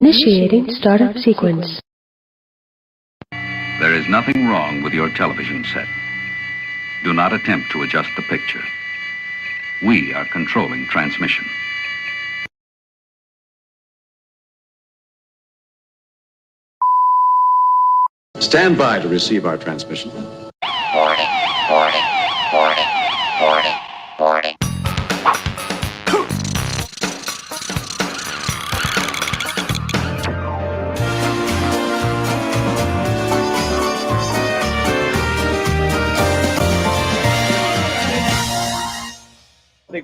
Initiating startup sequence. There is nothing wrong with your television set. Do not attempt to adjust the picture. We are controlling transmission. Stand by to receive our transmission. Boarding, boarding, boarding, boarding, boarding.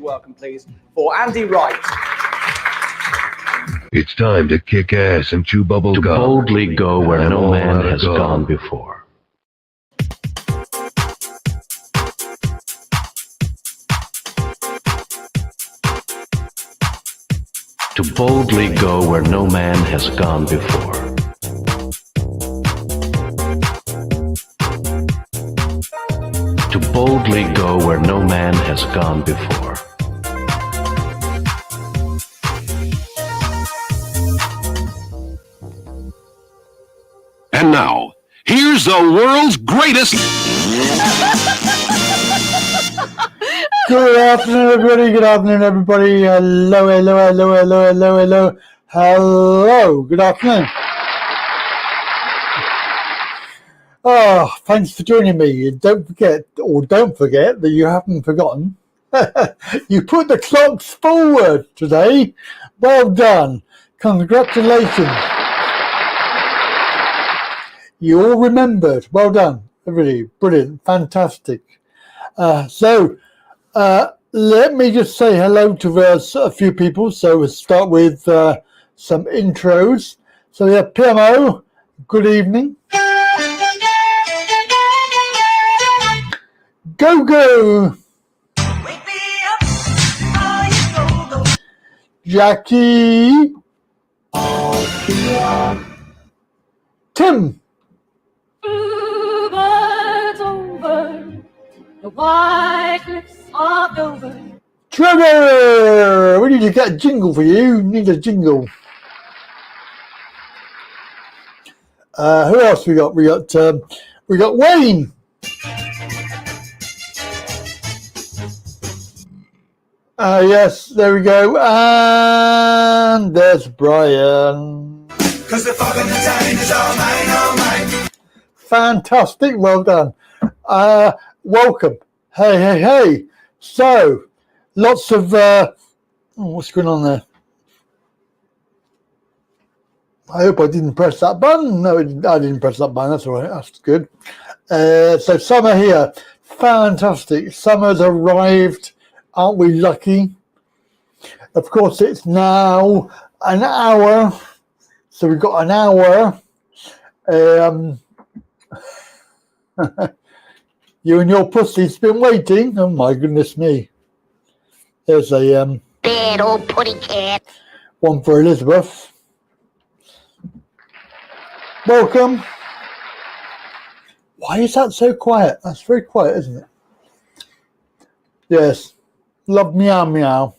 welcome, please, for Andy Wright. It's time to kick ass and chew bubble To gum. boldly go where And no all man gotta has go. gone before. To boldly go where no man has gone before. To boldly go where no man has gone before. And now, here's the world's greatest. Good afternoon, everybody. Good afternoon, everybody. Hello, hello, hello, hello, hello, hello. Hello. Good afternoon. Oh, thanks for joining me. Don't forget that you haven't forgotten. You put the clocks forward today. Well done. Congratulations. You all remembered. Well done, everybody. Brilliant. Fantastic. Let me just say hello to a few people. So we'll start with some intros. So we have PMO. Good evening. Go, go. Jackie. Tim. Bluebirds over the white cliffs of Dover. Trevor. We need to get a jingle for you. Need a jingle. Who else we got? We got Wayne. Yes, there we go. And there's Brian. 'Cause the fog and the time is all mine, all mine. Fantastic, well done. Welcome. Hey, hey, hey. So, lots of what's going on there? I hope I didn't press that button. No, I didn't press that button. That's all right. That's good. So summer here. Fantastic. Summer's arrived. Aren't we lucky? Of course, it's now an hour. So we've got an hour. You and your pussy's been waiting. Oh my goodness me. There's a Bad old putty cat. one for Elizabeth. Welcome. Why is that so quiet? That's very quiet, isn't it? Yes. Love meow meow.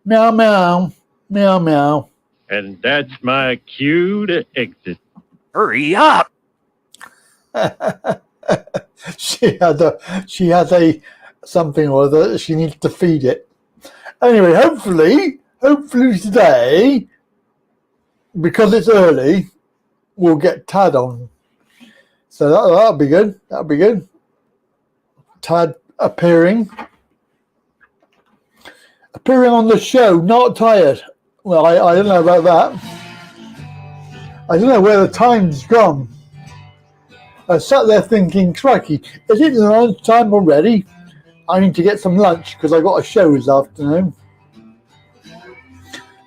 Meow meow. Meow meow. And that's my cue to exit. Hurry up! She had a something or other. She needs to feed it. Anyway, hopefully today, because it's early, we'll get Tad on. So that'll be good. That'll be good. Tad appearing on the show, not tired. Well, I don't know about that. I don't know where the time's gone. I sat there thinking, crikey, is it lunch time already? I need to get some lunch because I got a show this afternoon.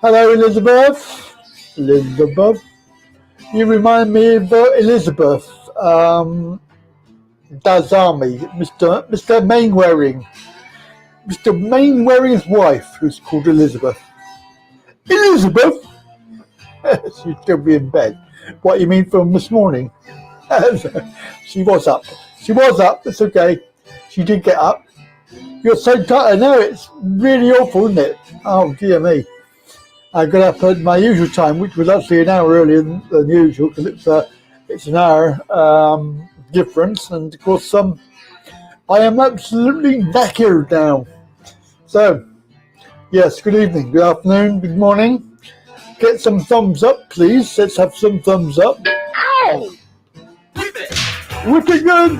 Hello, Elizabeth. Elizabeth. You remind me of Elizabeth. Dazami, Mr. Mainwaring. Mr. Mainwaring's wife, who's called Elizabeth. Elizabeth? She'd still be in bed. What, you mean from this morning? She was up. It's okay. She did get up. You're so tired. I know, it's really awful, isn't it? Oh, dear me. I got up at my usual time, which was actually an hour earlier than usual, because it's an hour difference. And of course, I am absolutely knackered now. So, yes, good evening, good afternoon, good morning. Get some thumbs up, please. Let's have some thumbs up. Ow! Whip it! Whip it good!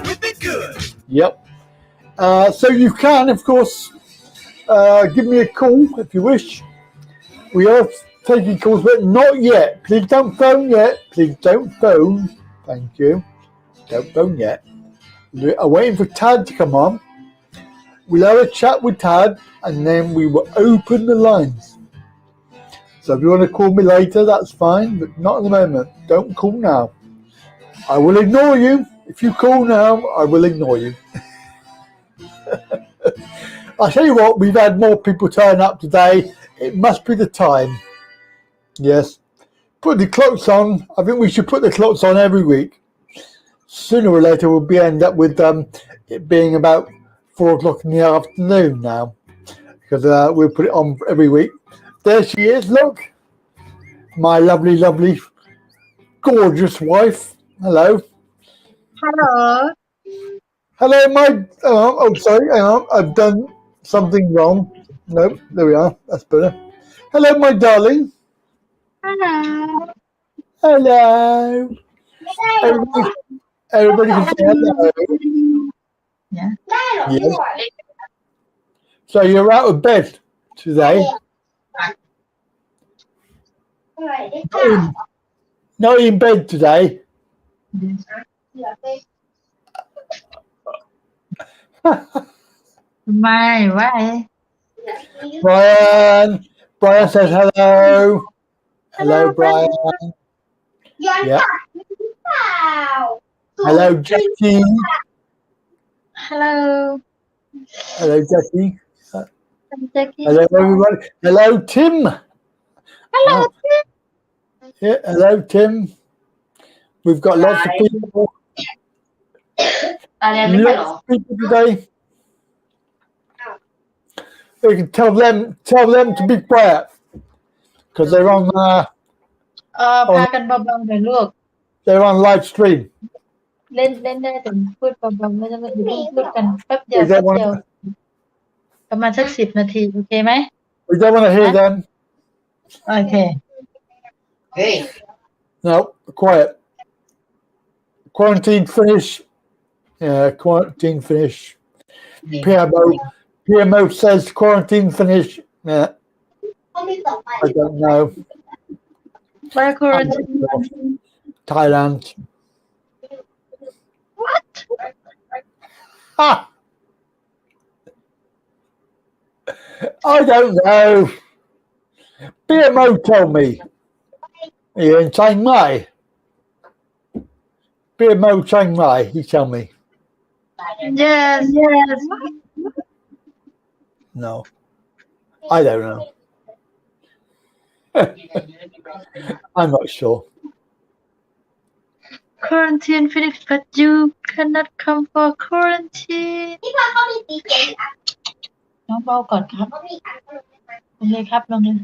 Whip it good! Yep. So you can, of course, give me a call if you wish. We are taking calls, but not yet. Please don't phone yet. Please don't phone. Thank you. Don't phone yet. I'm waiting for Tad to come on. we'll have a chat with Tad, and then we will open the lines. So if you want to call me later, that's fine, but not at the moment. Don't call now. I will ignore you. If you call now, I will ignore you. I'll tell you what, we've had more people turn up today. It must be the time. Yes. Put the clocks on. I think we should put the clocks on every week. Sooner or later, we'll end up with it being about 4 o'clock in the afternoon now. Because we'll put it on every week. There she is, look. My lovely, lovely, gorgeous wife. Hello. Hello. Hello, my... Oh, sorry, hang on. I've done something wrong. No, there we are. That's better. Hello, my darling. Hello. Hello. Everybody can say hello. Yeah. Yes. So you're out of bed today? Not in bed today? Why? Brian says hello. Hello, Brian. Yeah. Hello, Jackie. Hello. Hello, Jackie. Jackie. Hello, everybody. Hello, Tim. Hello, Tim. Yeah, hello, Tim. We've got lots of people. Lots of people today. We can tell them to be quiet because they're on. พากันเบาๆหน่อยลูก They're on live stream. เล่นได้แต่พูดเบาๆไม่ต้องพูดกันแป๊บเดียวประมาณสัก10 นาทีโอเคไหม We don't want to hear them. โอเค No, quiet. Quarantine finish. Yeah, quarantine finish. PMO says quarantine finish. Yeah. I don't know. Where quarantine? Thailand. What? Ha! I don't know. PMO told me. You're in Chiang Mai. PMO Chiang Mai, he told me. Yes. No. I don't know. I'm not sure. Quarantine finished, but you cannot come for quarantine. น้องเบาก่อนครับลงเลยครับลงเลย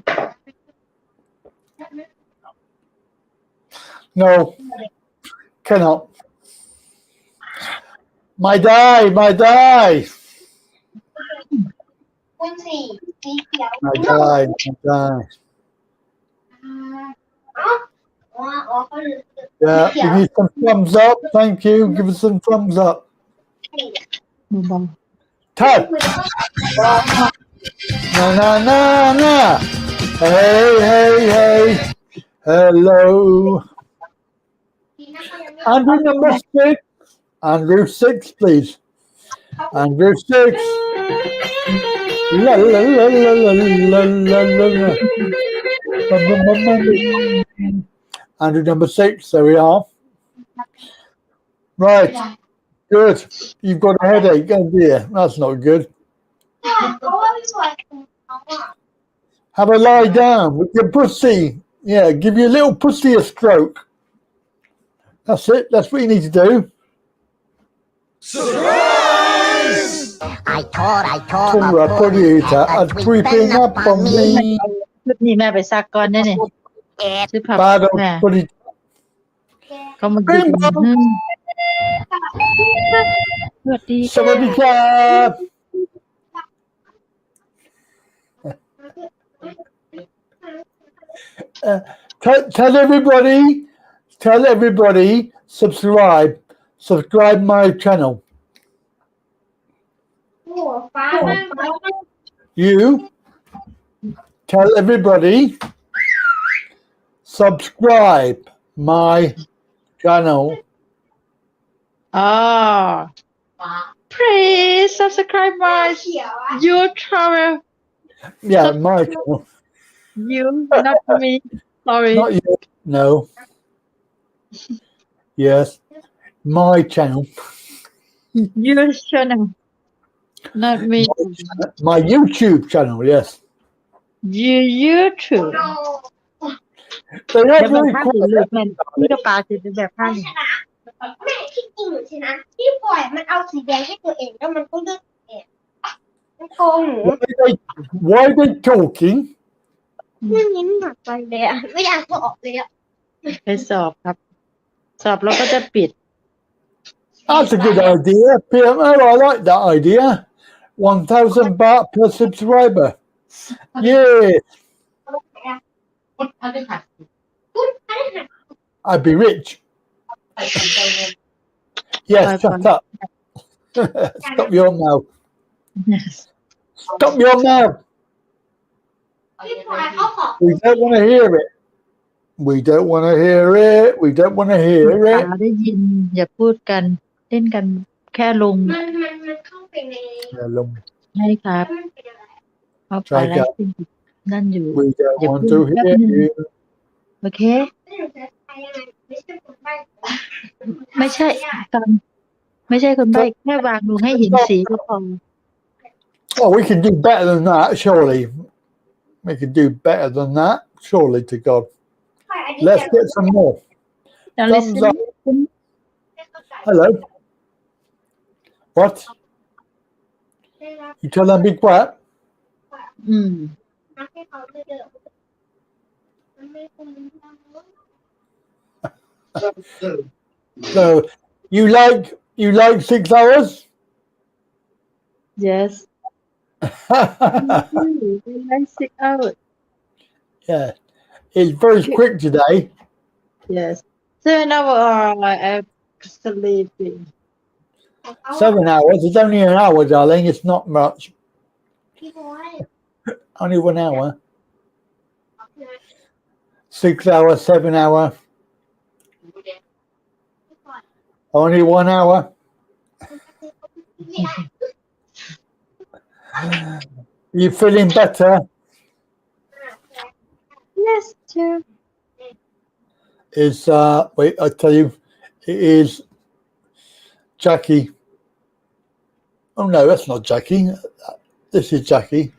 No. Cannot. My die. My die. Yeah, we need some thumbs up. Thank you. Give us some thumbs up. Tad. Na. Hey. Hello. Andrew number 6. Andrew 6, please. Andrew 6. La. Andrew number 6. There we are. Right. Good. You've got a headache, oh dear. That's not good. Have a lie down with your pussy. Yeah, give your little pussy a stroke. That's it. That's what you need to do. Surprise! I thought a predator is creeping up on me. ชุดนี้แม่ไปซักก่อนได้เนี่ยซื้อผ้า Bad แม่ predator. เขามากิน สวัสดีครับ Tell everybody, subscribe my channel. You tell everybody, subscribe my channel. อ๋อ Please subscribe my YouTube. Yeah, my channel. You, not me. Sorry. Not you. No. Yes. My channel. Your channel. Not me. My YouTube channel, yes. Your YouTube. They เดี๋ยว have แบบ very ภาพ quiet. หลุดมันพี่กระเป๋าจะเป็นแบบภาพ แม่ที่จริงหนูชนะพี่ปล่อยมันเอาสีแดงให้ตัวเองแล้วมันก็เลือกเองมันโกงหนู Why are they talking? เรื่องนี้หนักไปเลยอ่ะไม่อยากจะออกเลยอ่ะ ไปสอบครับ สอบแล้วก็จะปิด That's a good idea. PMO, I like that idea. 1,000 baht per subscriber. Yeah. I'd be rich. Yes, shut up. Stop your mouth. Stop your mouth. พี่ปล่อยเขาขอ We don't want to hear it. We don't want to hear it. We don't want to hear สา it. วได้ยินอย่าพูดกันเล่นกันแค่ลง มันเข้าไปใน Hello. ใช่ครับ มันเป็นอะไร เอาไปไลฟ์สตรีมนั่นอยู่ We don't Yeah, want to please, hear you. โอเค ไม่รู้จะใช้ยังไงไม่ใช่คนใบ้ ไม่ใช่กันไม่ใช่คนใบ้แค่วางลงให้เห็นสีก็พอ Oh, we can do better than that, surely. We can do better than that, surely to God. Let's get some more. Now Thumbs listen. up. Hello. What? You tell them be quiet? อืม ให้เขาเลือกมันไม่คุ้มค่า So you like 6 hours? yes like 6 hours Yeah. It's very quick today. yes 7 hours I'm sleeping 7 hours. It's only an hour, darling. It's not much. พี่บอย Only 1 hour. 6 hours, 7 hour. Only 1 hour. You feeling better? yes sure Is wait, I tell you, it is Jackie. Oh no, that's not Jackie. This is Jackie.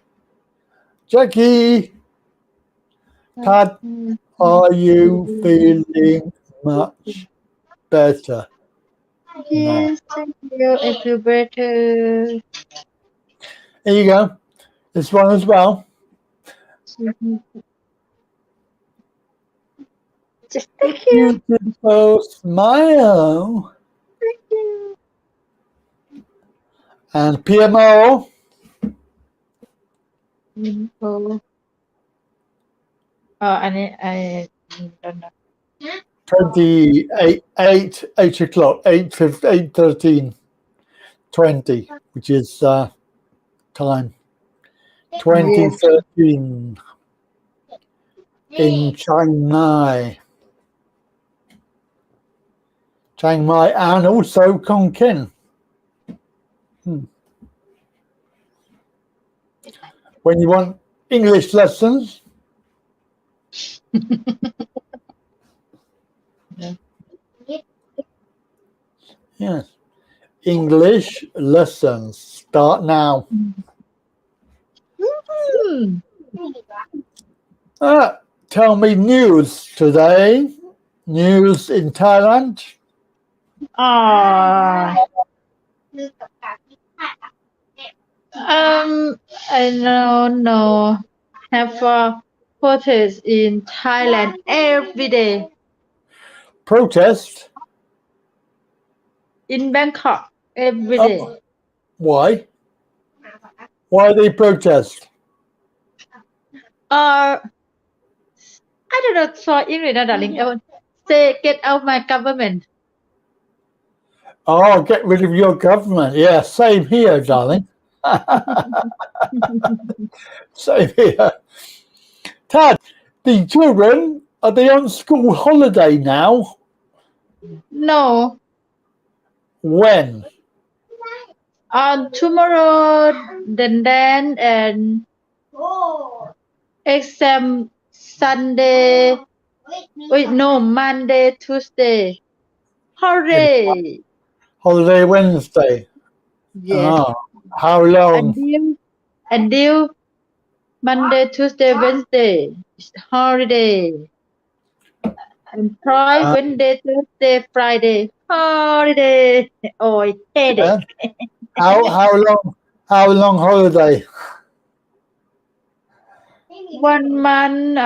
Jackie, Tad, are you feeling much better? yes thank you I feel better Here you go. This one as well. just thank you Beautiful smile. thank you And PMO. info อันนี้ I don't know 8 o'clock, 8:13, 20, which is time 2013 in Chiang Mai and also Tonkin. When you want English lessons, yes, English lessons start now. Tell me news today. News in Thailand. I don't know have a protest in Thailand every day Protest. in Bangkok every day Why? Why they protest? I don't know so English na darling say get out my government Oh, get rid of your government. Yeah, same here, darling. Same here. Tad, the children, are they on school holiday now? no When? On tomorrow, then and exam Sunday. Wait, no, Monday, Tuesday. Hooray! Holiday Wednesday. Yes. Ah, how long? Until Monday, Tuesday, Wednesday. It's holiday. And try Wednesday, Thursday, Friday. Holiday. Oh, I hate it. How long holiday? 1 month.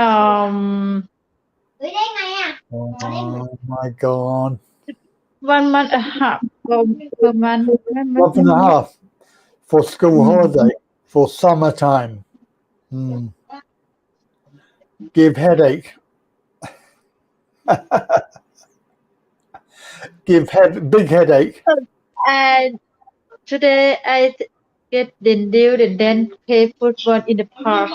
Oh my God. 1 month and a half per month. Month and a half for school holiday, for summertime. Give headache. Big headache. And today I get deal and then play football in the park.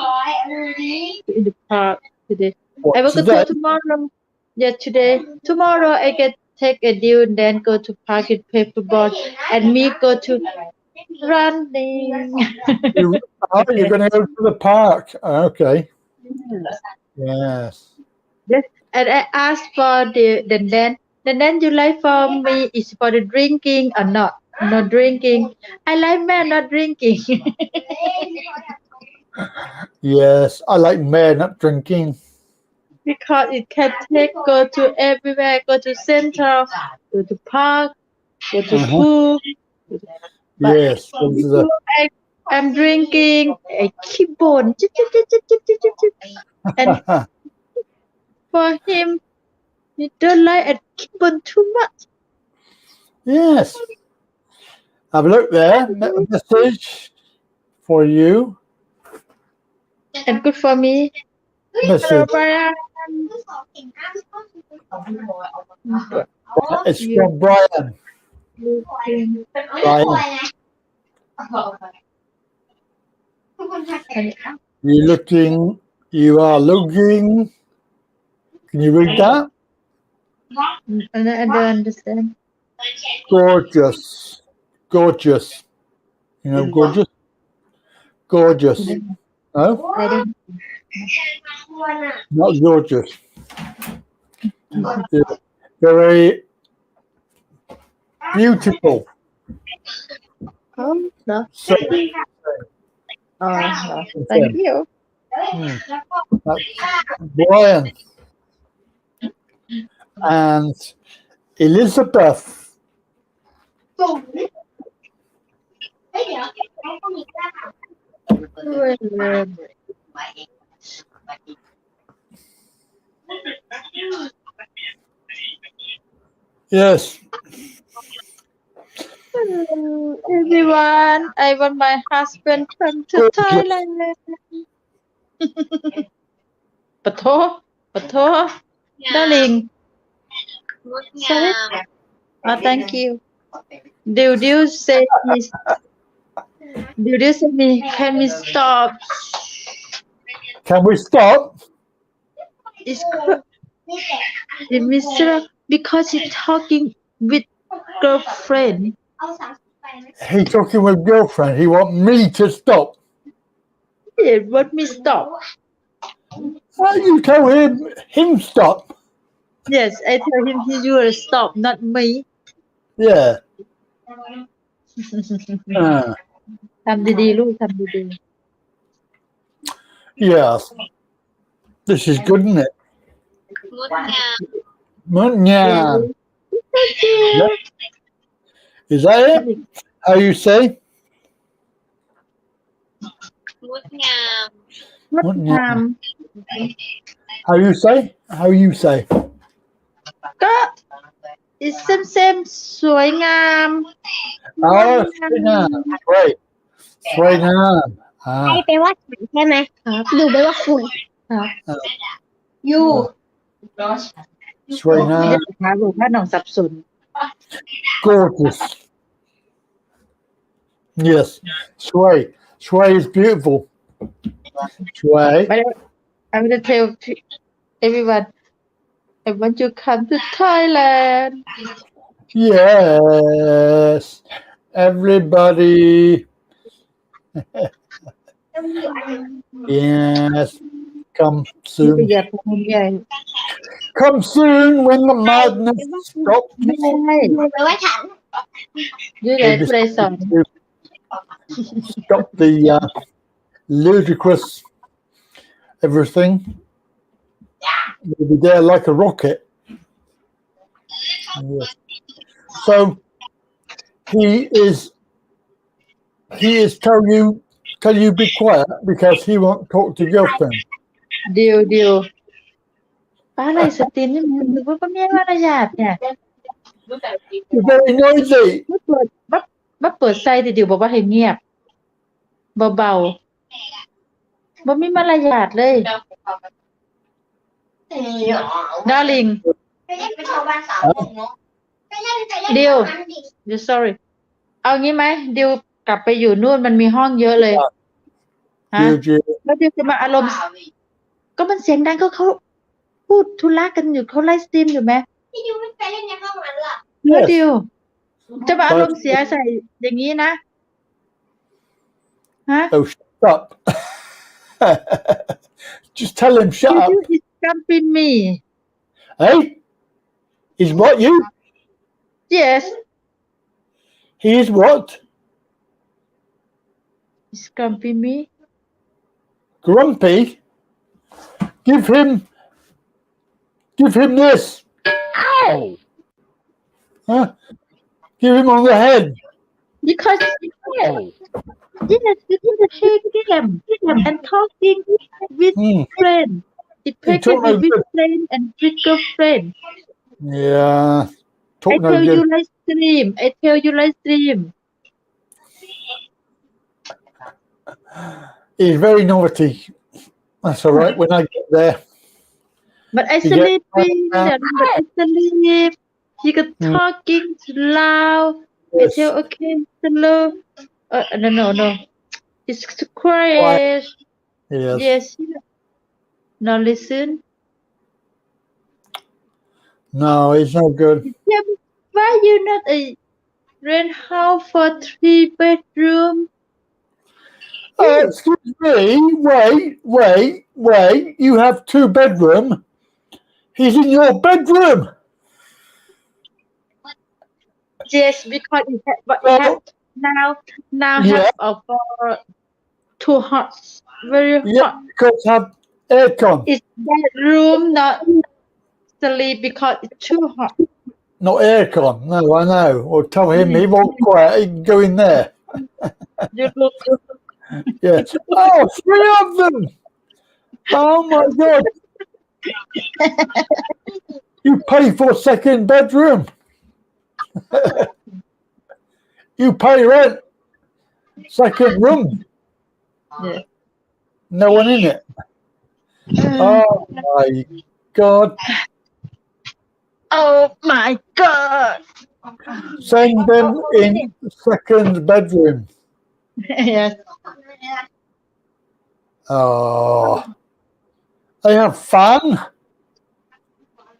Today. I will go tomorrow. Yeah, today. Tomorrow I get take a deal and then go to park and play football. And me go to running. You're going to go to the park. Okay. Yes. And I asked for then you like for me is for the drinking or not? Not drinking. I like men not drinking. Yes, I like men not drinking. Because it can go to everywhere, go to central, go to park, go to pool. Yes. I'm drinking a keyboard. And for him, he don't like a keyboard too much. Yes. Have a look there. Message for you. And good for me. Message. It's from Brian. You are looking. Can you read that? I don't understand. Gorgeous. You know, gorgeous. No? I don't. Not gorgeous. Very beautiful. Oh, no. So, No. Thank you. Brian and Elizabeth. Yes. Everyone, I want my husband come to Thailand. Pato, darling. Sorry. Oh, thank you. Did you say me? Can we stop? Can we stop? It's Mr. Because he's talking with girlfriend. He's talking with girlfriend. He want me to stop. Yeah, want me stop? You tell him stop. Yes, I tell him you will stop, not me. Yeah. ทำดีๆลูกทำดี Yes. This is good, isn't it? Munyam. Is that it? How you say? Munyam. How you say?ก็ it's same สวยงาม Oh, Swinam. Right. Swinam. ไอแปลว่าใช่ไหมดูแปลว่าคุณยู Swinam. ถ้าลูกถ้าน้องสับสน Gorgeous. Yes. Sway. Sway is beautiful. Sway. But I'm going to tell everyone I want you to come to Thailand. Yes. Everybody. Yes. Come นี่ไป soon. เหยียบผมใหญ่ Come soon when the madness stops. ไม่ใช่ ดูไปว่าฉัน ยืดไหนผู้ใดสอน Stop the ludicrous everything. You'll be there like a rocket. Yes. So he is tell you be quiet because he won't talk to girlfriend. เดียวป้าอะไรสตรีมนี่มันนึกว่าป้าเมียว่ารยาทเนี่ย You're very noisy. มาเปิดไซต์เดียวบอกว่าให้เงียบเบาๆบ่มีมารยาทเลย darling ไปเล่นไปชาวบ้านสาวผมเนาะไปเล่น เดียว sorry เอางี้ไหมเดียวกลับไปอยู่นู่นมันมีห้องเยอะเลยฮะ You แล้วเดียวจะมาอารมณ์ก็มันเสียงดังก็เขาพูดธุระกันอยู่เขาไลฟ์สตรีมอยู่ไหม พี่ยูไม่ไปเล่นในห้องนั้นหรอ แล้วเดียวจะมาอารมณ์เสียใส่อย่างนี้นะฮะ Oh, shut up. Just tell him shut up. You is jumping me Hey? He's what, you? yes He is what? is jumping me Grumpy? Give him this. Ow! Huh? Give him on the head. because Ow! yes you can play game and talking with friend it play talk no with good. friend and with girlfriend Yeah. Talk I no tell you good. live stream He's very naughty. That's all right when I get there. but I You get- sleeping but I sleep he got talking loud I Yes. tell okay slow no it's quiet Yes. yes now listen No, he's no good. yeah, why you not a rent house for 3 bedroom Excuse me. Wait. You have 2 bedroom. He's in your bedroom. yes because it have, but it have now Yeah. have for too hot very Yeah, hot because have aircon. it's bedroom not sleep because it's too hot Not aircon. No, I know. Or tell him he won't quiet. He can go in there. you look Yeah. Oh, 3 of them. Oh my God. You pay for 2nd bedroom. You pay rent. 2nd room. Yeah. No one in it. Oh my God. oh my god Send them in 2nd bedroom. yes Oh. They have fun.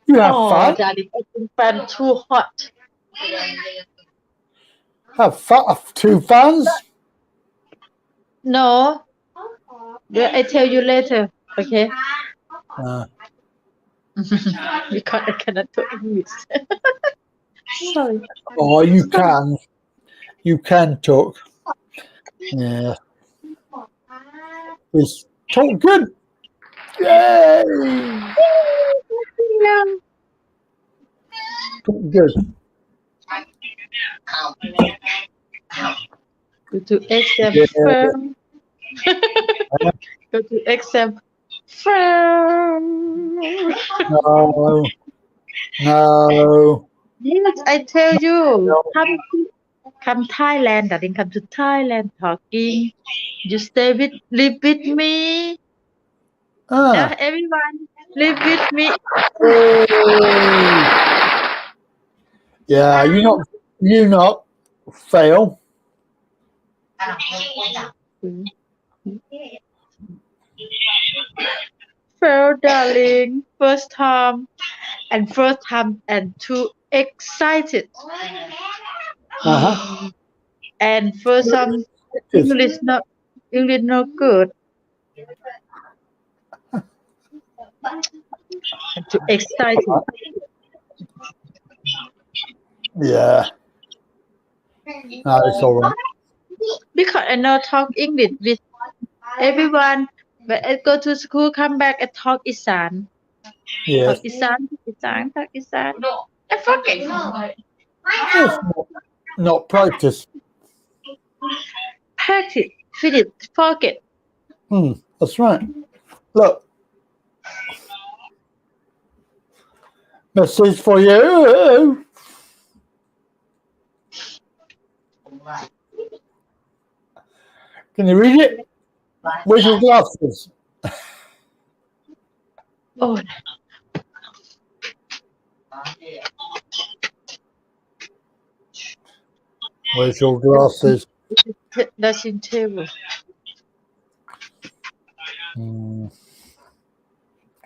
You have fun. darling I think fan too hot Have fun. 2 fans. no I tell you later okay because I cannot talk English sorry Oh, you can. You can talk. Yeah. It's talk good. Yay! Talk good. go to exam Yeah. firm go to exam firm No. yes I tell you come Thailand darling come to Thailand talking you live with me everyone live with me Yeah, you not fail. fair darling first time and too excited and for some English not good. Too excited. Yeah. No, it's all right. Because I not talk English with everyone, but I go to school, come back, I talk Isan. Yes. Talk Isan. I forget. It's not practice. Practice, finish, forget. That's right. Look. Message for you. Can you read it? Where's your glasses? Oh, Where's your glasses? that's in table.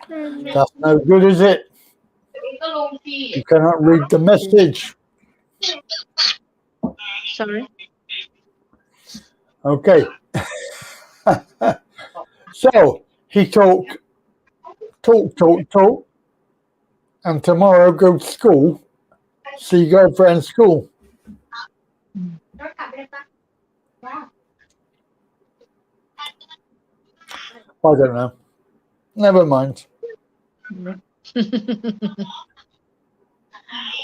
That's no good, is it? You cannot read the message. Sorry. Okay. So he talk, and tomorrow go to school. See girlfriend at school. I don't know. Never mind.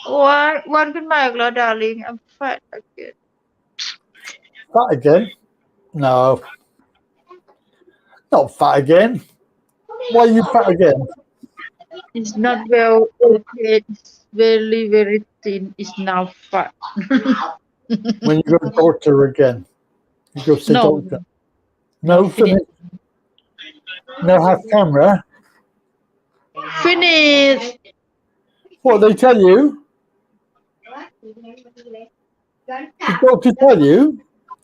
One good mic, darling. I'm fat again. Fat again? No. Not fat again. Why are you fat again? It's not well. Okay, it's very, very thin. It's now fat. When you go to doctor again, you go see No. doctor. No, finish. No, have camera. Finish. What they tell you? The doctor tell you?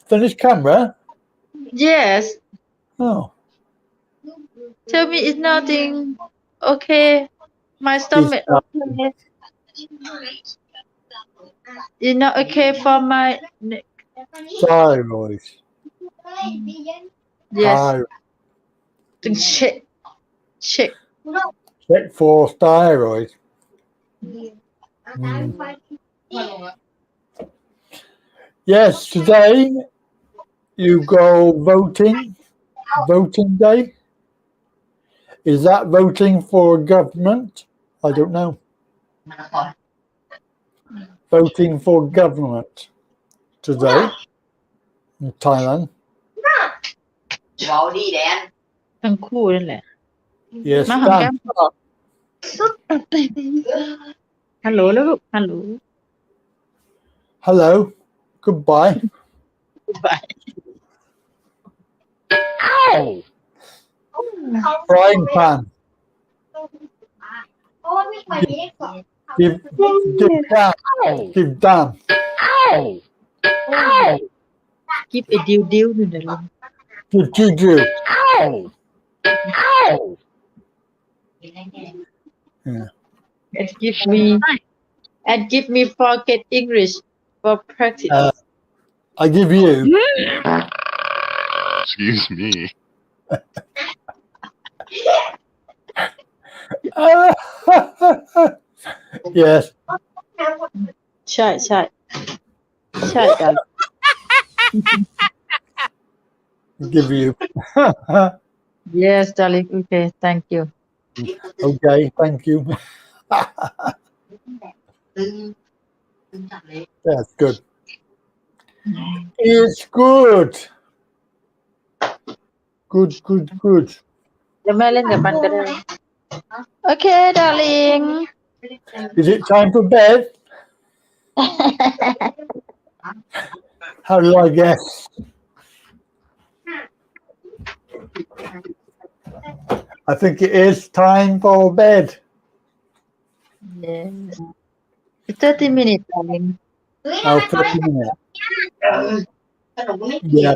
Finish camera. Yes. Oh, Tell me it's nothing. Okay. My stomach okay. It's not okay for my neck. thyroid. Yes. Thyroid. Then check. Check for thyroid. Yes, today you go voting day. Is that voting for government? I don't know. Voting for government today in Thailand. ทั้งคู่นั่นแหละ Yes, มาหอมแก้ม stand up. ฮัลโหลแล้วลูกฮัลโหล Hello. Goodbye. Bye. Ow! Frying pan. Give Dan. Give Dan. Ow! Ow! Give a deal นี่นะลูก Give Juju. Ow! Ow! Yeah. and give me forget English for practice. I give you. Excuse me. Yes. ใช่กัน Give you. Yes darling okay thank you Okay, thank you. That's good. It's good. Good. เดี๋ยวแม่เล่นกับมันก็ได้ Okay darling Is it time for bed? How do I guess? I think it is time for bed. Yes. 30 minutes darling Oh, 30 minutes. Yeah.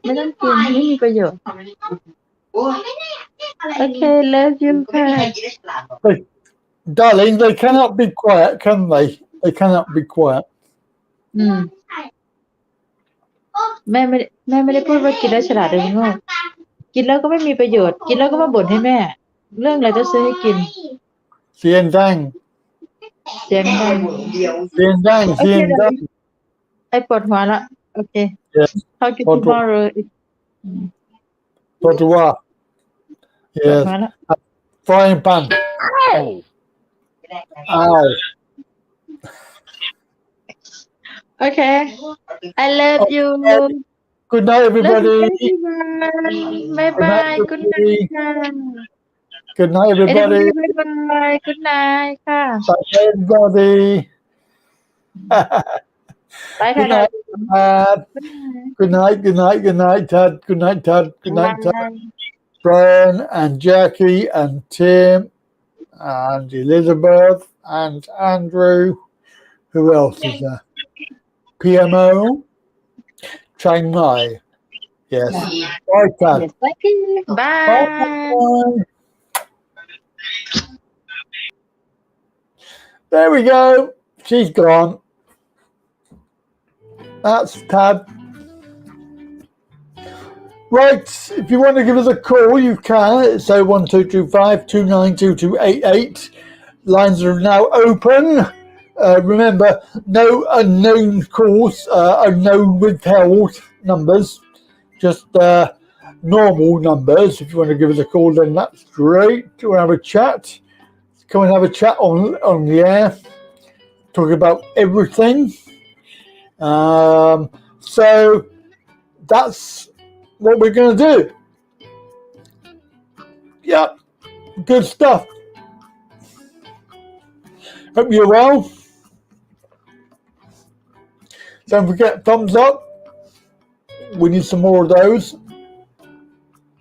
ไม่ต้องกินไม่มีประโยชน์ Okay love you bye Darling, they cannot be quiet, can they? They cannot be quiet. แม่ไม่ได้พูดว่ากินแล้วฉลาดหรือโง่กินแล้วก็ไม่มีประโยชน์กินแล้วก็มาบ่นให้แม่ เรื่องอะไรต้องซื้อให้กิน เสียงดัง เสียงดัง เสียงดัง โอ เสี เค ยงดัง ไอ้ปวดหัวละโอเค Yes. talk you ปวดหัว tomorrow ปวดหัว ปวด Yes. หัวละ Frying pan. Ow! Ow. Okay I love you Good night, love you everybody. everyone bye bye good night ค่ะ Good night, everybody. Anyway, bye bye good night ค่ะ Bye, everybody. ไปค่ะ Good night, Tad. Good night, good night, good night, Tad. Good night, Tad. Good night, Tad. Brian and Jackie and Tim and Elizabeth and Andrew. Who else is there? PMO. Chiang Mai. Yes. Bye, Tad. Yes, thank you. Bye. Bye. There we go. She's gone. That's Tad. Right, if you want to give us a call, you can. It's 01225 292288. Lines are now open. Remember, no unknown calls, unknown withheld numbers, just normal numbers. If you want to give us a call, then that's great. Do you want to have a chat? Come and have a chat on the air. Talk about everything. So that's what we're going to do. Yep, good stuff. Hope you're well. Don't forget thumbs up. We need some more of those.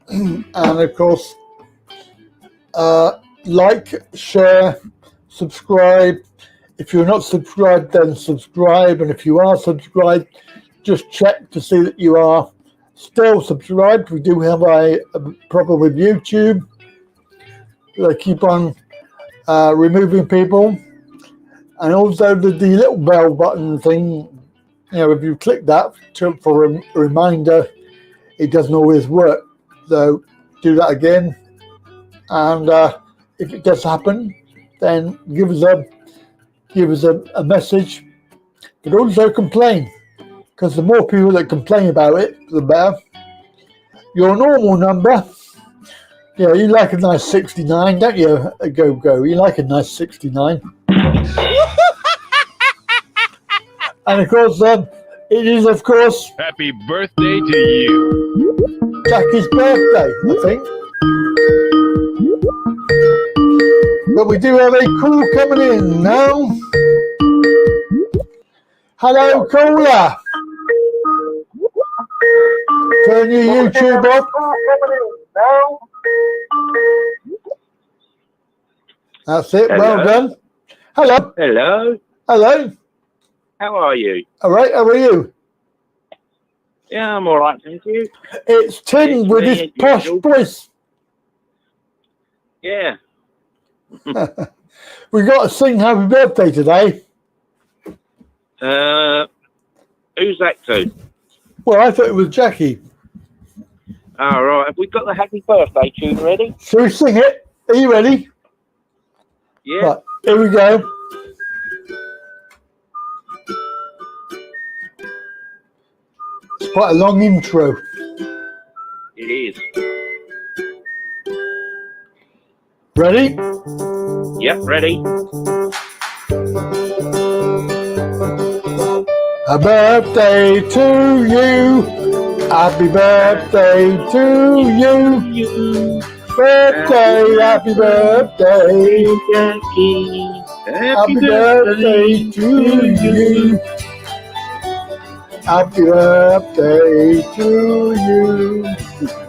And of course, like, share, subscribe. If you're not subscribed, then subscribe. And if you are subscribed, just check to see that you are still subscribed. We do have a problem with YouTube. They keep on removing people. And also the little bell button thing, you know, if you click that for a reminder, it doesn't always work. So do that again. And if it does happen, then give us a message. But also complain, because the more people that complain about it, the better. Your normal number, yeah, you like a nice 69, don't you? Go. You like a nice 69. And of course, it is, of course, Happy birthday to you. Jackie's birthday, I think. But we do have a call coming in now. Hello, caller. Turn your YouTube off. That's it. Hello. Well done. Hello. Hello. Hello. How are you? All right. How are you? Yeah, I'm all right, thank you. It's Tim It's with me, his as posh usual. voice. Yeah. We got to sing happy birthday today. Who's that to? Well, I thought it was Jackie. All right. Have we got the happy birthday tune ready? Shall we sing it? Are you ready? Yeah. Right, here we go. It's quite a long intro. It is. Ready? Yep, ready. A birthday to you. Happy birthday to you. Birthday, happy birthday. Happy birthday to you. Happy birthday to you.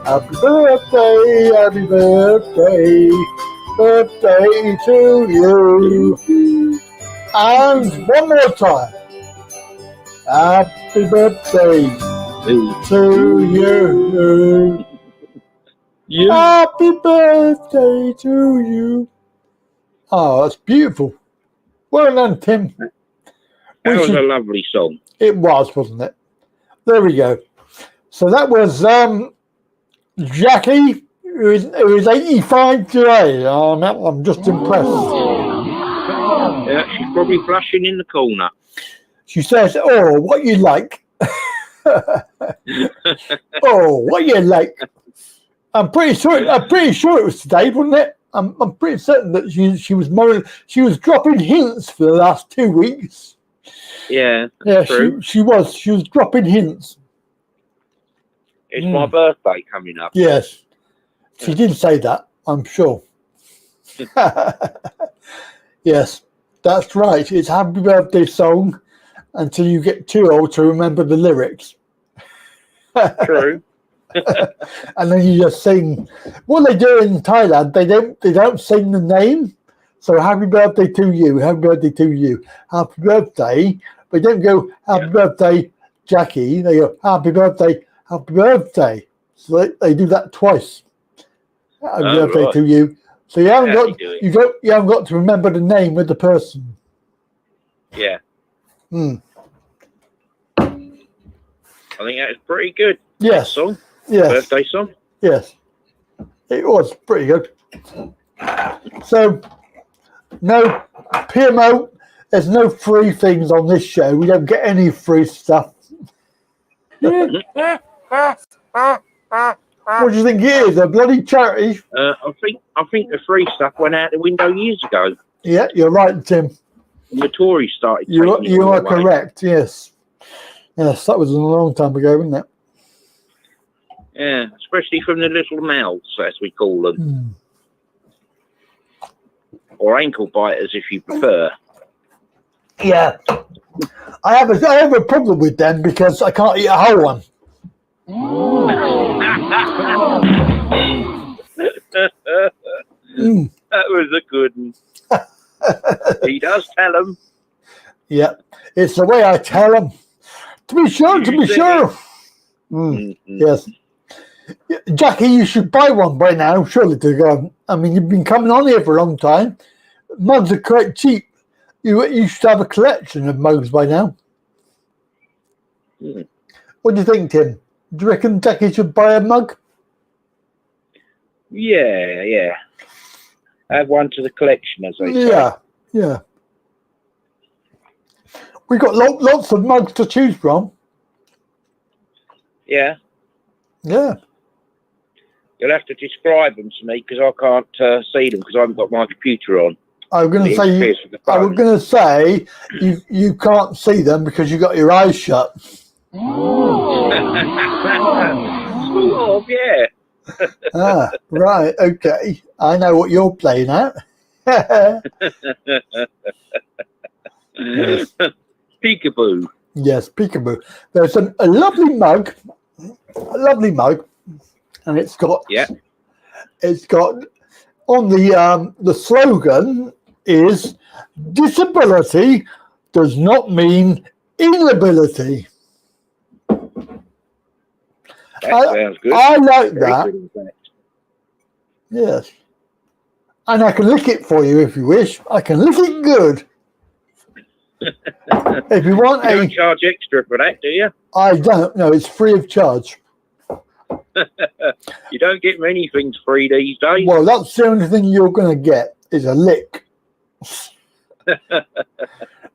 Happy birthday, happy birthday. Birthday to you. And one more time. Happy birthday to you. Happy birthday to you. Oh, that's beautiful. Well done, Tim. That was a lovely song. It was, wasn't it? There we go. So that was Jackie, who is 85 today. I'm just impressed. Yeah, she's probably flushing in the corner. She says, "Oh, what you like?" Oh, what you like? I'm pretty sure it was today, wasn't it? I'm pretty certain that she was dropping hints for the last 2 weeks. Yeah, Yeah, true. she was dropping hints. It's my birthday coming up. Yes, she did say that, I'm sure. Yes, that's right. It's Happy Birthday song until you get too old to remember the lyrics. True. And then you just sing. What they do in Thailand, they don't sing the name. So happy birthday to you, happy birthday to you, happy birthday. They don't go happy birthday, Jackie. They go happy birthday, happy birthday. So they do that twice. Happy birthday to you. So you haven't got to remember the name of the person. Yeah. Hmm. I think that is pretty good. Yes. Song. Yes. Birthday song. Yes. It was pretty good. So no PMO, there's no free things on this show. We don't get any free stuff. What do you think it is? A bloody charity? I think the free stuff went out the window years ago. Yeah, you're right, Tim. When the Tories started. You are away. correct. Yes. Yes, that was a long time ago, wasn't it? Yeah, especially from the little mouths, as we call them. Or ankle biters, if you prefer. Yeah. I have a problem with them because I can't eat a whole one. That was a good one. He does tell them. Yeah, it's the way I tell them. To be sure. Yes. Jackie, you should buy one by now, surely to go. I mean, you've been coming on here for a long time. Mugs are quite cheap. You should have a collection of mugs by now. What do you think, Tim? Do you reckon Jackie should buy a mug? Yeah. Add one to the collection, as they say. Yeah. We've got lots of mugs to choose from. Yeah. Yeah. You'll have to describe them to me because I can't see them because I haven't got my computer on. I was going to say you can't see them because you got your eyes shut. Sort of, yeah. Right, okay. I know what you're playing at. Peekaboo. Yes, peekaboo. There's a lovely mug, and it's got on the slogan is disability does not mean inability. That sounds good. I like Very that. good, in fact. Yes. And I can lick it for you if you wish. I can lick it good. If you want you don't charge extra for that, do you? I don't. No, it's free of charge. You don't get many things free these days. Well, that's the only thing you're going to get is a lick.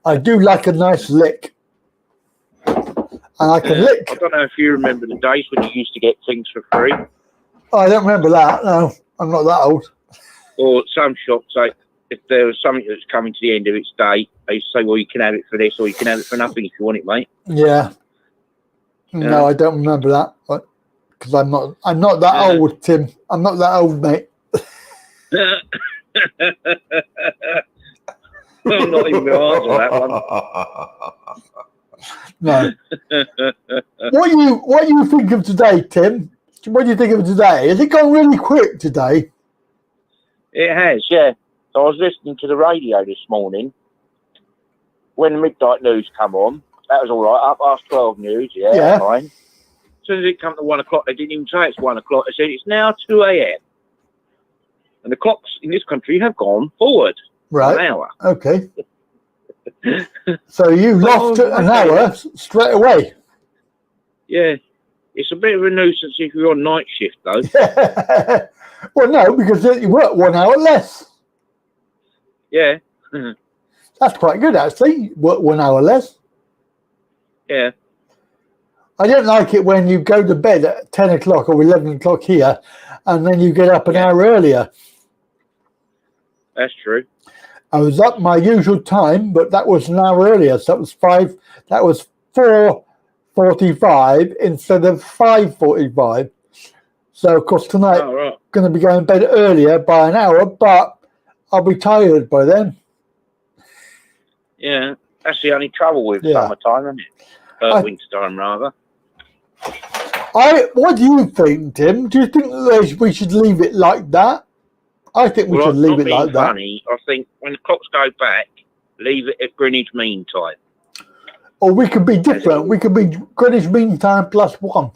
I do like a nice lick. And I can lick. I don't know if you remember the days when you used to get things for free. I don't remember that. No, I'm not that old. Or some shops, like, if there was something that's coming to the end of its day, they used to say, well, you can have it for this or you can have it for nothing if you want it, mate. Yeah. No, I don't remember that. Because I'm not that old, Tim. I'm not that old, mate. I'm not even going to answer that one. No. What do you think of today, Tim? What do you think of today? Has it gone really quick today? It has, yeah. So I was listening to the radio this morning when the midnight news come on. That was all right. Up past 12 news, yeah. Fine. As soon as it come to 1 o'clock, they didn't even say it's 1 o'clock. They said it's now 2 a.m. And the clocks in this country have gone forward an hour. Okay. So you lost an hour straight away. Yeah. It's a bit of a nuisance if you're on night shift, though. Well, no, because you work 1 hour less. Yeah. That's quite good, actually. Work 1 hour less. Yeah. I don't like it when you go to bed at 10 o'clock or 11 o'clock here, and then you get up an hour earlier. That's true. I was up my usual time, but that was an hour earlier, so that was 4:45 instead of 5:45. So, of course, tonight I'm going to be going to bed earlier by an hour, but I'll be tired by then. Yeah, that's the only trouble with summertime, isn't it? Winter time, rather. What do you think, Tim? Do you think we should leave it like that? I think we should leave it like that. Funny, I think when the clocks go back, leave it at Greenwich Mean Time. Or we could be different. We could be Greenwich Mean Time +1.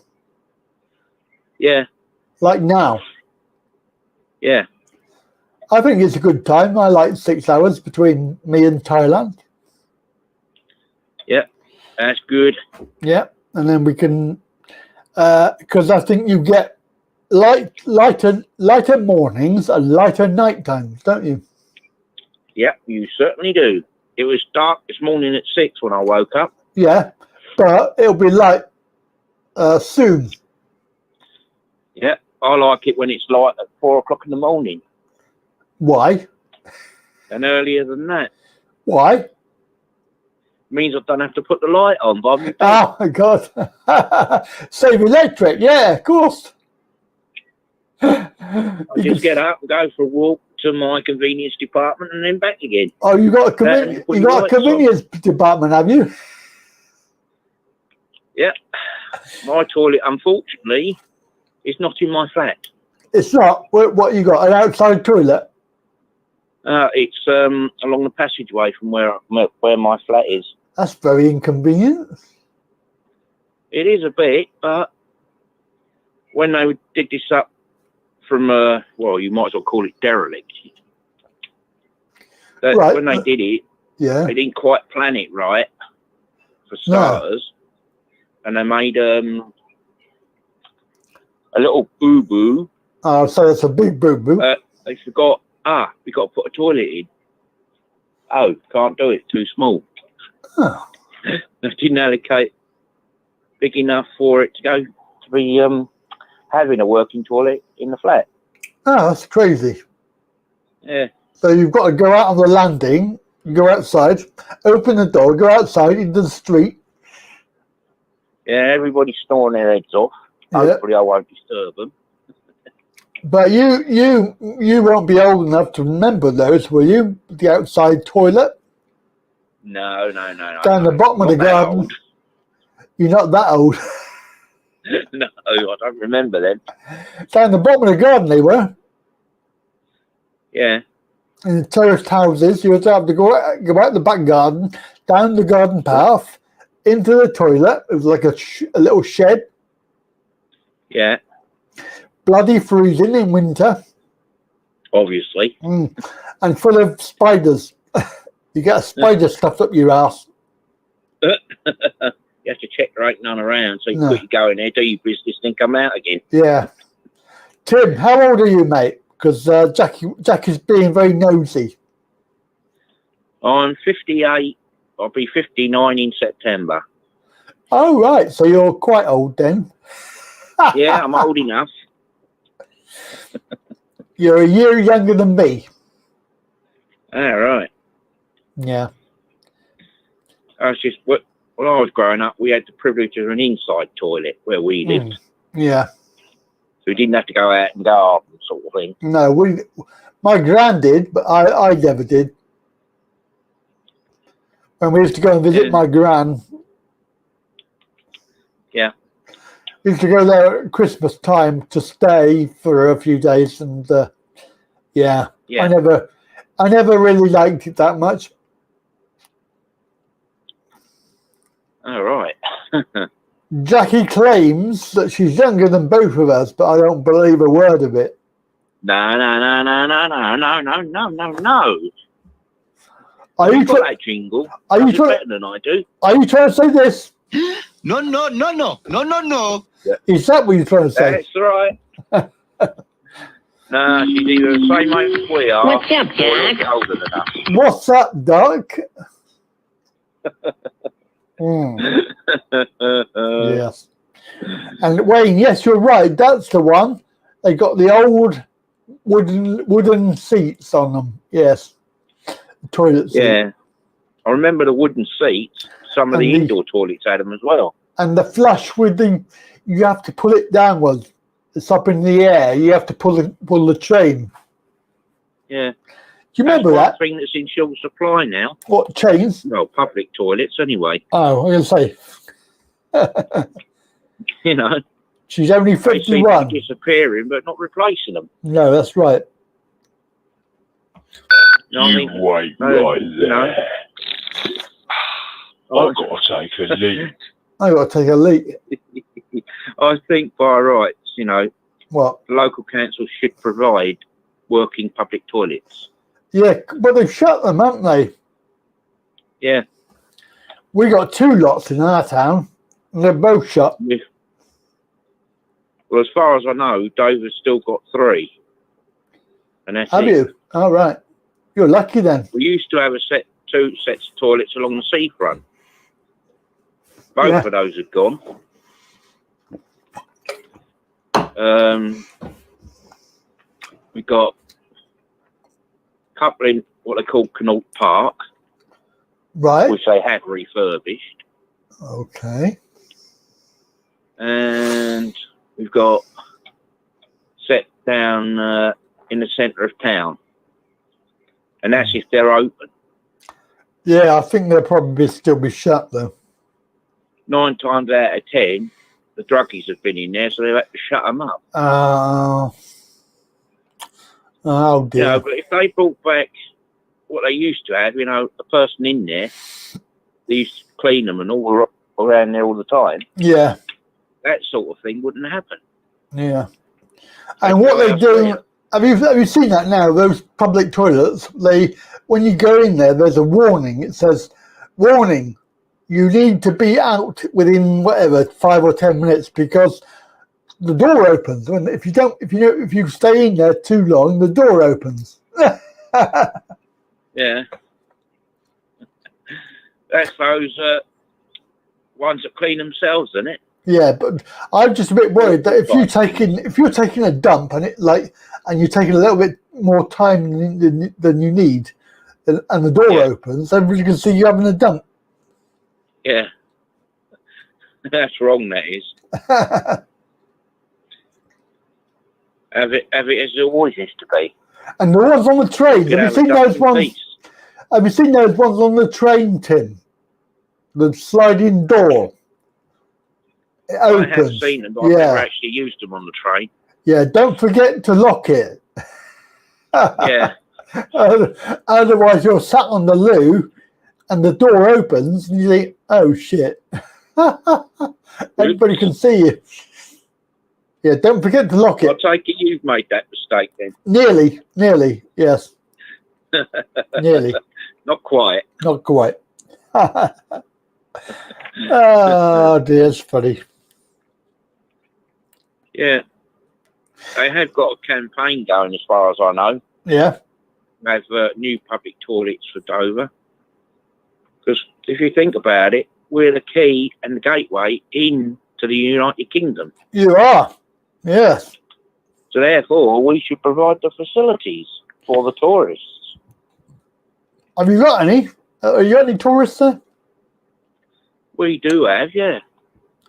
Yeah. Like now. Yeah. I think it's a good time. I like 6 hours between me and Thailand. Yeah, that's good. Yeah, and then we can, because I think you get lighter mornings and lighter night times, don't you? Yeah, you certainly do. It was dark this morning at 6 when I woke up. Yeah, but it'll be light soon. Yeah, I like it when it's light at 4 o'clock in the morning. Why? And earlier than that. Why? Means I don't have to put the light on. Oh my God! Save electric, yeah, of course. I just get up and go for a walk to my convenience department and then back again. Oh, you got a convenience department, have you? Yeah, my toilet, unfortunately, is not in my flat. It's not. What you got? An outside toilet? It's along the passageway from where my flat is. That's very inconvenient. It is a bit, but when they did this up from, well, you might as well call it derelict. Right. When they did it, they didn't quite plan it right, for starters. No. And they made a little boo-boo. Oh, so it's a big boo-boo. They forgot, we got to put a toilet in. Oh, can't do it, too small. Oh. They didn't allocate big enough for it to go to be having a working toilet in the flat. Oh, that's crazy. Yeah. So you've got to go out on the landing, go outside, open the door, go outside into the street. Yeah, everybody's snoring their heads off. Hopefully I won't disturb them. But you won't be old enough to remember those, will you? The outside toilet? No. Down the bottom of the garden. Old. You're not that old. No, I don't remember them. Down the bottom of the garden they were. Yeah. In the terraced houses, you would have to go out the back garden, down the garden path, into the toilet. It was like a little shed. Yeah. Bloody freezing in winter. Obviously. And full of spiders. You get a spider stuffed up your ass. You have to check there ain't none around, so you put your go in there, do your business, then come out again. Yeah. Tim, how old are you, mate? Because Jackie's being very nosy. I'm 58. I'll be 59 in September. Oh, right. So you're quite old then. Yeah, I'm old enough. You're a year younger than me. All right. Yeah. I was just, when I was growing up, we had the privilege of an inside toilet where we lived. Yeah. So we didn't have to go out and garden sort of thing. No, my gran did, but I never did. When we used to go and visit my gran. Yeah. We used to go there at Christmas time to stay for a few days, and yeah. I never really liked it that much. All right. Jackie claims that she's younger than both of us, but I don't believe a word of it. No. Are you that jingle? Are you better than I do? Are you trying to say this? No. Is that what you're trying to say? That's right. No, she's either the same age as we are. What's up, or Jack? older than us. What's up, Doc? Yes. And Wayne, yes, you're right. That's the one. They got the old wooden seats on them. Yes. The toilet seat. Yeah. I remember the wooden seats. Some of the indoor toilets had them as well. And the flush with you have to pull it downwards. It's up in the air. You have to pull the train. Yeah. Do you remember that? Thing that's in short supply now. What, chains? Well, public toilets anyway. Oh, I was going to say. You know. She's only 51. They seem to be disappearing, but not replacing them. No, that's right. You know what I mean? Wait right there. I've got to take a leak. I've got to take a leak. I think by rights, you know, what? Local councils should provide working public toilets. Yeah, but they've shut them, haven't they? Yeah. We got 2 lots in our town, and they're both shut. Yeah. Well, as far as I know, Dover's still got 3. And that's Have you? All right. You're lucky then. We used to have 2 sets of toilets along the seafront. Both of those have gone. We got a couple in what they call Connaught Park, right? Which they had refurbished. Okay. And we've got set down in the centre of town, and that's if they're open. Yeah, I think they'll probably still be shut though. 9 times out of 10, the druggies have been in there, so they've had to shut them up. Oh dear. You know, but if they brought back what they used to have, you know, a person in there, they used to clean them and all around there all the time. Yeah. That sort of thing wouldn't happen. Yeah. And what they do, have you seen that now? Those public toilets, when you go in there, there's a warning. It says, "Warning, you need to be out within 5 or 10 minutes because the door opens. And if you stay in there too long, the door opens." Yeah. That's those ones that clean themselves, isn't it? Yeah, but I'm just a bit worried that if you're taking a dump and and you're taking a little bit more time than you need, and the door opens, everybody can see you having a dump. Yeah. That's wrong, that is. Have it as it always used to be. And the ones on the train, have you seen those ones? Have you seen those ones on the train, Tim? The sliding door. It opens. I have seen them, but I've never actually used them on the train. Yeah, don't forget to lock it. Yeah. Otherwise, you're sat on the loo and the door opens and you think, oh shit. Everybody can see you. Yeah, don't forget to lock it. I take it you've made that mistake then. Nearly, yes. Nearly. Not quite. Not quite. Oh dear, it's funny. Yeah. They have got a campaign going as far as I know. Yeah. They have new public toilets for Dover. Because if you think about it, we're the key and the gateway into the United Kingdom. You are. Yes. So therefore, we should provide the facilities for the tourists. Have you got any? Are you got any tourists there? We do have, yeah.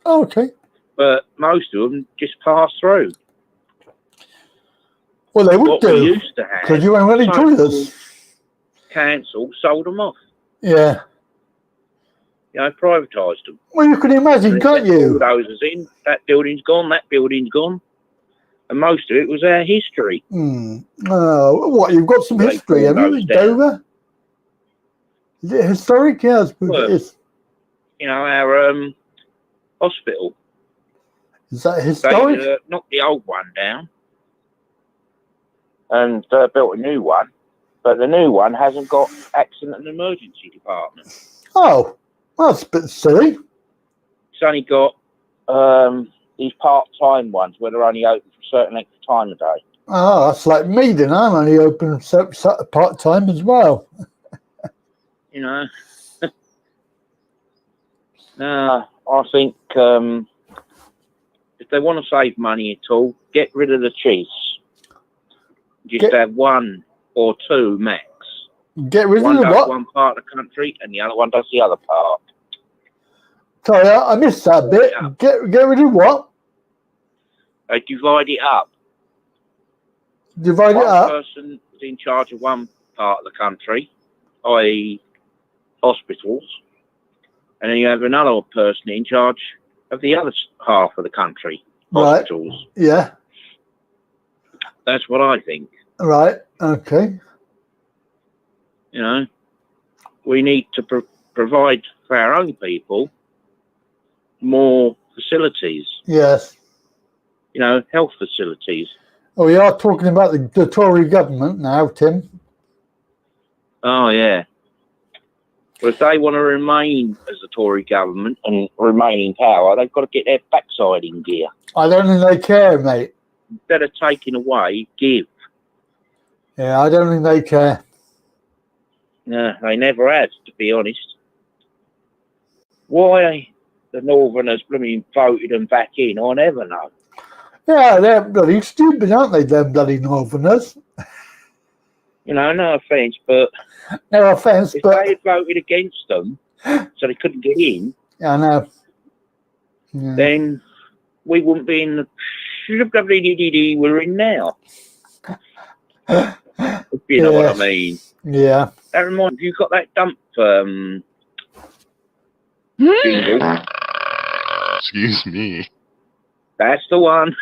Oh, okay. But most of them just pass through. Well, they would what do. We used to have. Because you ain't got any toilets. Council sold them off. Yeah. You know, privatised them. Well, you can imagine, can't you? Bulldozers in, that building's gone, that building's gone. And most of it was our history. What, you've got some history, haven't you, Dover? Is it historic? Yeah, it is. You know, our hospital. Is that historic? They knocked the old one down and built a new one. But the new one hasn't got accident and emergency department. Oh, well, that's a bit silly. It's only got these part-time ones where they're only open for a certain length of time a day. Oh, that's like me then. I'm only open part-time as well. You know. I think if they want to save money at all, get rid of the chiefs. Just have one or two max. Get rid one of does what? one part of the country and the other one does the other part. Sorry, I missed that bit. Get rid of what? They divide it up. Divide it up? One person is in charge of one part of the country, i.e. hospitals, and then you have another person in charge of the other half of the country, hospitals. Right. Yeah. That's what I think. Right. Okay. You know, we need to provide for our own people more facilities. Yes. You know, health facilities. Oh, we are talking about the Tory government now, Tim. Oh, yeah. But if they want to remain as the Tory government and remain in power, they've got to get their backside in gear. I don't think they care, mate. Instead of taking away, give. Yeah, I don't think they care. No, they never have, to be honest. Why the Northerners blooming voted them back in, I never know. Yeah, they're bloody stupid, aren't they, them bloody Northerners? You know, no offence, but... No offence, but... If they had voted against them, so they couldn't get in... Yeah, I know. Yeah. Then we wouldn't be in the... we're in now. If you know what I mean. Yeah. That reminds me, you've got that dump jingle. Excuse me. That's the one.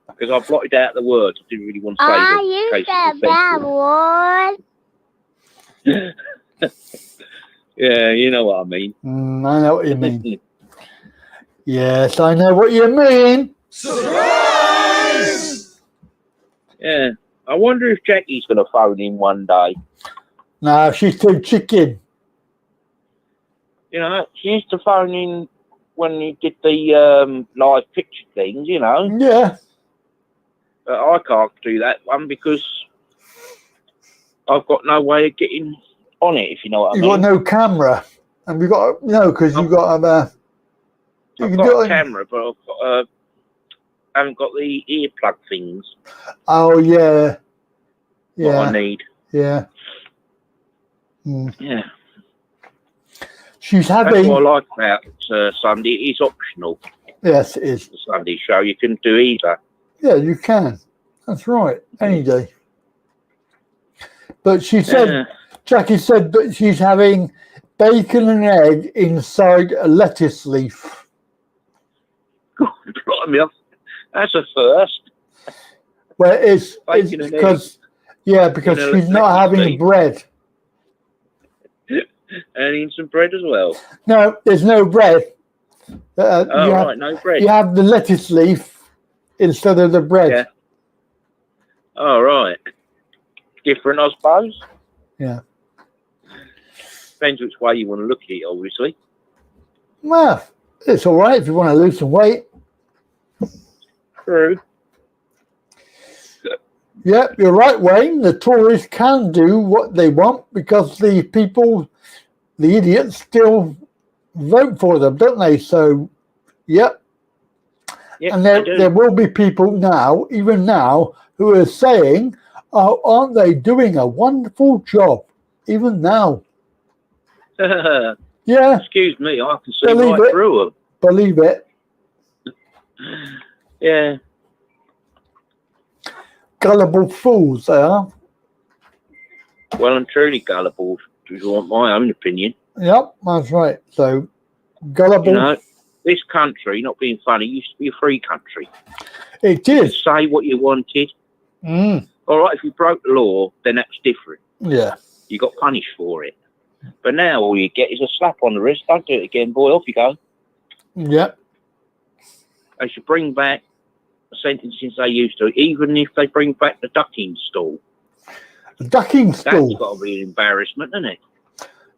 Because I blotted out the words. I didn't really want to say them. You said that word. Yeah, you know what I mean. I know what you mean. Yes, I know what you mean. Surprise! Yeah. I wonder if Jackie's going to phone in one day. No, she's too chicken. You know, she used to phone in when you did the live picture things, you know. Yeah. But I can't do that one because I've got no way of getting on it, if you know what I mean. You've got no camera. And we've got, because you've got I've got a camera, but I haven't got the earplug things. Oh, yeah. Yeah. What I need. Yeah. Yeah. She's having... That's what I like about Sunday. It's optional. Yes, it is. The Sunday show. You can do either. Yeah, you can. That's right. Any day. But she said, Jackie said that she's having bacon and egg inside a lettuce leaf. That's a first. Well, it's because... Yeah, because she's not having bread. And eating some bread as well. No, there's no bread. No bread. You have the lettuce leaf instead of the bread. Yeah. Oh, right. Different, I suppose. Yeah. Depends which way you want to look at it, obviously. Well, it's all right if you want to lose some weight. True. Yeah, you're right, Wayne. The Tories can do what they want because the people, the idiots, still vote for them, don't they? So, yep. And there will be people now, even now, who are saying, oh, aren't they doing a wonderful job? Even now. Yeah. Excuse me, I can see right through them. Believe it. Yeah. Gullible fools, they are. Well and truly gullible, if you want my own opinion. Yep, that's right. So, gullible. You know, this country, not being funny, used to be a free country. It did. You could say what you wanted. All right, if you broke the law, then that's different. Yeah. You got punished for it. But now all you get is a slap on the wrist. Don't do it again, boy. Off you go. Yep. They should bring back the sentences they used to, even if they bring back the ducking stool. The ducking stool? That's got to be an embarrassment, isn't it?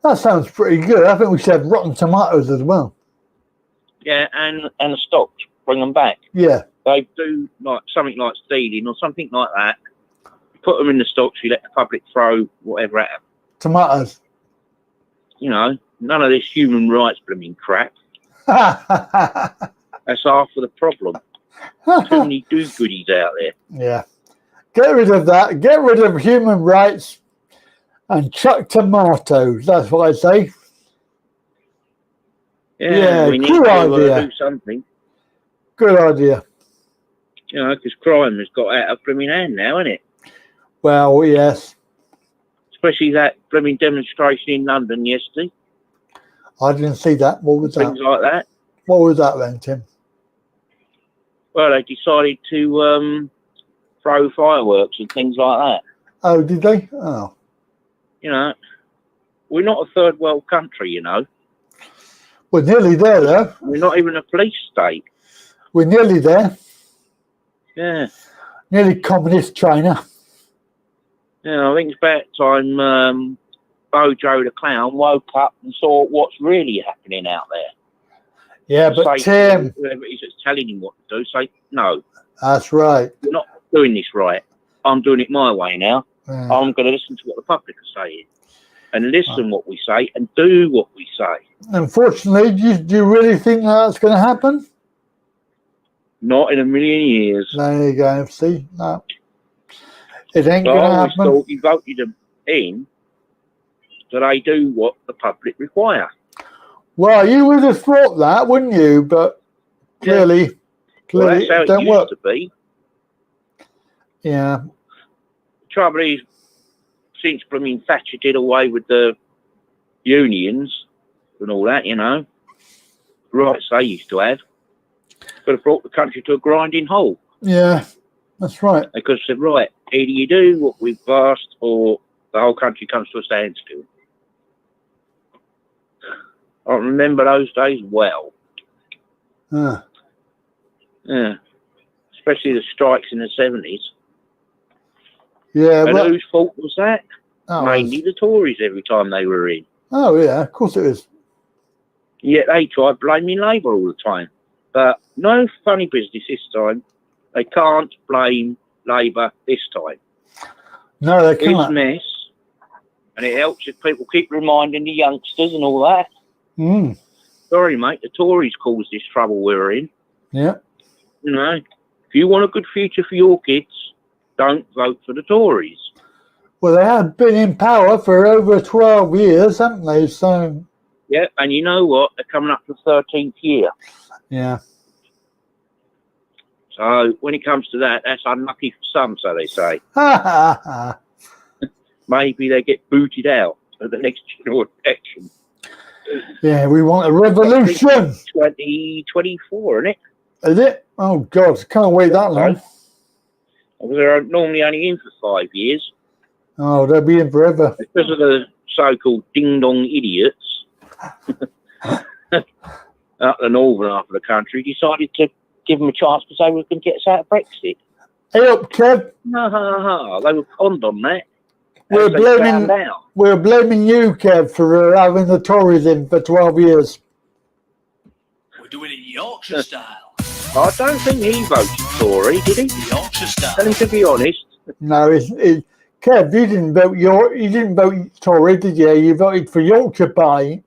That sounds pretty good. I think we should have rotten tomatoes as well. Yeah, and the stocks, bring them back. Yeah. They do like something like stealing or something like that. Put them in the stocks, you let the public throw whatever at them. Tomatoes. You know, none of this human rights blooming crap. That's half of the problem. Too many do-goodies out there. Yeah. Get rid of that. Get rid of human rights and chuck tomatoes. That's what I say. Yeah, we need good to idea. do something. Good idea. You know, because crime has got out of blooming hand now, isn't it? Well, yes. Especially that blooming demonstration in London yesterday. I didn't see that. What was that? Things like that. What was that then, Tim? Well, they decided to throw fireworks and things like that. Oh, did they? Oh. You know, we're not a third world country, you know. We're nearly there, though. We're not even a police state. We're nearly there. Yeah. Nearly communist China. Yeah, I think it's about time Bojo the clown woke up and saw what's really happening out there. Yeah, but Tim... Whoever's just telling him what to do, say, no. That's right. You're not doing this right. I'm doing it my way now. Yeah. I'm going to listen to what the public are saying. And listen what we say and do what we say. Unfortunately, do you really think that's going to happen? Not in a million years. There you go. See? No. It ain't going to happen. I always thought you voted them in so they do what the public require. Well, you would have thought that, wouldn't you? But clearly Well, that's how it don't it used work. to be. Yeah. The trouble is, since blooming Thatcher did away with the unions and all that, you know, rights they used to have, could have brought the country to a grinding halt. Yeah, that's right. They could have said, right, either you do what we've asked or the whole country comes to a standstill. I remember those days well. Yeah. Yeah. Especially the strikes in the 70s. Yeah. And Well, whose fault was that? oh, Mainly the Tories every time they were in. oh, yeah, of course it is. Yet they tried blaming Labour all the time. But no funny business this time. They can't blame Labour this time. No, they It's can't. a mess. And it helps if people keep reminding the youngsters and all that. Mm. Sorry, mate, the Tories caused this trouble we're in. Yeah. You know, if you want a good future for your kids, don't vote for the Tories. Well, they have been in power for over 12 years, haven't they? So, Yeah, and you know what? They're coming up to the 13th year. yeah. So when it comes to that, that's unlucky for some, so they say. Ha ha ha. Maybe they get booted out at the next general election. Yeah, we want a revolution. 2024, isn't it? Is it? Oh, God, can't wait that long. They're normally only in for 5 years. Oh, they'll be in forever. Because of the so-called ding-dong idiots up the northern half of the country decided to give them a chance to say we can get us out of Brexit. Hey up, Kev. They were conned on that. We're blaming you, Kev, for having the Tories in for 12 years. We're doing it Yorkshire style. I don't think he voted Tory, did he? Yorkshire style. Tell him to be honest. No, Kev, you didn't vote Tory, did you? You voted for Yorkshire Pie.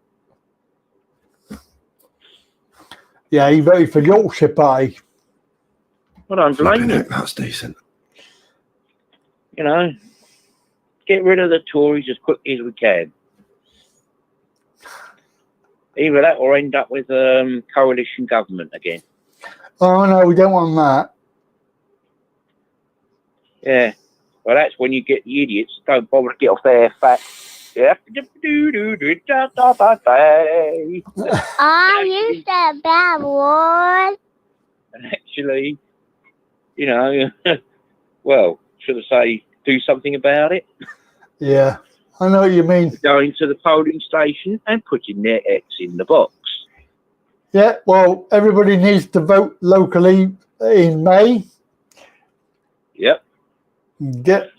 Yeah, he voted for Yorkshire Pie. I don't blame him. That's decent. You know, get rid of the Tories as quickly as we can. Either that or end up with coalition government again. Oh, no, we don't want that. Yeah. Well, that's when you get the idiots that don't bother to get off their fat. Yeah. Oh, you said bad word. And actually, you know, well, should I say, do something about it? Yeah, I know what you mean. Going to the polling station and putting their X in the box. Yeah, well, everybody needs to vote locally in May. Yep.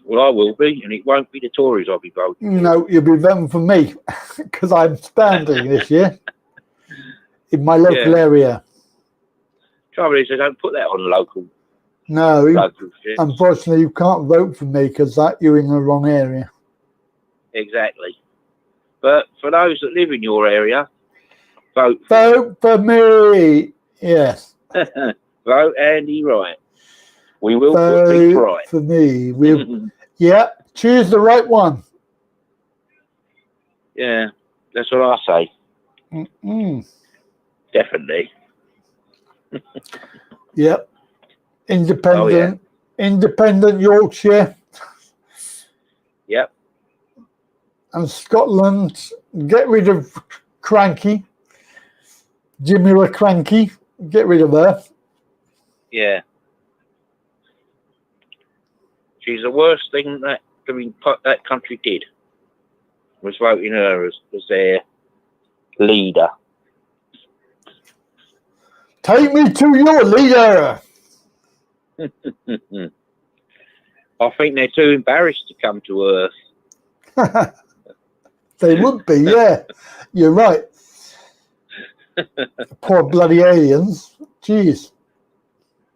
Well, I will be, and it won't be the Tories I'll be voting. No, you'll be voting for me because I'm standing this year in my local area. Trouble is, they don't put that on local. No, Local shit. unfortunately, you can't vote for me because you're in the wrong area. Exactly. But for those that live in your area, vote for me. Yes. Vote Andy Wright. We will put Vote things right. for me. Yeah, choose the right one. Yeah, that's what I say. Definitely. Yep. Independent. Oh, yeah. Independent Yorkshire. Yep. And Scotland. Get rid of Cranky. Jimmy the Cranky. Get rid of her. Yeah. She's the worst thing that that country did, was voting her as their leader. Take me to your leader. I think they're too embarrassed to come to Earth. They would be, yeah. You're right. Poor bloody aliens. Jeez.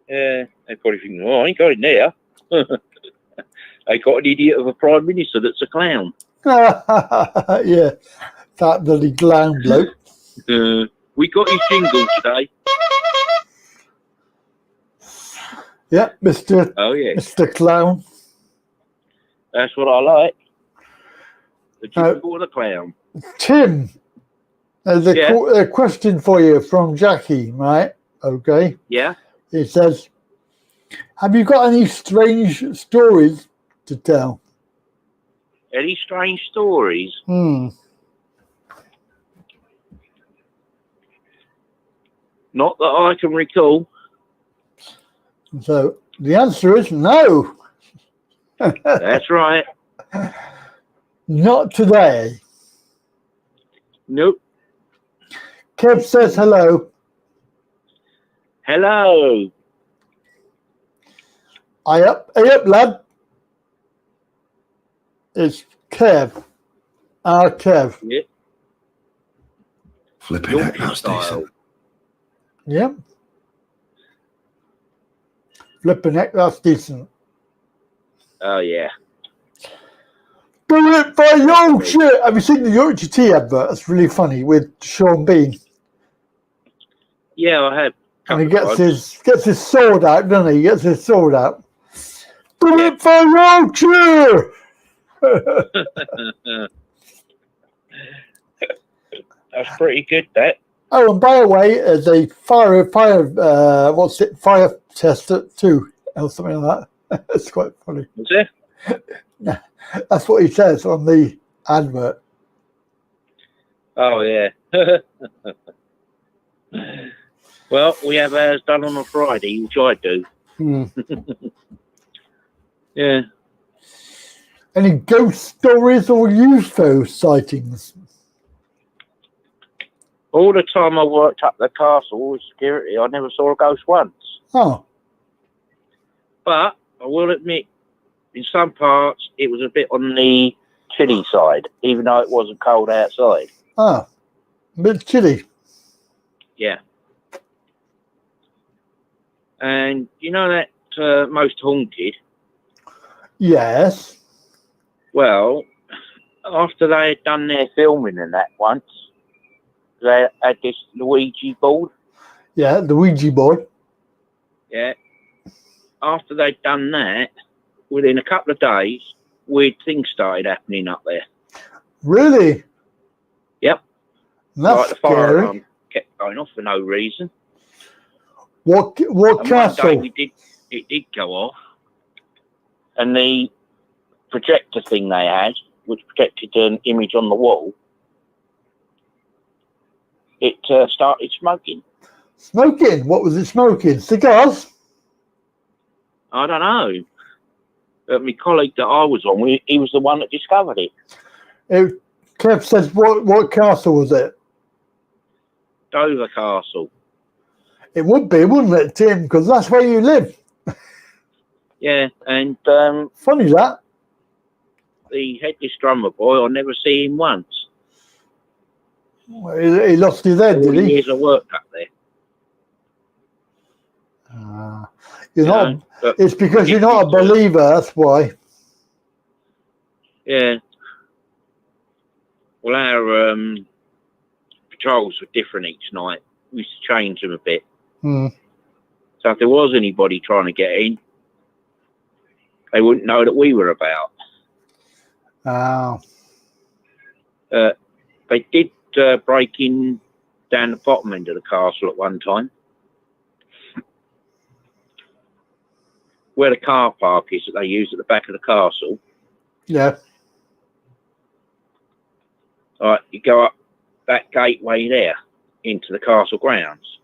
Yeah, they probably think, oh, I ain't going there. They got an idiot of a prime minister that's a clown. Yeah, that bloody clown bloke. We got his jingle today. Yeah, Mr. Oh, yeah. Mr. Clown. That's what I like. The jingle of the clown. Tim, there's a question for you from Jackie, right? Okay. Yeah. It says, have you got any strange stories to tell? Any strange stories? Not that I can recall. So the answer is no. That's right. Not today. Nope. Kev says hello. Hello. Hey up, lad. It's Kev. Our Kev. Yeah. Flipping heck, that's decent. Yeah. Flipping heck, that's decent. Oh, yeah. Do it for Yorkshire. Have you seen the Yorkshire tea advert? That's really funny with Sean Bean. Yeah, I have. And he gets his sword out, doesn't he? He gets his sword out. Do it for Yorkshire. That's pretty good, that. Oh, and by the way, as a fire tester too, or something like that. It's quite funny. Is it? Yeah, that's what he says on the advert. Oh, yeah. Well, we have ours done on a Friday, which I do. Yeah. Any ghost stories or UFO sightings? All the time I worked up the castle with security, I never saw a ghost once. Oh. But I will admit, in some parts, it was a bit on the chilly side, even though it wasn't cold outside. Ah, a bit chilly. Yeah. And you know that Most Haunted? Yes. Well, after they had done their filming and that once, they had this Ouija board. Yeah, the Ouija board. Yeah. After they'd done that, within a couple of days, weird things started happening up there. Really? Yep. That's like the fire scary. alarm kept going off for no reason. What and castle? One day it did go off, and the projector thing they had, which projected an image on the wall, it started smoking. Smoking? What was it smoking? Cigars? I don't know. But my colleague that I was on, he was the one that discovered it. Kev says, what castle was it? Dover Castle. It would be, wouldn't it, Tim? Because that's where you live. Yeah, and funny that. The headless drummer boy, I never see him once. He lost his head, All did the he? years I worked up there. You're not. It's because you're not a believer. That's why. Yeah. Well, our patrols were different each night. We used to change them a bit. So if there was anybody trying to get in, they wouldn't know that we were about. They did break in down the bottom end of the castle at one time, where the car park is that they use at the back of the castle. Yeah. All right, you go up that gateway there into the castle grounds.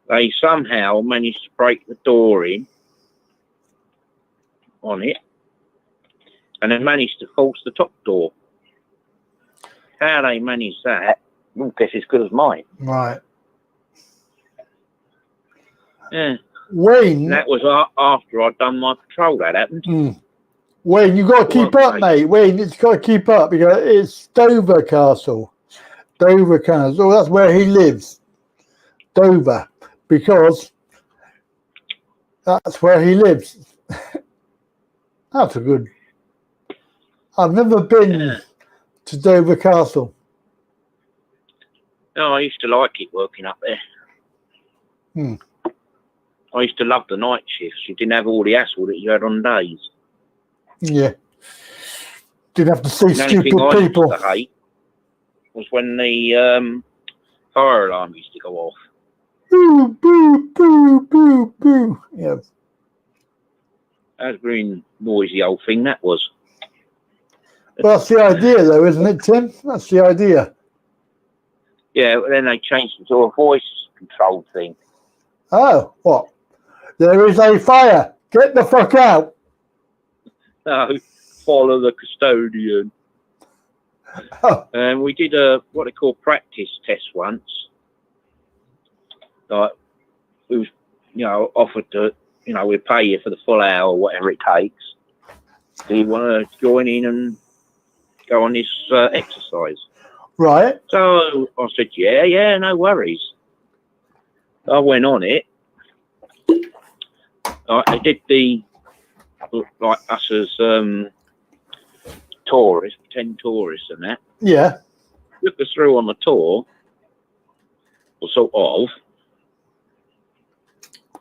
They somehow managed to break the door in on it, and then managed to force the top door. How they managed that, I don't guess as good as mine. Right. Yeah. Wayne. That was after I'd done my patrol. That happened. Wayne, you got to keep up, mate. Wayne, it's got to keep up because it's Dover Castle. Dover Castle. That's where he lives. Dover, because that's where he lives. That's a good. I've never been to Dover Castle. No, I used to like it working up there. I used to love the night shifts. You didn't have all the hassle that you had on days. Yeah. Didn't have to see stupid people. I used to hate was when the fire alarm used to go off. Boo, boo, boo, boo, boo. Yeah. That was a very noisy old thing, that was. Well, that's the idea, though, isn't it, Tim? That's the idea. Yeah, but then they changed it to a voice control thing. Oh, what? There is a fire. Get the fuck out. No, follow the custodian. Oh. And we did what they call practice test once. Like, we was, offered to, we pay you for the full hour or whatever it takes. Do you want to join in and go on this exercise? Right. So I said, yeah, no worries. I went on it. They did the, like us as tourists, 10 tourists and that. Yeah. Took us through on the tour, or sort of.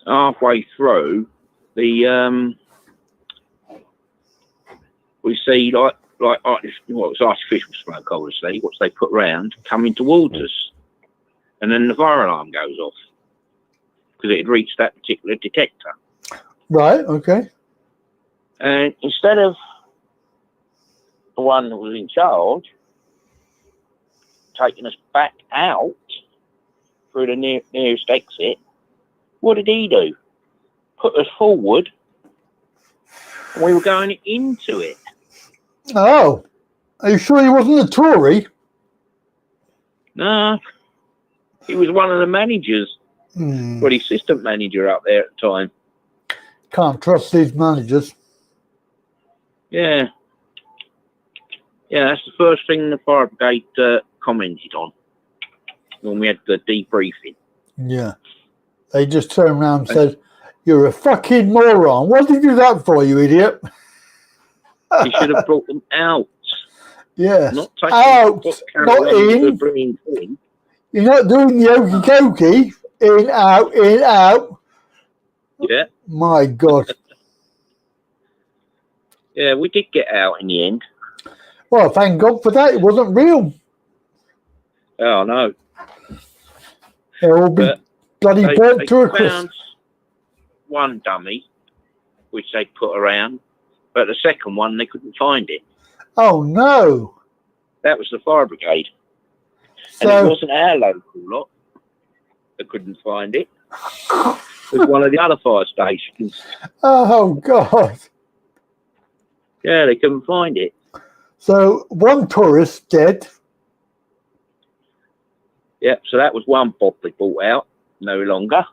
Halfway through, we see like it's artificial smoke, obviously, which they put round, coming towards us, and then the fire alarm goes off because it had reached that particular detector. Right. Okay. And instead of the one that was in charge taking us back out through the nearest exit, what did he do? Put us forward, and we were going into it. Oh, are you sure he wasn't a Tory? No, he was one of the managers, well, the assistant manager up there at the time. Can't trust these managers. Yeah. Yeah, that's the first thing the fire brigade commented on when we had the debriefing. Yeah. They just turned around and said, "You're a fucking moron. What did you do that for, you idiot?" You should have brought them out. Yes. Not taking out, not in. In. You're not doing the okey dokey. In, out, in, out. Yeah. My God. Yeah, we did get out in the end. Well, thank God for that. It wasn't real. Oh, no. They'll all be bloody burnt to a crisp. Found one dummy, which they put around, but the second one, they couldn't find it. Oh, no. That was the fire brigade. And it wasn't our local lot that couldn't find it. It was one of the other fire stations. Oh, God. Yeah, they couldn't find it. So, one tourist dead. Yep, so that was one bob they brought out. No longer.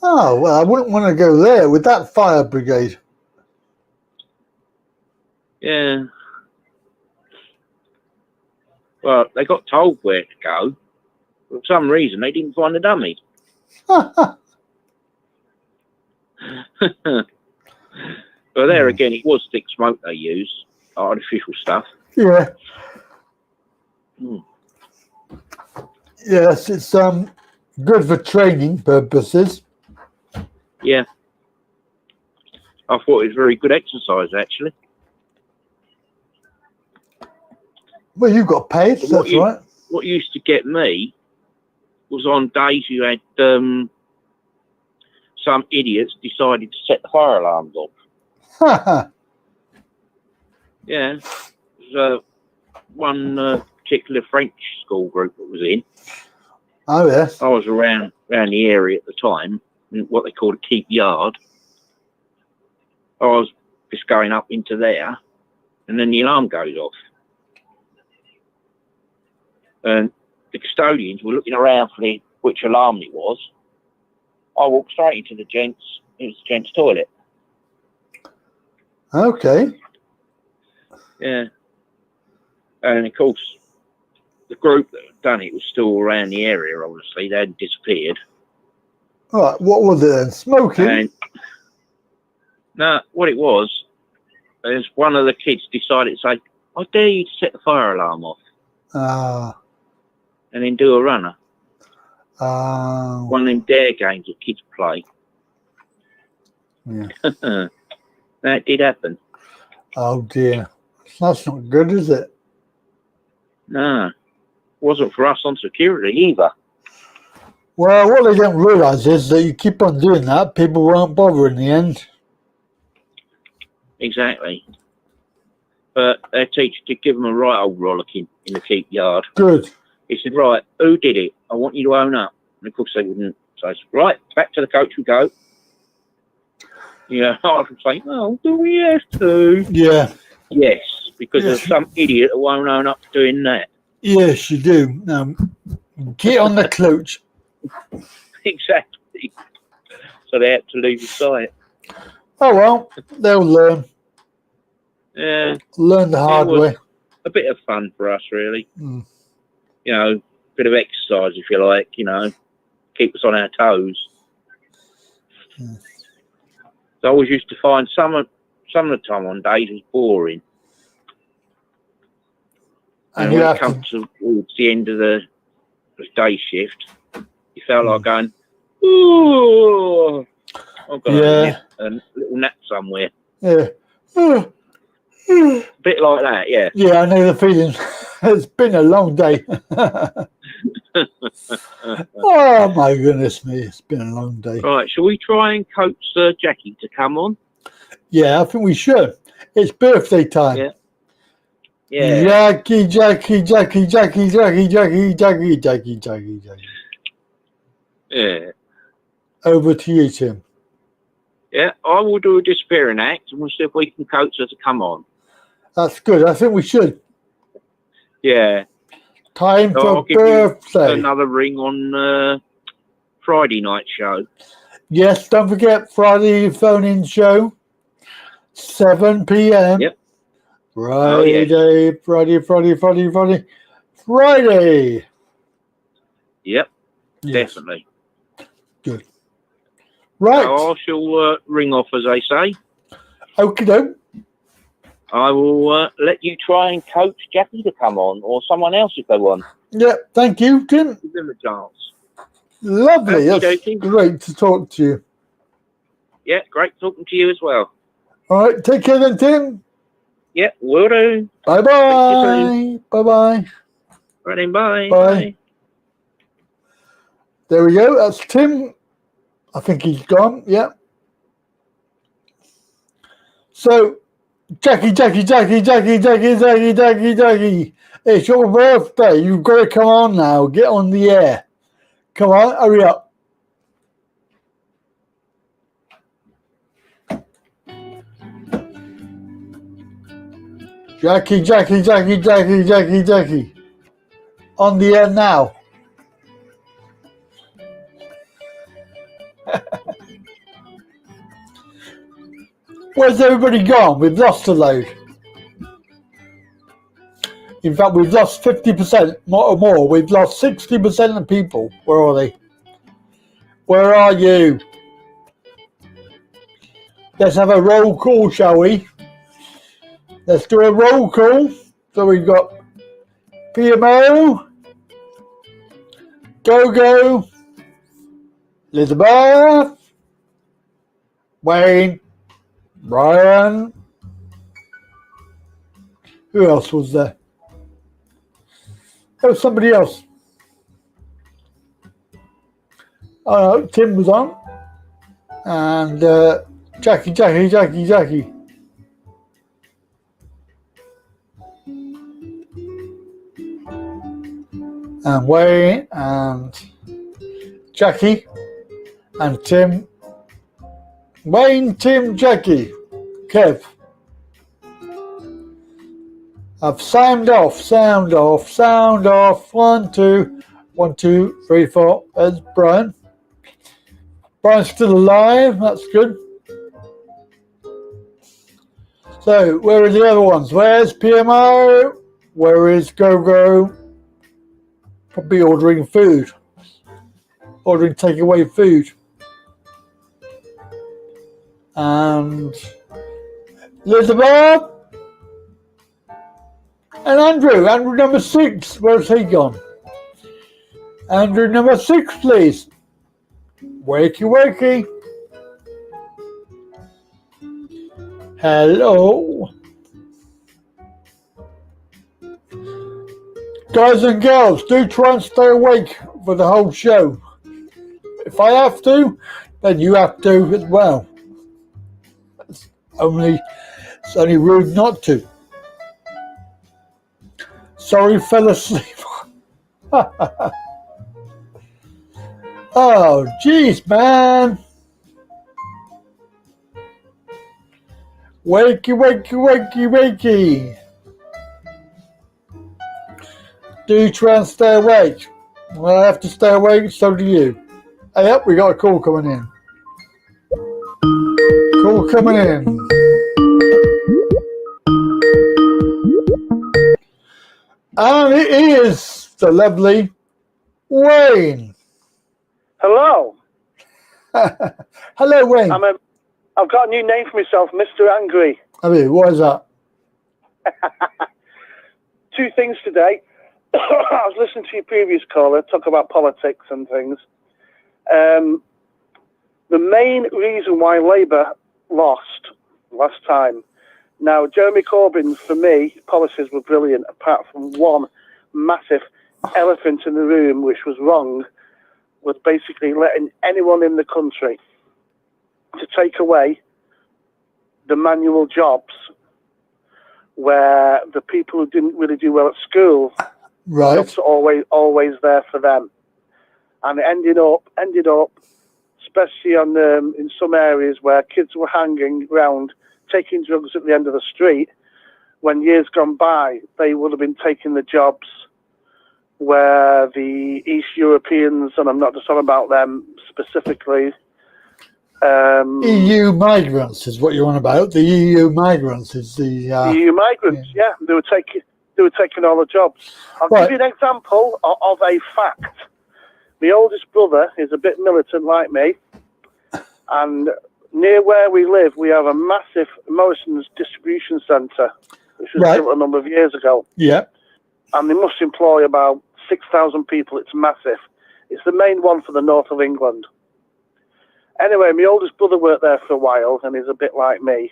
Oh, well, I wouldn't want to go there with that fire brigade. Yeah. Well, they got told where to go. For some reason, they didn't find the dummy. But there again, it was thick smoke they use, artificial stuff. Yeah. Mm. Yes, it's good for training purposes. Yeah. I thought it was very good exercise, actually. Well, you got paid, So that's right. What used to get me was on days you had some idiots decided to set the fire alarms off. Yeah. So one particular French school group that was in. Oh, yes. I was around the area at the time, in what they called a keep yard. I was just going up into there, and then the alarm goes off. And the custodians were looking around for which alarm it was. I walked straight into it was the gents' toilet. Okay. Yeah. And of course, the group that had done it was still around the area, obviously. They hadn't disappeared. All right, what was it then? Smoking? And no, what it was is one of the kids decided to say, I dare you to set the fire alarm off. And then do a runner. One of them dare games that kids play. Yeah. That did happen. Oh, dear. That's not good, is it? No. Wasn't for us on security either. Well, what they don't realise is that you keep on doing that, people won't bother in the end. Exactly. But their teacher did give them a right old rollicking in the keep yard. Good. He said, right, who did it? I want you to own up. And of course they wouldn't. So I said, right, back to the coach we go. Yeah, I was saying, oh, do we have to? Yeah. Yes, because Yes. there's some idiot who won't own up to doing that. Yes, you do. Get on the cloach. Exactly. So they had to leave the site. Oh, well, they'll learn. Yeah. Learn the hard It was way. a bit of fun for us, really. Mm. You know, bit of exercise, if you like, you know, keep us on our toes. Mm. So I always used to find some of the time on days was boring. And And you when have it comes towards the end of the day shift, you felt like going, ooh, I've got a little nap somewhere. Yeah. A bit like that, yeah. Yeah, I know the feeling. It's been a long day. Oh, my goodness me. It's been a long day. Right, shall we try and coax Jackie to come on? Yeah, I think we should. It's birthday time. Yeah. Yeah. Jackie. Yeah. Over to you, Tim. Yeah, I will do a disappearing act and we'll see if we can coax her to come on. That's good. I think we should. Yeah. Time So for I'll give you birthday. another ring on Friday night show. Yes, don't forget Friday phone-in show, 7 p.m. Yep. Friday, Friday. Yep, Yes. definitely. Good. Right. So I shall ring off, as they say. Okie doke. I will let you try and coax Jackie to come on, or someone else if they want. Yeah, thank you, Tim. Give them a chance. Lovely. Okie That's dokie. great to talk to you. Yeah, great talking to you as well. All right, take care then, Tim. Yeah, will do. Bye-bye. Bye-bye. Right then, bye. Bye. There we go. That's Tim. I think he's gone. Yeah. So, Jackie. It's your birthday. You've got to come on now. Get on the air. Come on, hurry up. Jackie. On the air now. Where's everybody gone? We've lost a load. In fact, we've lost 50% more. We've lost 60% of people. Where are they? where are you? Let's have a roll call, shall we? Let's do a roll call. So we've got PMO, Go-Go, Elizabeth, Wayne, Brian. Who else was there? There was somebody else. Tim was on. And Jackie. And Wayne and Jackie and Tim. Wayne, Tim, Jackie, Kev. I've sound off. 1, 2, 1, 2, 3, 4. There's Brian. Brian's still alive. That's good. So, where are the other ones? Where's PMO? Where is Go-Go? Probably ordering food. Ordering takeaway food. And Elizabeth. And Andrew number 6, where's he gone? Andrew number 6, please. Wakey. Hello. Guys and girls, do try and stay awake for the whole show. If I have to, then you have to as well. It's only rude not to. Sorry, fell asleep. Oh, jeez, man. Wakey. Do try and stay awake. Well, I have to stay awake, so do you. Hey, up, we got a call coming in. And it is the lovely Wayne. Hello. Hello, Wayne. I've got a new name for myself, Mr. Angry. I mean, what is that? 2 things today. I was listening to your previous caller talk about politics and things. The main reason why Labour lost last time. Now, Jeremy Corbyn's, for me, policies were brilliant, apart from one massive elephant in the room, which was wrong, was basically letting anyone in the country to take away the manual jobs where the people who didn't really do well at school, right, jobs are always there for them. And it ended up, especially on in some areas where kids were hanging around taking drugs at the end of the street, when years gone by, they would have been taking the jobs where the East Europeans, and I'm not just talking about them specifically. EU migrants is what you're on about. The EU migrants is the EU migrants. Yeah, they were taking all the jobs. I'll give you an example of a fact. My oldest brother is a bit militant like me, and near where we live, we have a massive Morrison's distribution centre, which was built a number of years ago. Yeah. And they must employ about 6,000 people. It's massive. It's the main one for the north of England. Anyway, my oldest brother worked there for a while, and he's a bit like me.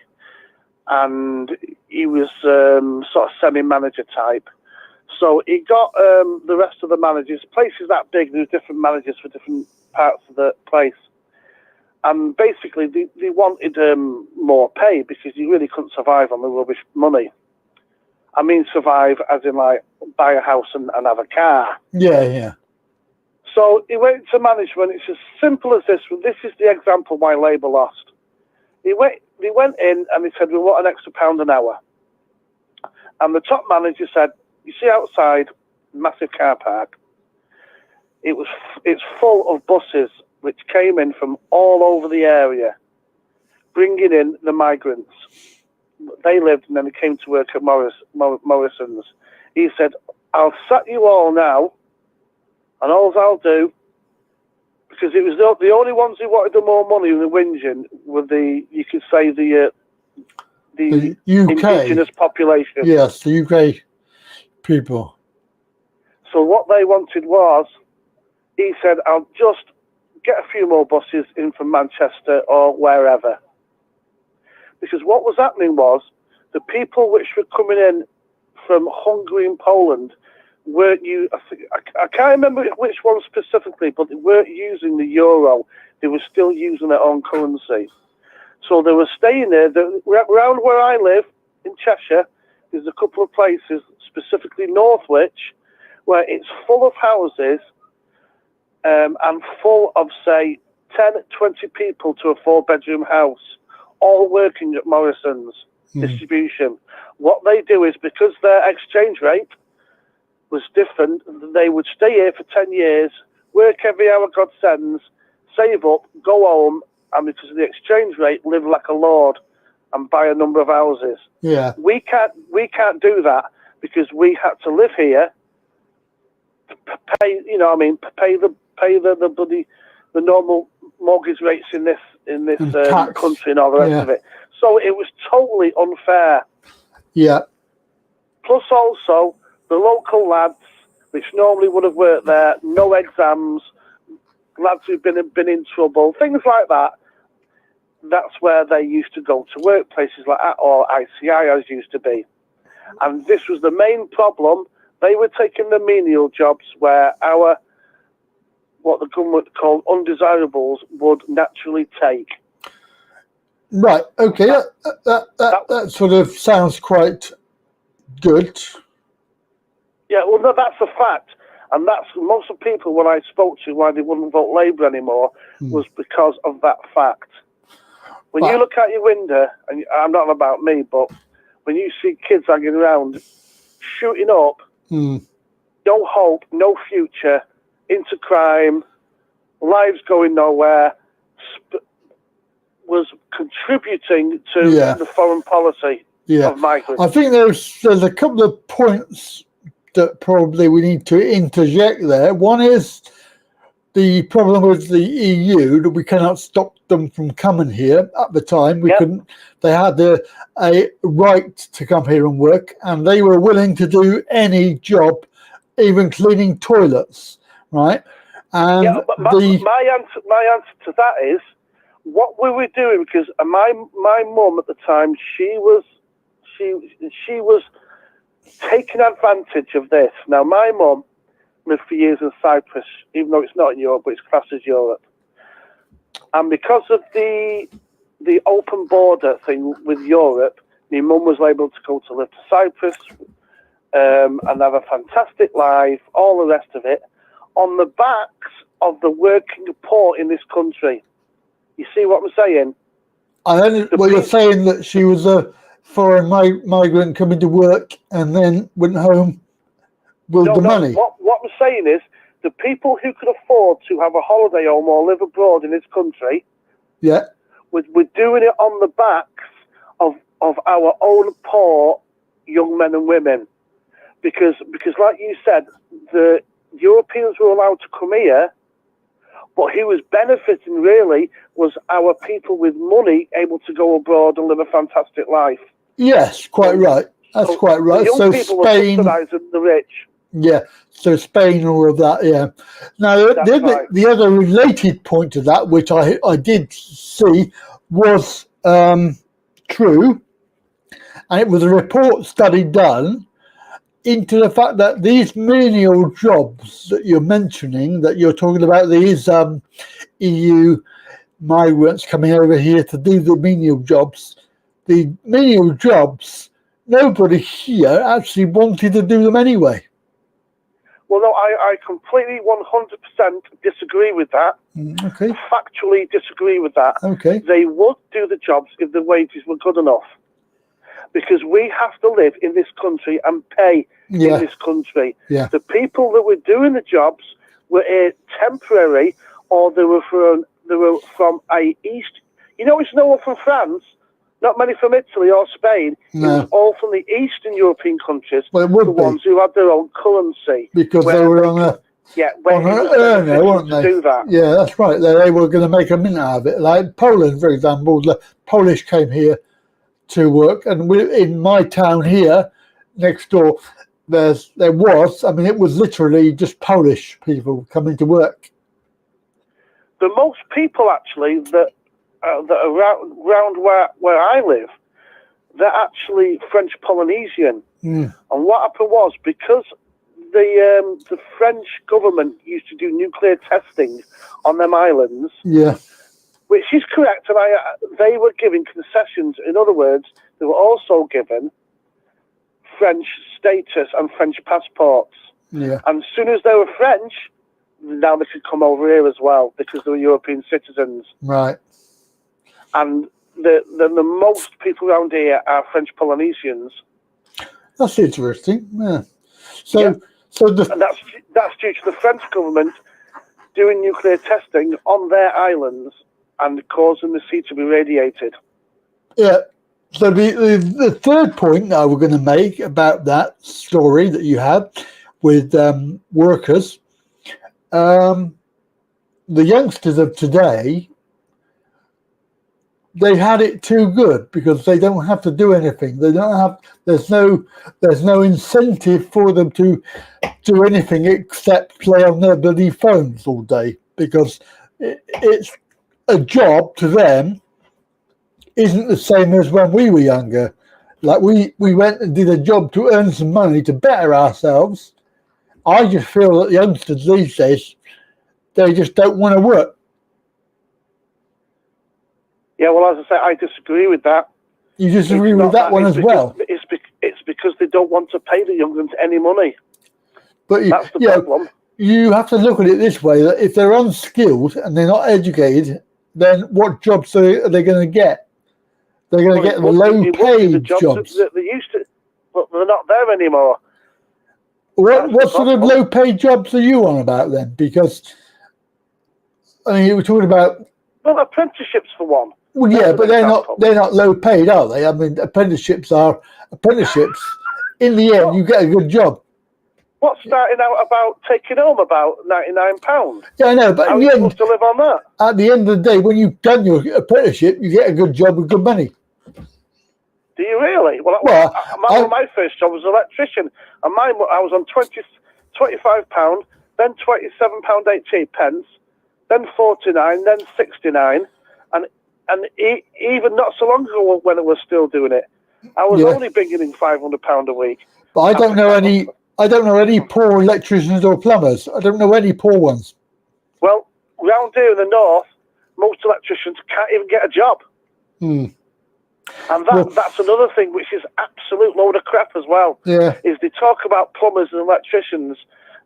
And he was sort of semi-manager type. So he got the rest of the managers. The place is that big, there's different managers for different parts of the place. And basically, they wanted more pay because you really couldn't survive on the rubbish money. I mean, survive as in, like, buy a house and have a car. Yeah. So he went to management. It's as simple as this. This is the example why Labour lost. They went in and they said, we want an extra £1 an hour. And the top manager said, you see outside, massive car park. It's full of buses which came in from all over the area, bringing in the migrants. They lived and then they came to work at Morrison's. He said, I'll sack you all now, and all I'll do, because it was the only ones who wanted the more money and the whinging were you could say the UK indigenous population. Yes, the UK people. So what they wanted was, he said, I'll just get a few more buses in from Manchester or wherever. Because what was happening was, the people which were coming in from Hungary and Poland weren't I can't remember which one specifically, but they weren't using the euro. They were still using their own currency. So they were staying there. Around where I live, in Cheshire, there's a couple of places, specifically Northwich, where it's full of houses and full of, say, 10, 20 people to a 4-bedroom house, all working at Morrison's distribution. What they do is, because their exchange rate was different, they would stay here for 10 years, work every hour God sends, save up, go home, and because of the exchange rate, live like a lord and buy a number of houses. Yeah. We can't do that because we had to live here, pay the bloody the normal mortgage rates in this country and all the rest of it. So it was totally unfair. Yeah. Plus also the local lads, which normally would have worked there, no exams, lads who've been in trouble, things like that. That's where they used to go to work, places like that, or ICI as used to be. And this was the main problem. They were taking the menial jobs where what the government called undesirables would naturally take. Right, okay, that sort of sounds quite good. Yeah, well, no, that's a fact. And that's most of the people, when I spoke to, why they wouldn't vote Labour anymore, was because of that fact. When you look out your window, and I'm not about me, but when you see kids hanging around, shooting up, no hope, no future, into crime, lives going nowhere, was contributing to the foreign policy of migrants. I think there's a couple of points that probably we need to interject there. One is the problem with the EU, that we cannot stop them from coming here. At the time, we couldn't. They had a right to come here and work, and they were willing to do any job, even cleaning toilets, right? And but my answer to that is what we were doing, because my mum at the time, she was taking advantage of this. Now, my mum lived for years in Cyprus, even though it's not in Europe, but it's classed as Europe. And because of the open border thing with Europe, my mum was able to go to live to Cyprus and have a fantastic life, all the rest of it, on the backs of the working poor in this country. You see what I'm saying? You're saying that she was a foreign migrant coming to work and then went home with the money. What I'm saying is, the people who could afford to have a holiday home or live abroad in this country, we're doing it on the backs of our own poor young men and women, because like you said, the Europeans were allowed to come here, but who was benefiting really was our people with money able to go abroad and live a fantastic life. Yes, quite right. That's quite right. The young people Spain, were subsidising the rich. Yeah, so Spain, all of that, Now, the other related point to that, which I did see, was true, and it was a report study done into the fact that these menial jobs that you're mentioning, that you're talking about these EU migrants coming over here to do the menial jobs, nobody here actually wanted to do them anyway. Well, no, I completely 100% disagree with that. Okay. Factually disagree with that. Okay. They would do the jobs if the wages were good enough. Because we have to live in this country and pay in this country. Yeah. The people that were doing the jobs were temporary, or they were from a East. It's no one from France, not many from Italy or Spain. No. It was all from the Eastern European countries, Well, it would the ones who had their own currency. Because they were on Yeah, when on he an was earner, beneficial weren't to they? do that. Yeah, that's right. They were going to make a mint out of it. Like Poland, for example, the Polish came here to work, and in my town here, next door, there was. I mean, it was literally just Polish people coming to work. The most people actually that are around where I live, they're actually French Polynesian. Mm. And what happened was, because the French government used to do nuclear testing on them islands, Yeah. which is correct, and they were given concessions. In other words, they were also given French status and French passports. Yeah. And as soon as they were French, now they could come over here as well because they were European citizens. Right. And the most people around here are French Polynesians. That's interesting. Yeah. So, Yeah. and that's due to the French government doing nuclear testing on their islands and causing the sea to be radiated. Yeah. So the third point that we're going to make about that story that you have with workers, the youngsters of today, they had it too good because they don't have to do anything. They don't have. There's no incentive for them to do anything except play on their bloody phones all day, because it's a job to them. Isn't the same as when we were younger. Like we went and did a job to earn some money to better ourselves. I just feel that youngsters these days, they just don't want to work. Yeah, well, as I say, I disagree with that. You disagree with that one as well? It's because they don't want to pay the young ones any money. But that's the problem. You have to look at it this way, that if they're unskilled and they're not educated, then what jobs are they going to get? They're going to get the low-paid jobs. That they used to, but they're not there anymore. What sort of low-paid jobs are you on about then? Because, I mean, you were talking about... Well, apprenticeships for one. Well, yeah, but they're not low-paid, are they? I mean, apprenticeships. In the end, you get a good job. What's starting out about taking home about £99? Yeah, I know, but how are you supposed to live on that? At the end of the day, when you've done your apprenticeship, you get a good job with good money. Do you really? Well, my first job was electrician, and I was on £25, then £27.80, then 49, then 69, and even not so long ago when I was still doing it, I was only bringing in £500 a week. But I don't know any poor electricians or plumbers. I don't know any poor ones. Well, round here in the north, most electricians can't even get a job. Hmm. And that's another thing which is absolute load of crap as well. Yeah. Is they talk about plumbers and electricians,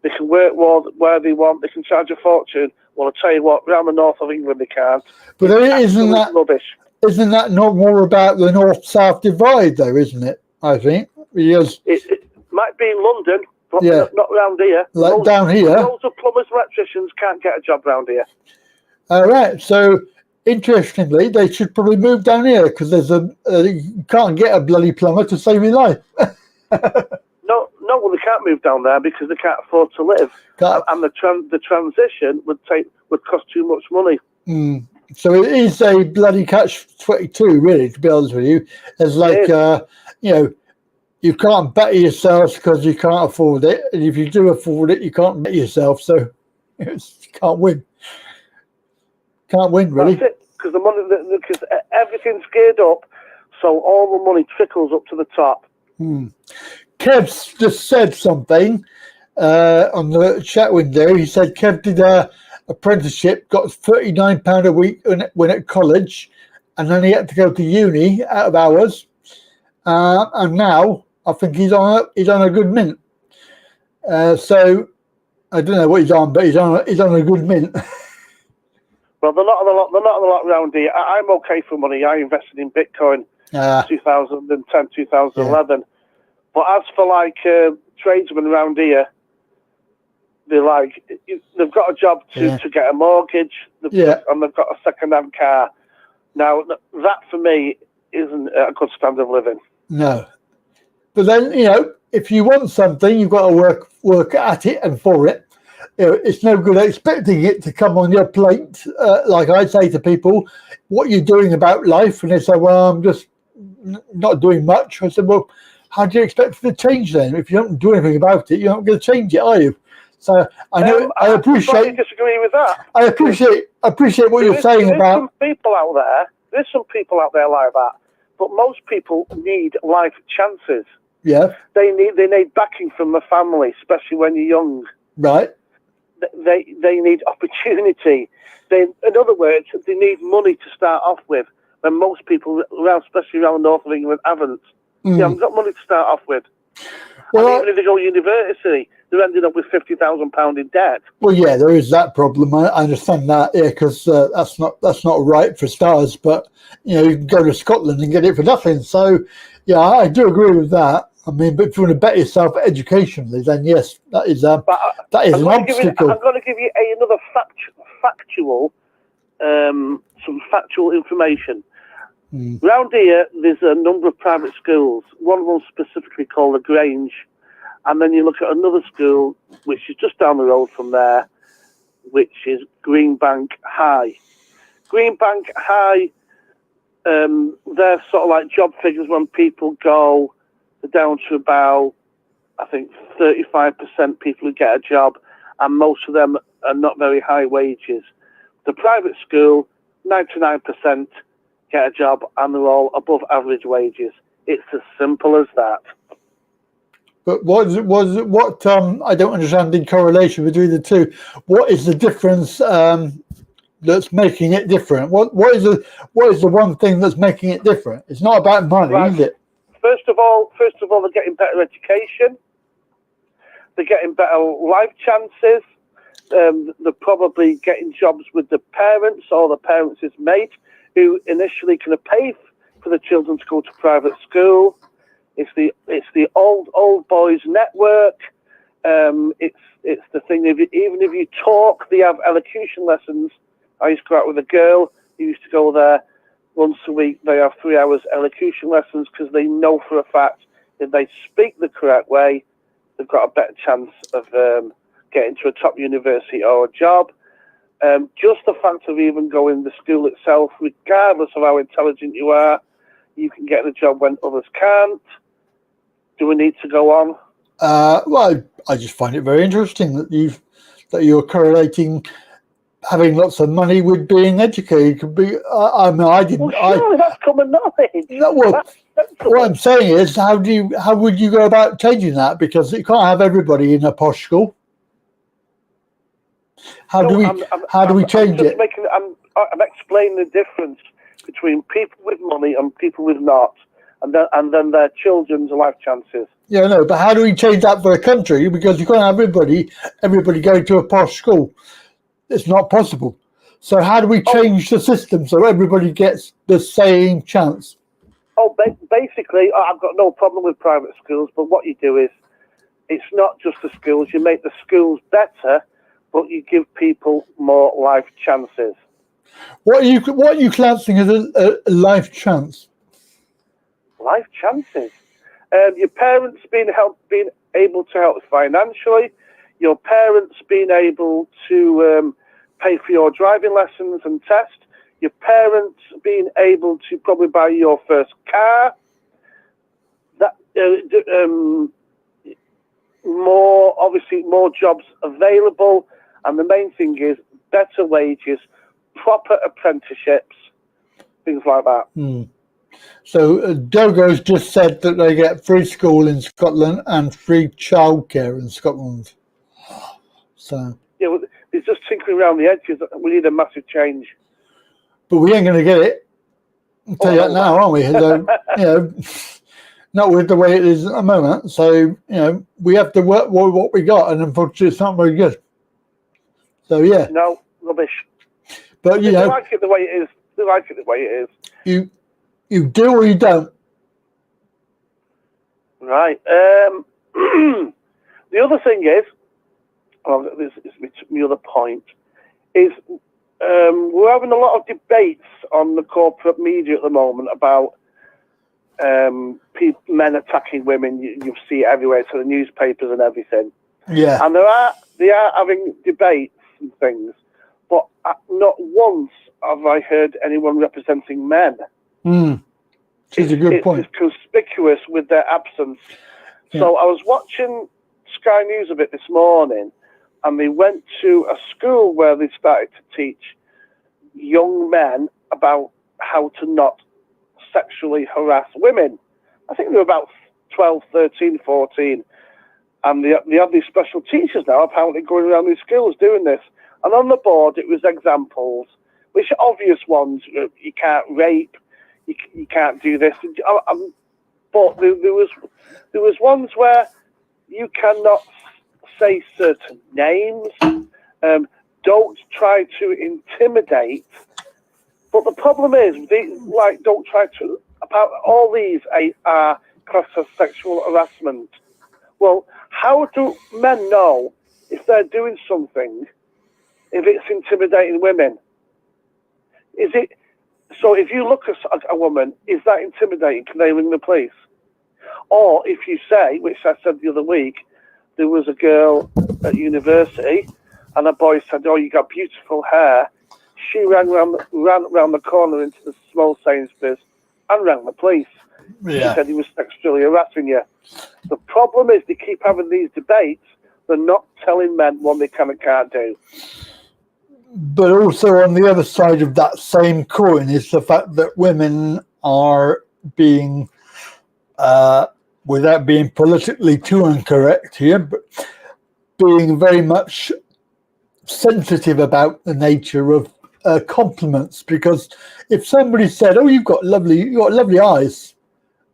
they can work where they want, they can charge a fortune. Well, I'll tell you what, around the north of England they can't. But isn't that rubbish? Isn't that not more about the north-south divide, though, isn't it? I think. Because it might be in London, but not around here. Like down here. Loads of plumbers and electricians can't get a job around here. All right, so... Interestingly, they should probably move down here because you can't get a bloody plumber to save your life. No, well, they can't move down there because they can't afford to live, and the transition would cost too much money. Mm. So it is a bloody catch-22, really. To be honest with you, it's like you can't better yourself because you can't afford it, and if you do afford it, you can't better yourself. So you can't win. Can't win, really. That's it, because everything's geared up, so all the money trickles up to the top. Hmm. Kev's just said something on the chat window. He said Kev did a apprenticeship, got £39 a week when at college, and then he had to go to uni out of hours. And now I think he's on a good mint. So I don't know what he's on, but he's on a good mint. Well, they're not a lot around here. I'm okay for money. I invested in Bitcoin 2010, 2011. Yeah. But as for tradesmen around here, they've got a job to get a mortgage, and they've got a second-hand car. Now, that for me isn't a good standard of living. No. But then, if you want something, you've got to work at it and for it. it's no good expecting it to come on your plate. Like I say to people, what you're doing about life, and they say, well, I'm just not doing much. I said, well, how do you expect it to change then? If you don't do anything about it, you're not going to change it, are you? So I know I appreciate. Disagree with that. I appreciate what you're saying about. There's some people out there like that, but most people need life chances. Yeah. They need backing from the family, especially when you're young. Right. They need opportunity. In other words, they need money to start off with. When most people, especially around the north of England, haven't. They haven't got money to start off with. Well, and even if they go to university, they're ending up with £50,000 in debt. Well, yeah, there is that problem. I understand that, yeah, because that's not right for stars. But you can go to Scotland and get it for nothing. So, yeah, I do agree with that. I mean, but if you want to bet yourself educationally, then yes, that is an obstacle. I'm going to give you another factual, some factual information. Round here, there's a number of private schools. One of them specifically called the Grange, and then you look at another school which is just down the road from there, which is Greenbank High. Greenbank High, they're sort of like job figures when people go down to about, I think, 35% people who get a job, and most of them are not very high wages. The private school, 99% get a job, and they're all above average wages. It's as simple as that. But what I don't understand the correlation between the two. What is the difference that's making it different? What is the one thing that's making it different? It's not about money, right, is it? First of all, they're getting better education. They're getting better life chances. They're probably getting jobs with the parents or the parents' mate, who initially can pay for the children to go to private school. It's the old boys network. It's the thing. Even if you talk, they have elocution lessons. I used to go out with a girl who used to go there once a week. They have 3 hours elocution lessons because they know for a fact if they speak the correct way, they've got a better chance of getting to a top university or a job. Just the fact of even going to school itself, regardless of how intelligent you are, you can get a job when others can't. Do we need to go on? Well, I just find it very interesting that you're correlating having lots of money with being educated. Could be. I mean, I didn't. Well, surely that's common knowledge. No, well, what I'm saying is, how would you go about changing that? Because you can't have everybody in a posh school. How do we change it? I'm explaining the difference between people with money and people with not, and then their children's life chances. Yeah, no, but how do we change that for a country? Because you can't have everybody going to a posh school. It's not possible. So how do we change the system so everybody gets the same chance? Basically, I've got no problem with private schools, but what you do is, it's not just the schools. You make the schools better, but you give people more life chances. What are you classing as a life chance? Life chances. Your parents being able to help financially. Your parents being able to pay for your driving lessons and test. Your parents being able to probably buy your first car. That more jobs available, and the main thing is better wages, proper apprenticeships, things like that. So Dogo's just said that they get free school in Scotland and free childcare in Scotland. So yeah, well, it's just tinkering around the edges. We need a massive change. But we ain't going to get it. I'll tell you that now, aren't we? So, not with the way it is at the moment. So, we have to work with what we got, and unfortunately it's not very good. So, yeah. No, rubbish. But, they like it the way it is. They like it the way it is. You do or you don't? Right. The other thing is, this is my other point, is we're having a lot of debates on the corporate media at the moment about men attacking women. You see it everywhere, to the newspapers and everything. Yeah. And there they are having debates and things, but not once have I heard anyone representing men. It's a good point. It's conspicuous with their absence. Yeah. So I was watching Sky News a bit this morning, and they went to a school where they started to teach young men about how to not sexually harass women. I think they were about 12, 13, 14. And they have these special teachers now apparently going around these schools doing this. And on the board it was examples, which are obvious ones. You can't rape, you can't do this. But there was ones where you cannot say certain names. Don't try to intimidate. But the problem is, don't try to. About all these are classed as sexual harassment. Well, how do men know if they're doing something, if it's intimidating women? Is it? So if you look at a woman, is that intimidating? Can they ring the police? Or if you say, which I said the other week, there was a girl at university and a boy said, "Oh, you got beautiful hair." She ran round the corner into the small Sainsbury's and rang the police. Yeah. She said he was sexually harassing you. The problem is they keep having these debates. They're not telling men what they can and can't do. But also on the other side of that same coin is the fact that women are being, without being politically too incorrect here, but being very much sensitive about the nature of compliments. Because if somebody said, "Oh, you've got lovely eyes,"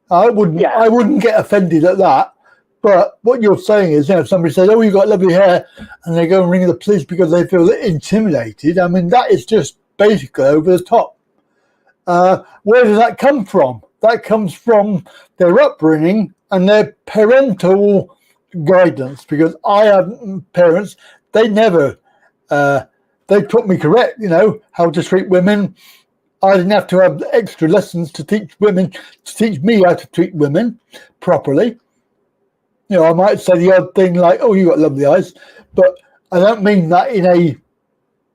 I wouldn't get offended at that. But what you're saying is, if somebody says, "Oh, you've got lovely hair," and they go and ring the police because they feel intimidated, I mean, that is just basically over the top. Where does that come from? That comes from their upbringing and their parental guidance. Because I have parents, they never, they taught me correct, how to treat women. I didn't have to have extra lessons to teach me how to treat women properly. I might say the odd thing like, "Oh, you got lovely eyes," but I don't mean that in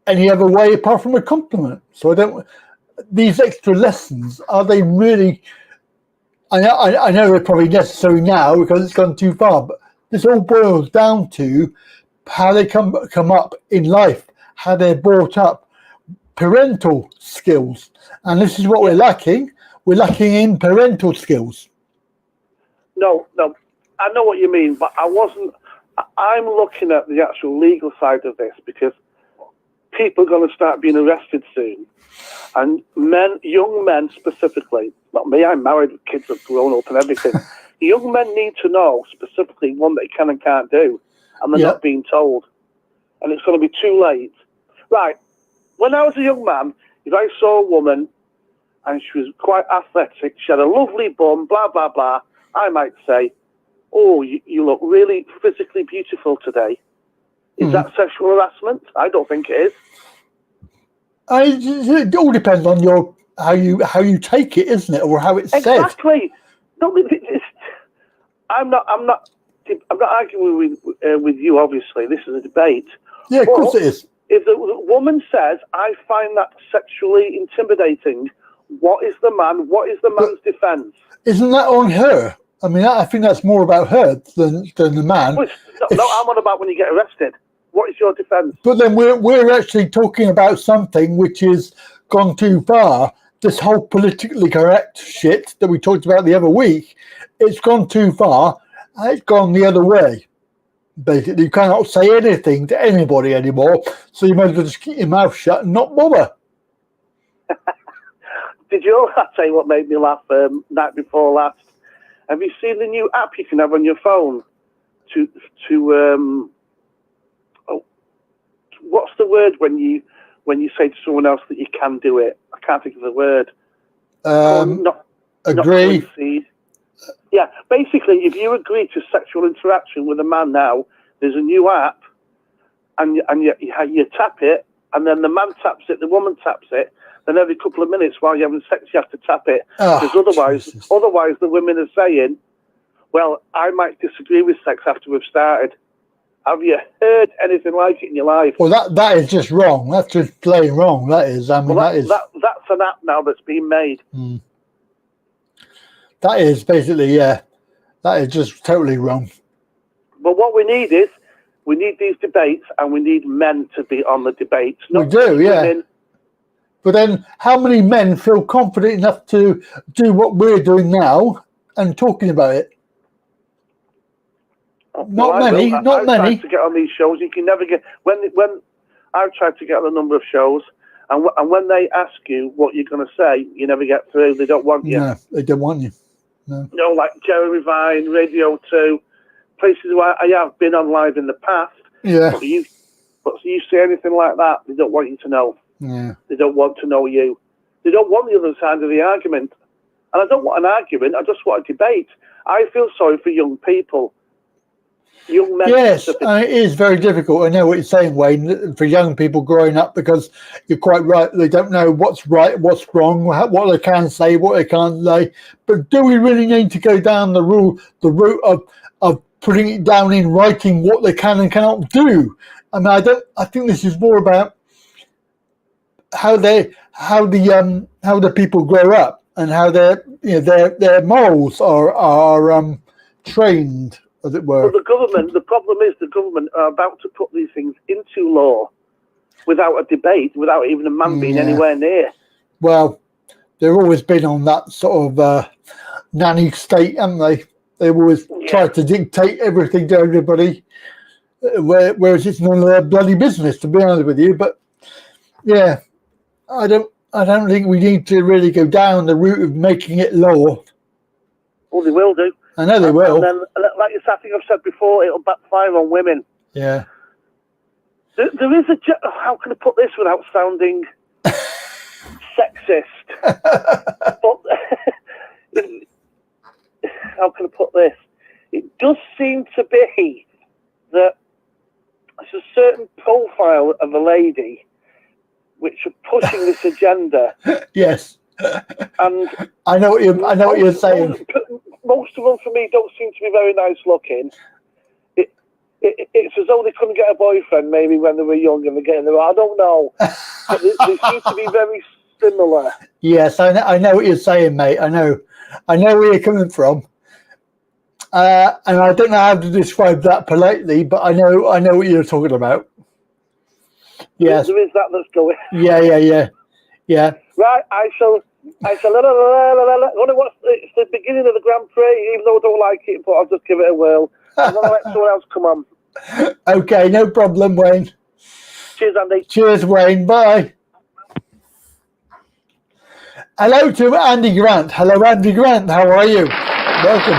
any other way apart from a compliment. So these extra lessons, are they really, I know they're probably necessary now because it's gone too far, but this all boils down to how they come up in life, how they're brought up, parental skills. And this is what we're lacking. We're lacking in parental skills. No, I know what you mean, but I'm looking at the actual legal side of this because people are going to start being arrested soon. And young men specifically, not me, I'm married with kids that have grown up and everything. Young men need to know specifically what they can and can't do, and they're not being told. And it's going to be too late. Right, when I was a young man, if I saw a woman and she was quite athletic, she had a lovely bum, blah, blah, blah, I might say, "Oh, you look really physically beautiful today." Is that sexual harassment? I don't think it is. It all depends on how you take it, isn't it, or how it's said. Exactly. No, I'm not arguing with you. Obviously, this is a debate. Yeah, of course it is. If the woman says, "I find that sexually intimidating," what is the man's defence? Isn't that on her? I mean, I think that's more about her than the man. No, I'm on about when you get arrested. What is your defence? But then we're actually talking about something which has gone too far. This whole politically correct shit that we talked about the other week, it's gone too far. And it's gone the other way. Basically, you cannot say anything to anybody anymore, so you might as well just keep your mouth shut and not bother. I'll tell you what made me laugh night before last. Have you seen the new app you can have on your phone what's the word when you say to someone else that you can do it? I can't think of the word. Agree. Yeah, basically, if you agree to sexual interaction with a man now, there's a new app, and you tap it, and then the man taps it, the woman taps it, then every couple of minutes while you're having sex, you have to tap it. Because otherwise the women are saying, "Well, I might disagree with sex after we've started." Have you heard anything like it in your life? Well, that is just wrong. That's just plain wrong. That is. I mean, that's an app now that's been made. That is basically, yeah. That is just totally wrong. But what we need is, we need these debates, and we need men to be on the debates. We do, yeah. But then, how many men feel confident enough to do what we're doing now and talking about it? Not many. I've tried to get on these shows. You can never get when I've tried to get on a number of shows, and when they ask you what you're going to say, you never get through. They don't want you. No, they don't want you. No. You know, like Jeremy Vine, Radio 2, places where I have been on live in the past. Yeah. But you say anything like that, they don't want you to know. Yeah. They don't want to know you. They don't want the other side of the argument. And I don't want an argument. I just want a debate. I feel sorry for young people. Young men. Yes, it is very difficult. I know what you're saying, Wayne, for young people growing up, because you're quite right. They don't know what's right, what's wrong, what they can say, what they can't say. But do we really need to go down the route of putting it down in writing what they can and cannot do? I mean, I think this is more about how the people grow up and how their morals are trained, as it were. But the problem is the government are about to put these things into law without a debate, without even a man being anywhere near. Well, they've always been on that sort of nanny state, haven't they? They've always tried to dictate everything to everybody, whereas it's none of their bloody business, to be honest with you. But yeah, I don't think we need to really go down the route of making it law. Well, they will do. I know they will. And then, like I think I've said before, it'll backfire on women. Yeah. There is how can I put this without sounding sexist? But how can I put this? It does seem to be that there's a certain profile of a lady which are pushing this agenda. Yes. And I know what you're saying. Most of them, for me, don't seem to be very nice looking. It's as though they couldn't get a boyfriend, maybe when they were young and they're getting there. I don't know. But they seem to be very similar. Yes, I know what you're saying, mate. I know where you're coming from. And I don't know how to describe that politely, but I know what you're talking about. Yes. There is that that's going. Yeah. Right, I shall it's the beginning of the Grand Prix, even though I don't like it, but I'll just give it a whirl. I'm going to let someone else come on. Okay, no problem, Wayne. Cheers, Andy. Cheers, Wayne. Bye. Hello to Andy Grant. Hello, Andy Grant. How are you? Welcome.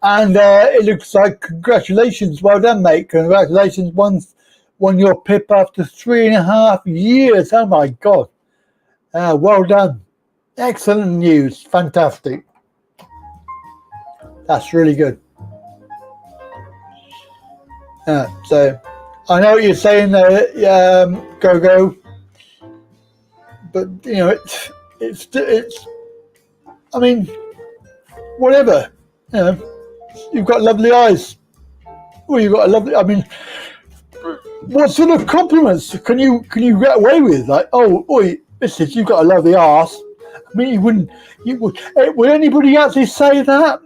And it looks like congratulations. Well done, mate. Congratulations. Won your PIP after 3.5 years. Oh, my God. Well done. Excellent news. Fantastic. That's really good. So I know what you're saying there, go. But, you know, it's I mean, whatever. You know, you've got lovely eyes. Well, you've got a lovely, I mean, what sort of compliments can you get away with? Like, oh, oi, missus, you've got a lovely arse. I mean, would anybody actually say that?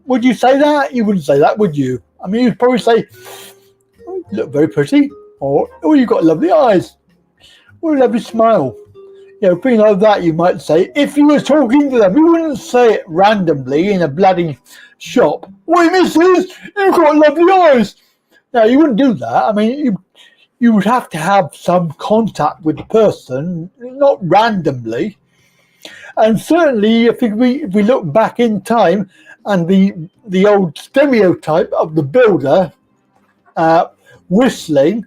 Would you say that? You wouldn't say that, would you? I mean, you'd probably say, oh, you look very pretty, or, oh, you've got lovely eyes, or a lovely smile. You know, things like that you might say. If you were talking to them, you wouldn't say it randomly in a bloody shop. Oi, missus, you've got lovely eyes. No, you wouldn't do that. I mean, you would have to have some contact with the person, not randomly. And certainly, if we look back in time, and the old stereotype of the builder whistling,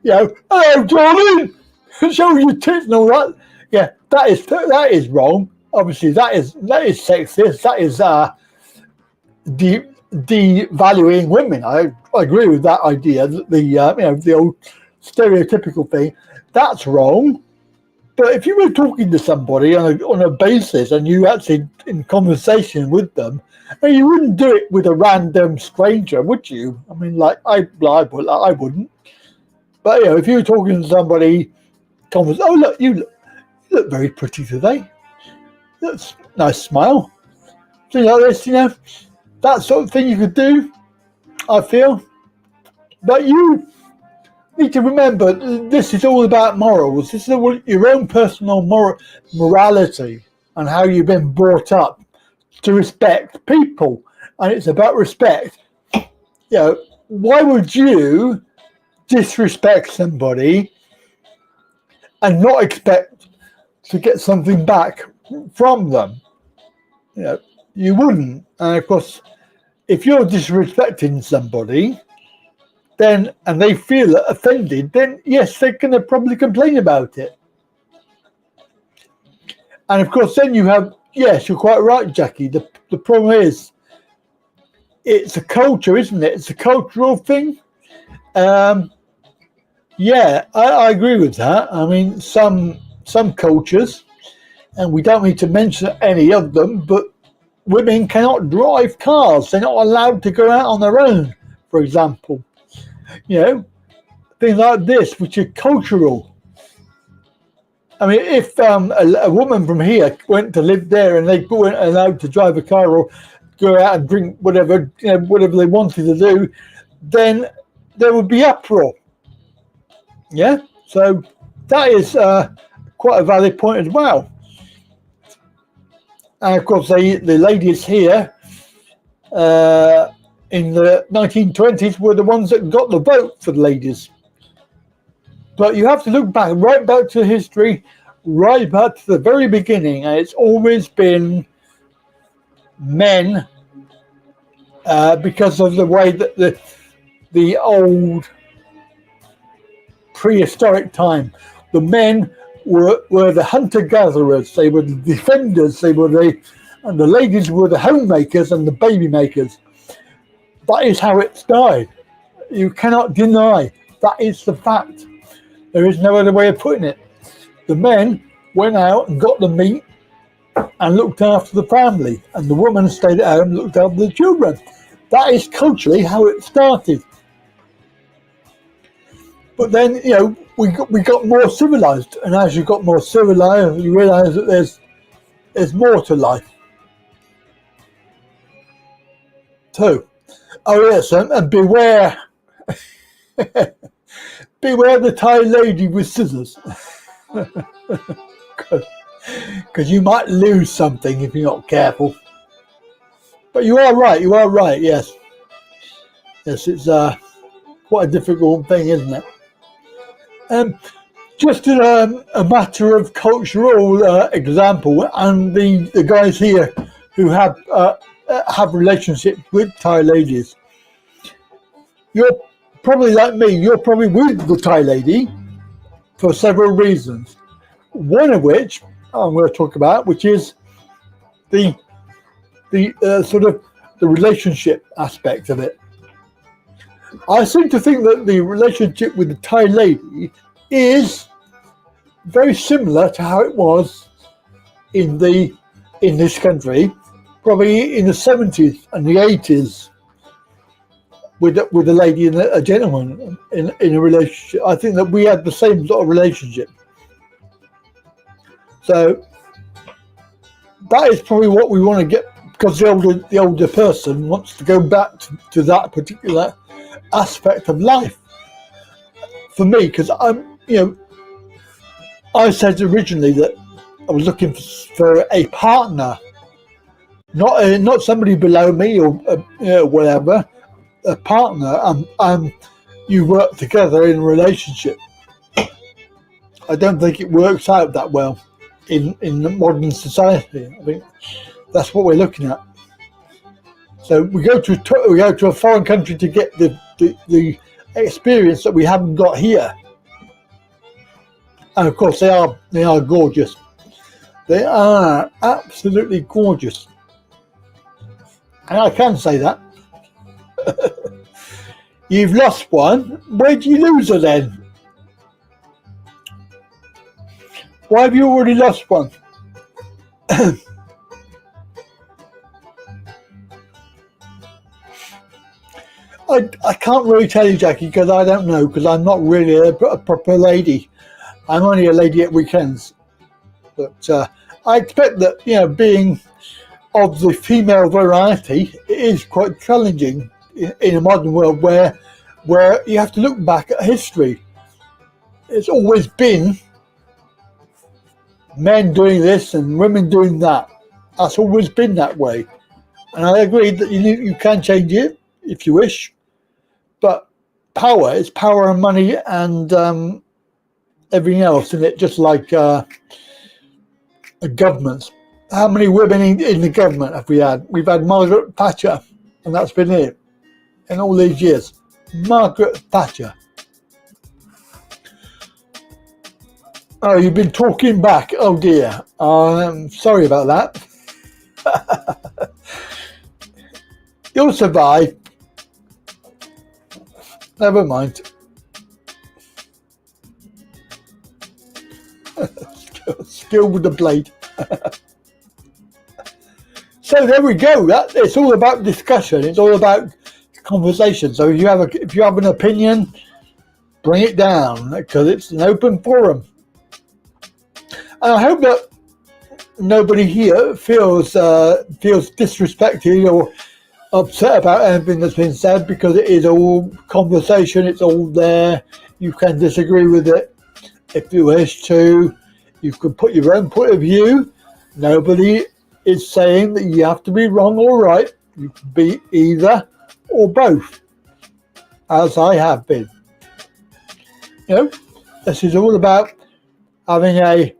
you know, hello, darling, show your tits and all that. Yeah, that is wrong. Obviously, that is sexist. That is devaluing women. I agree with that idea. The old stereotypical thing. That's wrong. But if you were talking to somebody on a basis and you actually in conversation with them, and you wouldn't do it with a random stranger, would you? I mean, like I wouldn't. But you know, if you were talking to somebody, oh look, you look very pretty today. That's a nice smile. Things like this, you know, that sort of thing you could do, I feel. But you need to remember, this is all about morals. This is all your own personal morality and how you've been brought up to respect people. And it's about respect. You know, why would you disrespect somebody and not expect to get something back from them? You know, you wouldn't. And of course, if you're disrespecting somebody, then and they feel offended, then yes, they're going to probably complain about it. And of course, then you have, yes, you're quite right, Jackie. The problem is, it's a culture, isn't it? It's a cultural thing. Yeah, I agree with that. I mean, some cultures, and we don't need to mention any of them, but women cannot drive cars. They're not allowed to go out on their own, for example. You know, things like this, which are cultural. I mean, if a woman from here went to live there and they weren't allowed to drive a car or go out and drink whatever, you know, whatever they wanted to do, then there would be uproar. Yeah, so that is quite a valid point as well. And of course, the ladies here in the 1920s were the ones that got the vote for the ladies. But you have to look back, right back to history, right back to the very beginning, and it's always been men because of the way that the old prehistoric time, the men were the hunter-gatherers, they were the defenders, and the ladies were the homemakers and the baby makers. That is how it started. You cannot deny that is the fact. There is no other way of putting it. The men went out and got the meat and looked after the family, and the woman stayed at home and looked after the children. That is culturally how it started. But then, you know, we got more civilized, and as you got more civilized, you realize that there's more to life. So, oh yes, and beware, beware the Thai lady with scissors, because you might lose something if you're not careful. But you are right, yes. Yes, it's quite a difficult thing, isn't it? Just a matter of cultural example, and the guys here who have relationships with Thai ladies, you're probably like me, you're probably with the Thai lady for several reasons. One of which I'm going to talk about, which is the sort of the relationship aspect of it. I seem to think that the relationship with the Thai lady is very similar to how it was in this country, probably in the 70s and the 80s, with a lady and a gentleman in a relationship. I think that we had the same sort of relationship. So that is probably what we want to get, because the older person wants to go back to that particular aspect of life. For me, because I said originally that I was looking for a partner, not somebody below me or whatever, a partner, and you work together in a relationship. I don't think it works out that well in the modern society. I think that's what we're looking at. So we go to a foreign country to get the experience that we haven't got here. And of course they are gorgeous. They are absolutely gorgeous. And I can say that. You've lost one. Where do you lose her then? Why have you already lost one? I can't really tell you, Jackie, because I don't know, because I'm not really a proper lady. I'm only a lady at weekends. But I expect that, you know, being of the female variety, it is quite challenging in a modern world where you have to look back at history. It's always been men doing this and women doing that. That's always been that way. And I agree that you can change it if you wish. But power is power and money and everything else in it, just like governments. How many women in the government have we had? We've had Margaret Thatcher, and that's been it in all these years. Margaret Thatcher. Oh, you've been talking back. Oh dear. Sorry about that. You'll survive. Never mind. Skill with the blade. So there we go. It's all about discussion. It's all about conversation. So if you have an opinion, bring it down, because it's an open forum. And I hope that nobody here feels disrespected or upset about anything that's been said, because it is all conversation. It's all there. You can disagree with it if you wish to. You can put your own point of view. Nobody is saying that you have to be wrong or right. You can be either or both, as I have been. You know, this is all about having a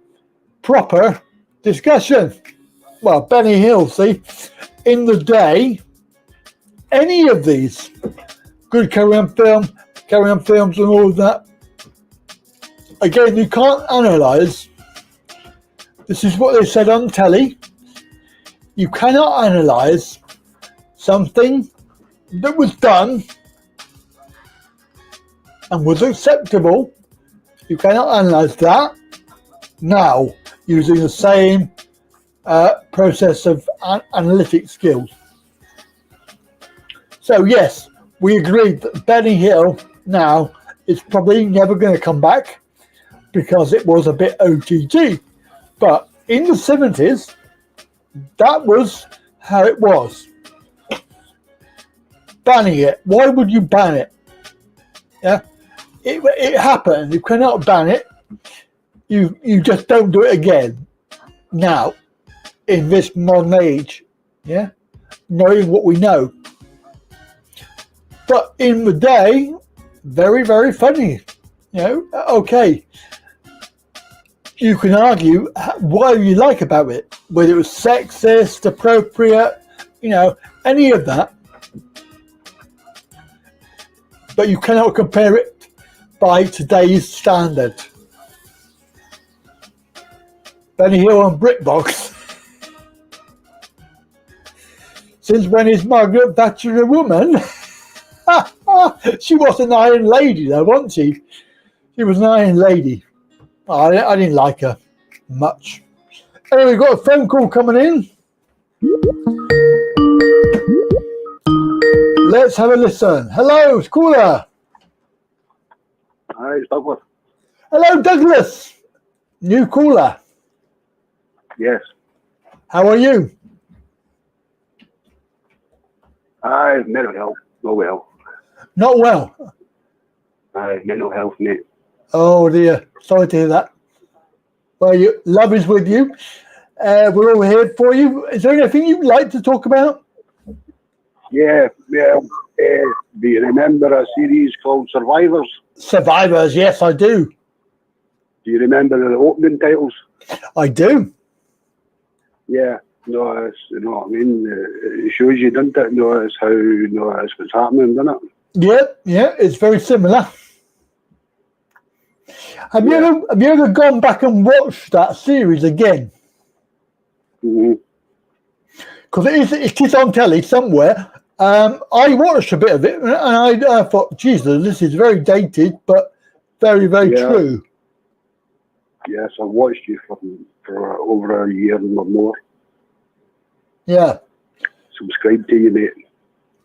proper discussion. Well, Benny Hill, see, in the day, any of these good Korean films and all of that, again, you can't analyse. This is what they said on telly. You cannot analyse something that was done and was acceptable. You cannot analyse that now using the same process of analytic skills. So yes, we agreed that Benny Hill now is probably never going to come back because it was a bit OTT. But in the 70s, that was how it was. Banning it. Why would you ban it? Yeah, it happened. You cannot ban it. You just don't do it again. Now, in this modern age, yeah, knowing what we know. But in the day, very, very funny. You know, okay. You can argue what you like about it, whether it was sexist, appropriate, you know, any of that. But you cannot compare it by today's standard. Benny Hill on BritBox. Since when is Margaret Thatcher a woman? She was an Iron Lady though, wasn't she? She was an Iron Lady. I didn't like her much. Anyway, we've got a phone call coming in. Let's have a listen. Hello, caller. Hi, it's Douglas. Hello, Douglas. New caller. Yes. How are you? Mental health, not well. Not well? Mental health, mate. Oh dear, sorry to hear that. Well, love is with you. We're all here for you. Is there anything you'd like to talk about? Yeah, well, do you remember a series called Survivors? Survivors, yes, I do. Do you remember the opening titles? I do. Yeah, no, it's, you know what I mean? It shows you, doesn't it? No, it's how, you know, it's what's happening, doesn't it? Yeah, it's very similar. Have you ever gone back and watched that series again? Because it is on telly somewhere. I watched a bit of it and I thought, Jesus, this is very dated, but very, very true. Yes, I've watched you for over a year and more. Yeah. Subscribe to you, mate.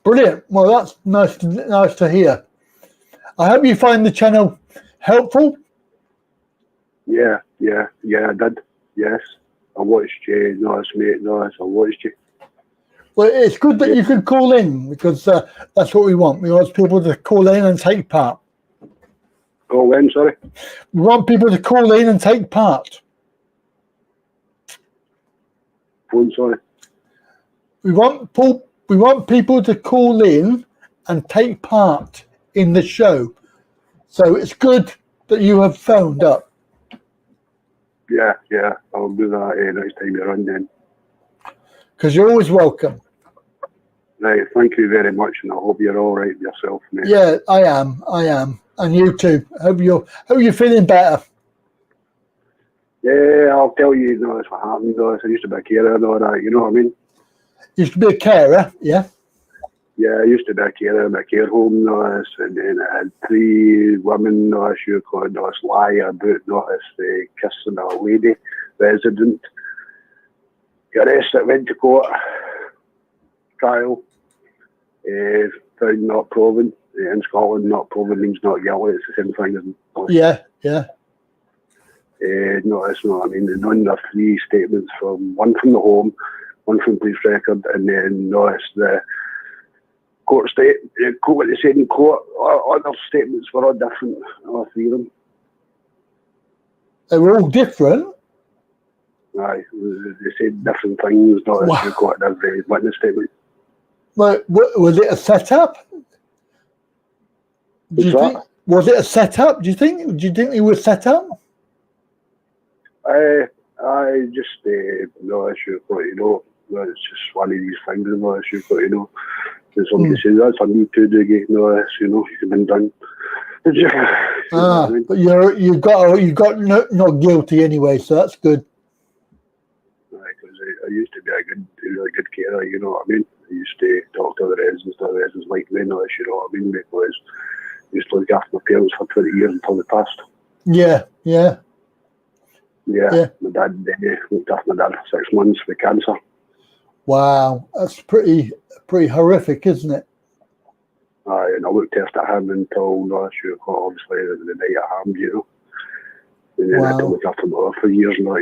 Brilliant. Well, that's nice to hear. I hope you find the channel helpful. Yeah, I did. Yes, I watched you. Nice, mate. Nice. I watched you. Well, it's good that you can call in, because that's what we want. We want people to call in and take part. Call in, sorry? We want people to call in and take part. Phone, sorry. We want people to call in and take part in the show. So it's good that you have phoned up. Yeah, I'll do that next time you're on then. Because you're always welcome. Right, thank you very much, and I hope you're all right yourself, mate. Yeah, I am, and you too. Hope you're feeling better. Yeah, I'll tell you, that's what happened. I used to be a carer and all that, you know what I mean? Used to be a carer, yeah? Yeah, I used to be a carer in a care home, and then I had 3 women, who could lie about kissing a lady resident. Got arrested, went to court, trial, found not proven. In Scotland, not proven means not guilty. It's the same thing, isn't it? Yeah. No, that's not. I mean, none of 3 statements one from the home, one from police record, and then the court what they said in court. Other statements were all different. All 3 of them. They were all different. Aye, they said different things. Not as you got every witness statement. But was it a setup? Was it a setup? Do you think it was set up? I just no issue, but it's just one of these things. No issue, but when somebody says that's a Me Too, do get you've been done. But you got not guilty anyway, so that's good. Because I used to be a really good carer, you know what I mean? I used to talk to the residents like me, no issue, you know what I mean? Because I used to look after my parents for 20 years until they passed. Yeah. My dad looked after my dad for 6 months with cancer. Wow, that's pretty horrific, isn't it? Aye, and I looked after him until obviously the night it happened, And then I had to look after my for years now,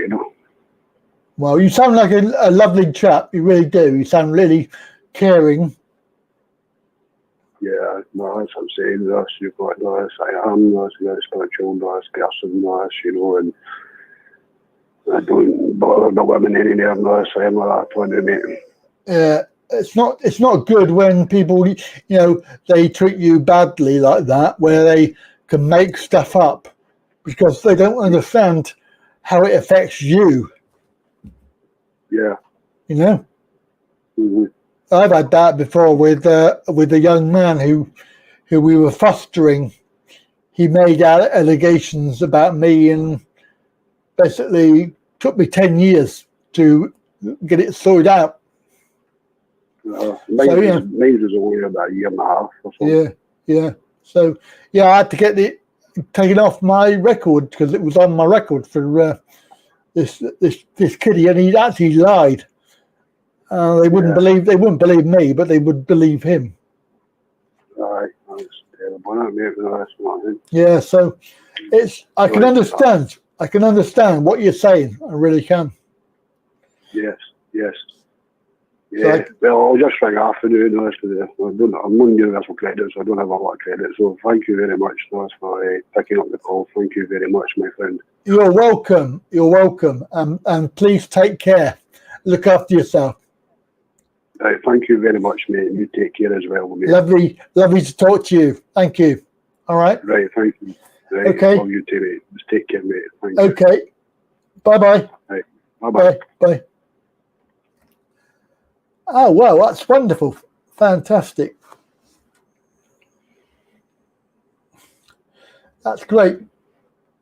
Well, you sound like a lovely chap. You really do. You sound really caring. Yeah, no, that's what I'm saying. I am a very spiritual person, and I don't bother the women anymore. I am like that, mate. Yeah, it's not good when people, they treat you badly like that, where they can make stuff up because they don't understand how it affects you. Yeah. Mm-hmm. I've had that before with a young man who we were fostering. He made allegations about me, and basically took me 10 years to get it sorted out. Mine was only about a year and a half or something. Yeah. So I had to get it taken off my record because it was on my record for this kiddie, and he actually lied. They wouldn't believe me, but they would believe him. Aye, that's terrible. Yeah, so I can understand what you're saying. I really can. Yes. Yeah, well, I'll just ring off and do this. I'm on universal credit, so I don't have a lot of credit. So thank you very much, for picking up the call. Thank you very much, my friend. You're welcome. And please take care. Look after yourself. Right, thank you very much, mate. You take care as well, mate. Lovely to talk to you. Thank you. All right. Right, thank you. Right, okay. Love you too, mate. Just take care, mate. Thank you. Okay. Bye-bye. Right. Bye-bye. Bye. Oh, well, that's wonderful. Fantastic. That's great.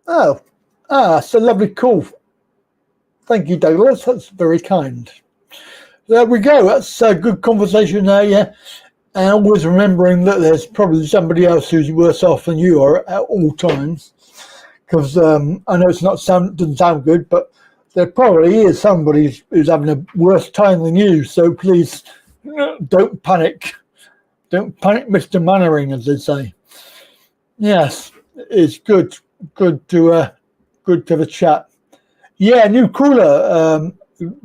Oh, that's a lovely call. Thank you, Douglas. That's very kind. There we go. That's a good conversation there, yeah. And always remembering that there's probably somebody else who's worse off than you are at all times. because I know it's not doesn't sound good, but there probably is somebody who's having a worse time than you. So please don't panic. Don't panic, Mr. Mannering, as they say. Yes, it's good to have a chat. Yeah, new caller.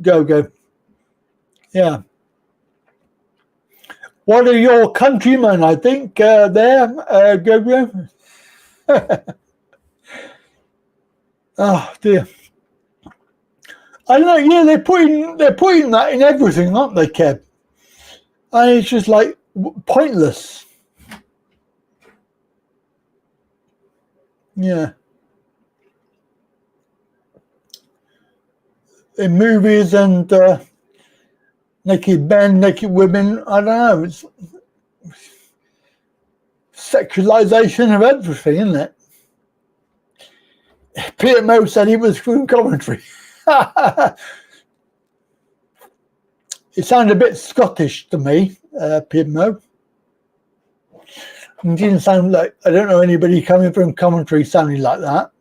Go. Yeah. One of your countrymen, I think, there, go. Oh dear. I don't know. Yeah, they're putting that in everything, aren't they, Kev? And it's just like pointless. Yeah. In movies and naked men, naked women, I don't know. It's sexualization of everything, isn't it? Peter Mo said he was from commentary. It sounded a bit Scottish to me, Peter Mo. It didn't sound like, I don't know anybody coming from commentary sounding like that.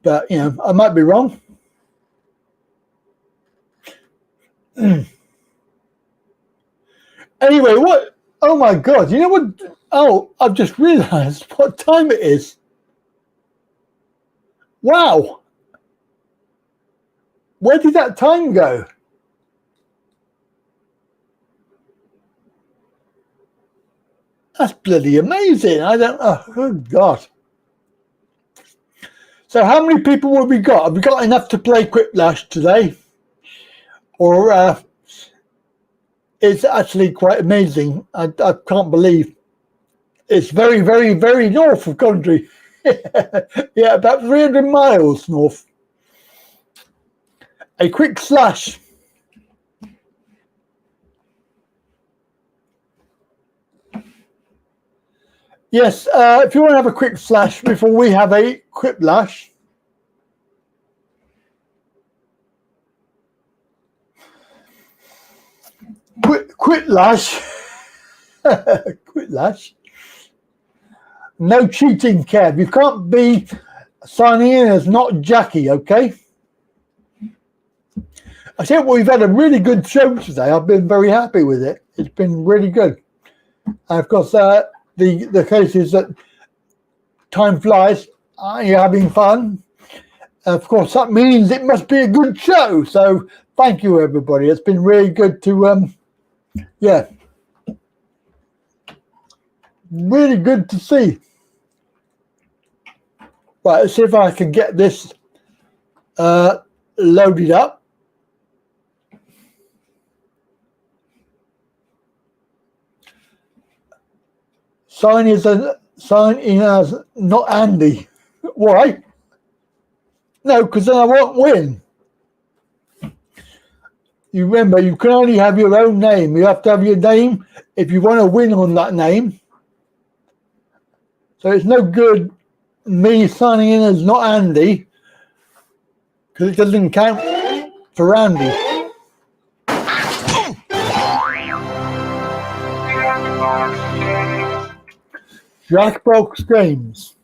But, you know, I might be wrong. Anyway, what? Oh my God, you know what? Oh, I've just realized what time it is. Wow. Where did that time go? That's bloody amazing. I don't know. Oh God. So how many people have we got? Have we got enough to play Quiplash today? Or it's actually quite amazing. I can't believe it's very, very, very north of country. Yeah, about 300 miles north. A quick slash. Yes, if you want to have a quick slash before we have a quiplash. Quiplash. Quiplash. No cheating, Kev. You can't be signing in as not Jackie, okay? I think we've had a really good show today. I've been very happy with it. It's been really good. And of course, the case is that time flies. You're having fun. Of course, that means it must be a good show. So thank you, everybody. It's been really good to, yeah, really good to see. Right, let's see if I can get this loaded up. Sign in as not Andy. Why? No, because then I won't win. You remember, you can only have your own name. You have to have your name if you want to win on that name. So it's no good me signing in as not Andy because it doesn't count for Andy. Jackbox Games.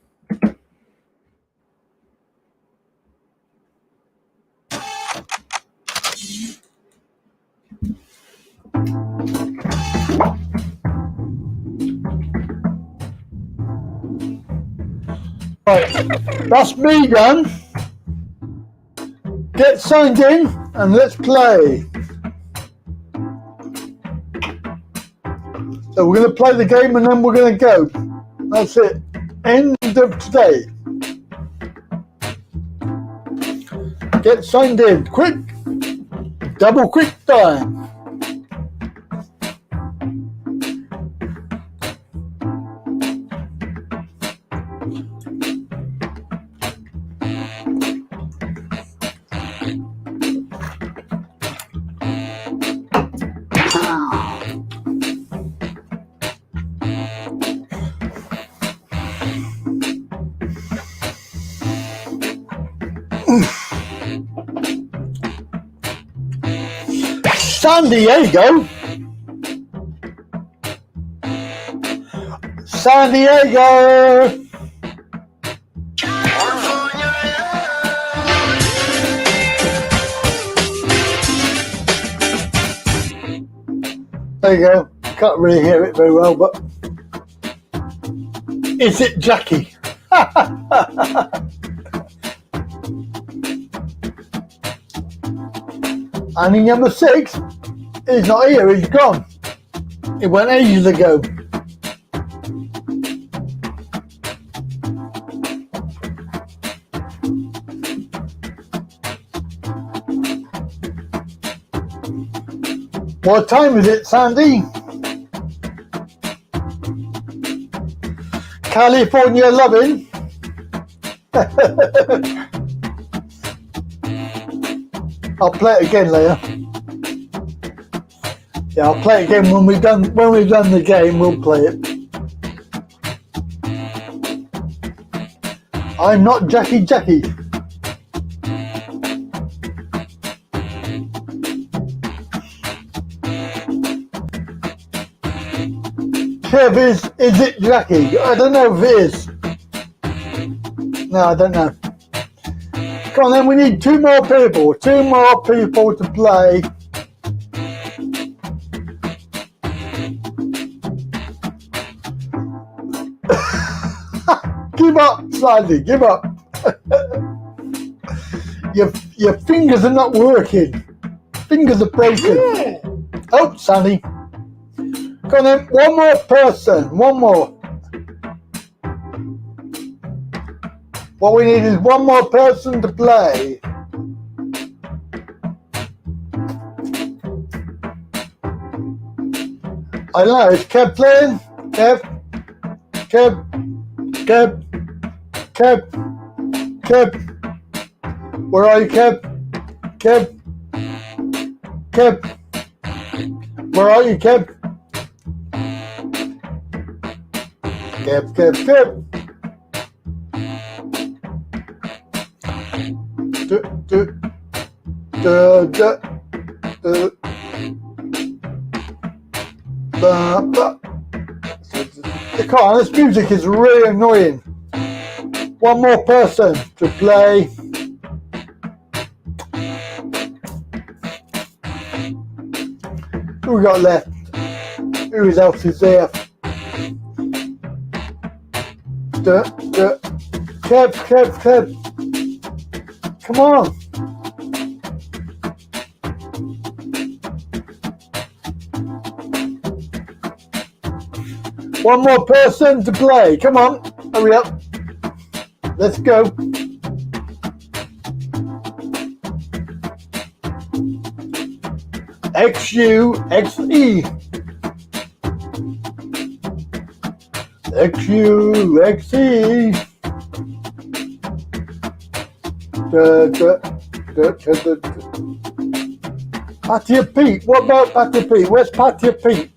Right, that's me done. Get signed in and let's play. So we're going to play the game and then we're going to go. That's it. End of today. Get signed in. Quick. Double quick time. San Diego. San Diego. There you go. Can't really hear it very well, but is it Jackie? And in number 6, he's not here, he's gone. He went ages ago. What time is it, Sandy? California loving. I'll play it again later. Yeah, I'll play it again when we've done the game. We'll play it. I'm not Jackie. Kev, is it Jackie? I don't know if it is. No, I don't know. Come on then, we need 2 more people. 2 more people to play. Give up, Sandy, give up. Your fingers are not working. Fingers are broken. Oh, Sandy. Come on then, 1 more person. 1 more. What we need is 1 more person to play. I don't know, is Kev playing? Kev? Where are you, Kev? Where are you, Kev? Kev. Come on, this music is really annoying. 1 more person to play. Who we got left? Who else is there? Kev. Come on. One more person to play. Come on. Hurry up. Let's go. XUXE. XUXE. Patty Pete. What about Patty Pete? Where's Patty Pete?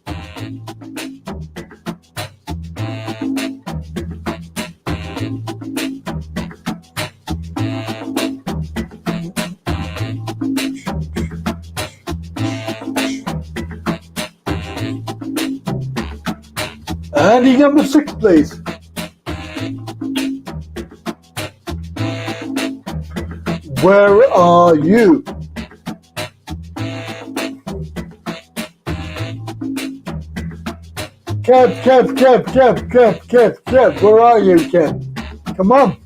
Andy number 6, please. Where are you? Kev. Where are you, Kev? Come on.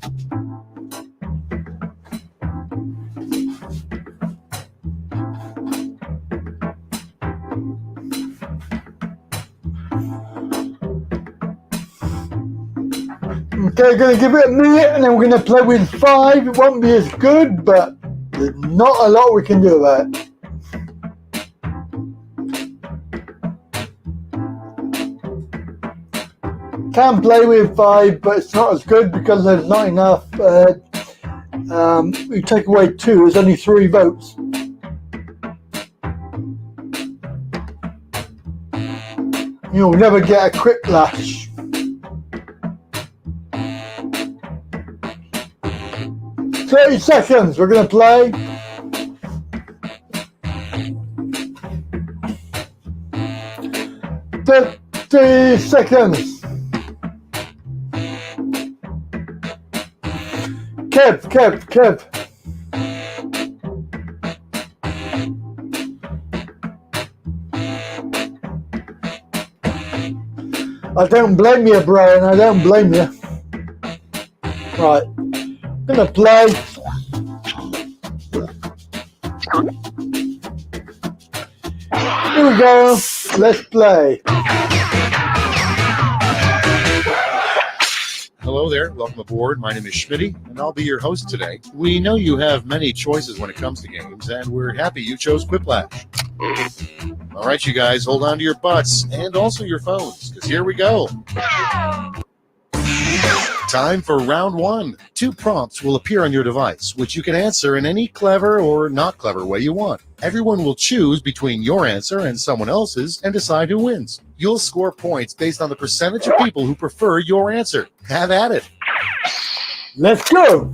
Okay, going to give it a minute and then we're going to play with 5. It won't be as good, but there's not a lot we can do about it. Can play with 5, but it's not as good because there's not enough. We take away 2, there's only 3 votes. You'll never get a quick lash. "30 seconds, we're going to play. "30 seconds. Kev. I don't blame you, Brian. I don't blame you. Right. Gonna play. Here we go. Let's play. Hello there. Welcome aboard. My name is Schmitty, and I'll be your host today. We know you have many choices when it comes to games, and we're happy you chose Quiplash. All right, you guys, hold on to your butts and also your phones, because here we go. Time for round one. 2 prompts will appear on your device, which you can answer in any clever or not clever way you want. Everyone will choose between your answer and someone else's and decide who wins. You'll score points based on the percentage of people who prefer your answer. Have at it. Let's go.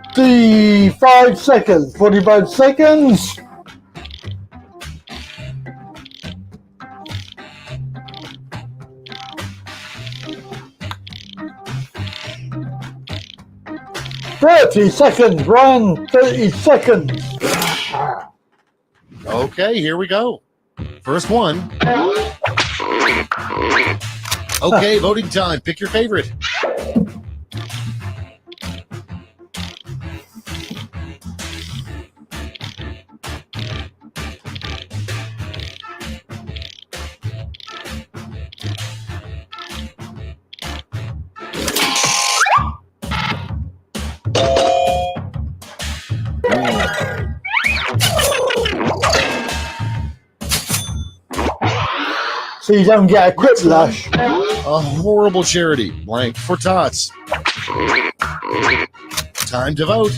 Forty-five seconds. 45 seconds. Run. 30 seconds. Okay, here we go. First one. Okay, voting time. Pick your favorite. So you don't get a quiplash. A horrible charity. Blank for tots. Time to vote.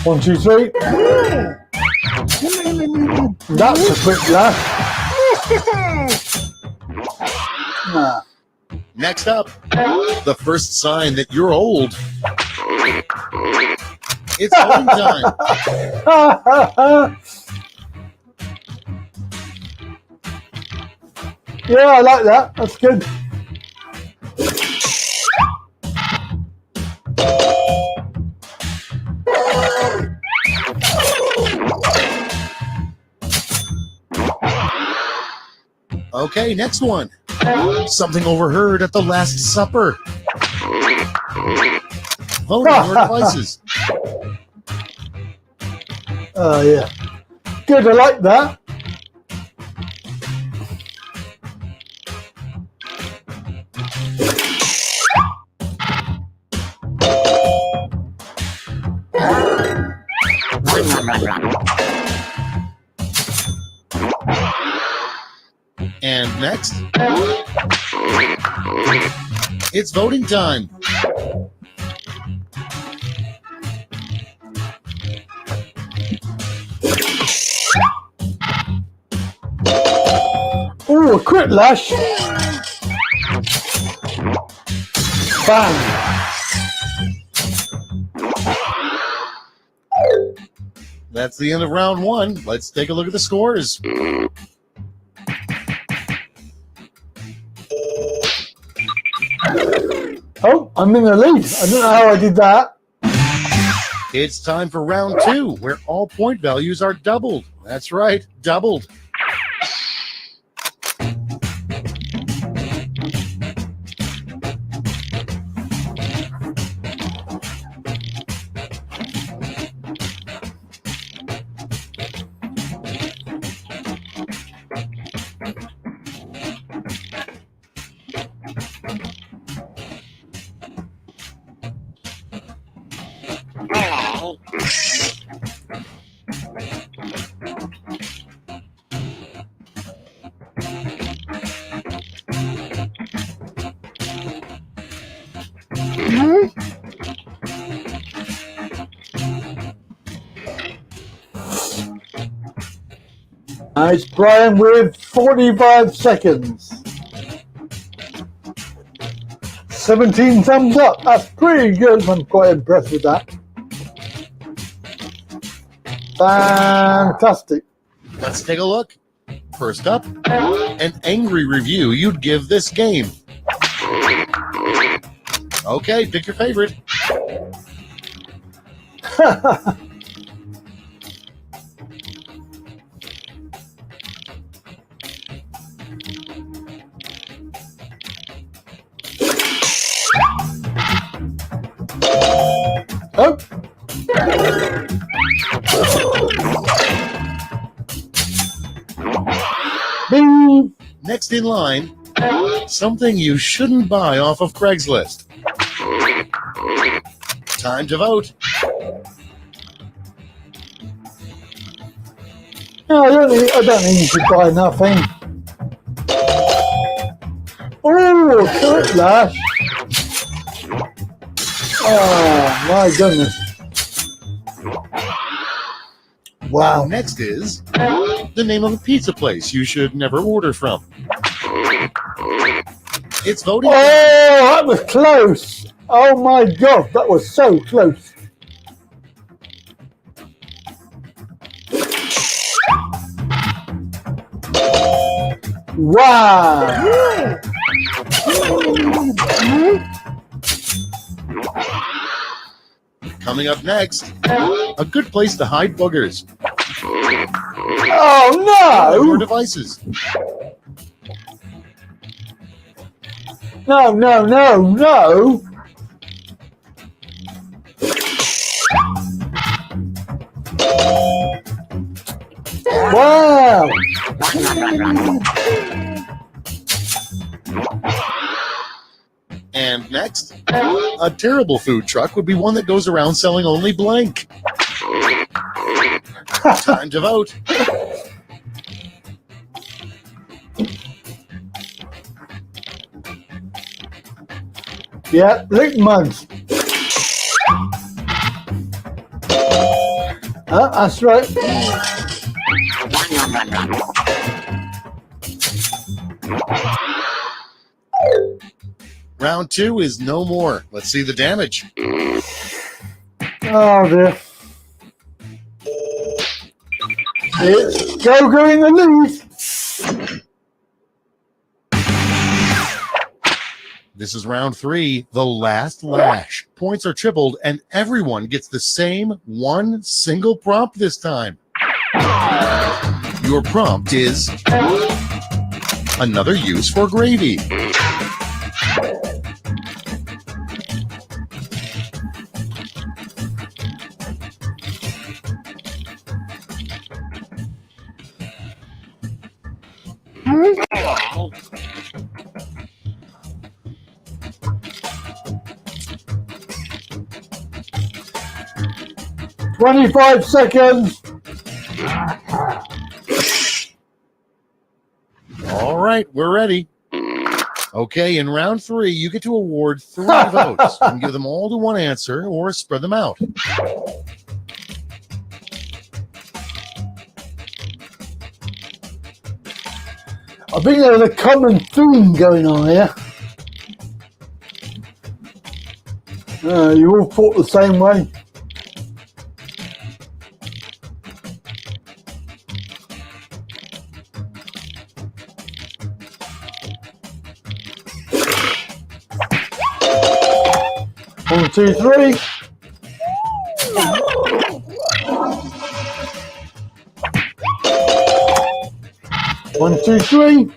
One, two, three. That's a quiplash. Next up, the first sign that you're old. It's voting time. Yeah, I like that. That's good. Okay, next one. Something overheard at the Last Supper. Vote on your devices. Oh, yeah. Good, I like that. And next, it's voting time. Ooh, a quiplash. Bang. That's the end of round one. Let's take a look at the scores. Oh, I'm in the lead. I don't know how I did that. It's time for round two, where all point values are doubled. That's right, doubled. It's Brian with 45 seconds. 17 thumbs up. That's pretty good. I'm quite impressed with that. Fantastic. Let's take a look. First up, an angry review you'd give this game. Okay, pick your favorite. Oh. Bing. Next in line, something you shouldn't buy off of Craigslist. Time to vote. No, I don't think you should buy nothing. Oh, cut lash. Oh, my goodness. Wow. Next is the name of a pizza place you should never order from. It's voting. Oh, that was close. Oh, my God. That was so close. Wow. Coming up next, a good place to hide boogers. Oh, Your no. devices. No, no, no, no. Wow. And next, a terrible food truck would be one that goes around selling only blank. Time to vote. Yeah, lick mugs. That's right. Round two is no more. Let's see the damage. Oh dear. It's Bojo in the lead. This is round three, the last lash. Points are tripled, and everyone gets the same one single prompt this time. Your prompt is another use for gravy. "25 seconds. All right, we're ready. Okay, in round three, you get to award 3 votes. You can give them all to one answer or spread them out. I think there's a common theme going on here. You all thought the same way. One, two, three. One, two, three.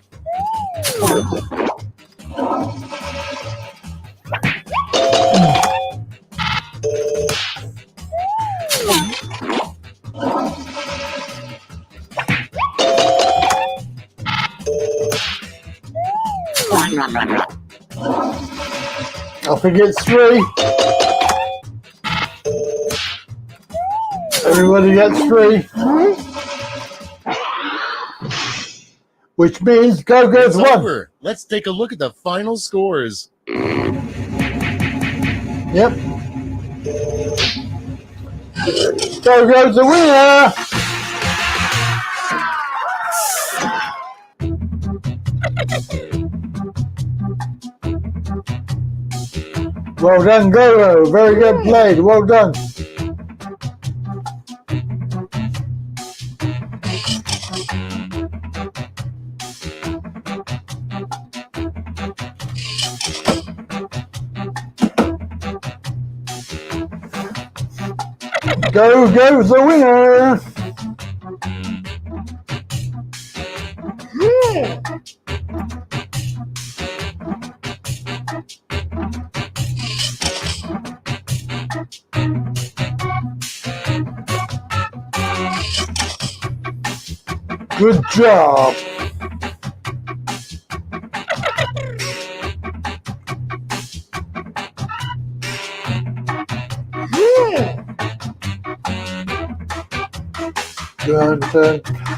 I think it's 3. Everybody gets 3. Which means Go goes It's 1. over. Let's take a look at the final scores. Yep. Go goes the winner. Well done, Go. Very good played. Well done. Go goes the winner. Good job.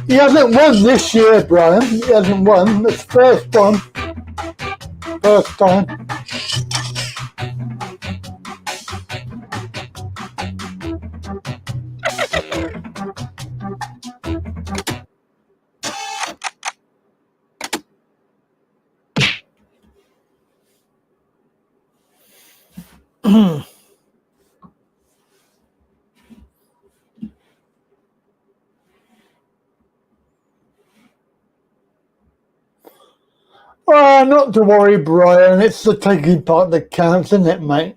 He hasn't won this year, Brian. He hasn't won. It's first one. First time. Oh, not to worry, Brian. It's the taking part that counts, isn't it, mate?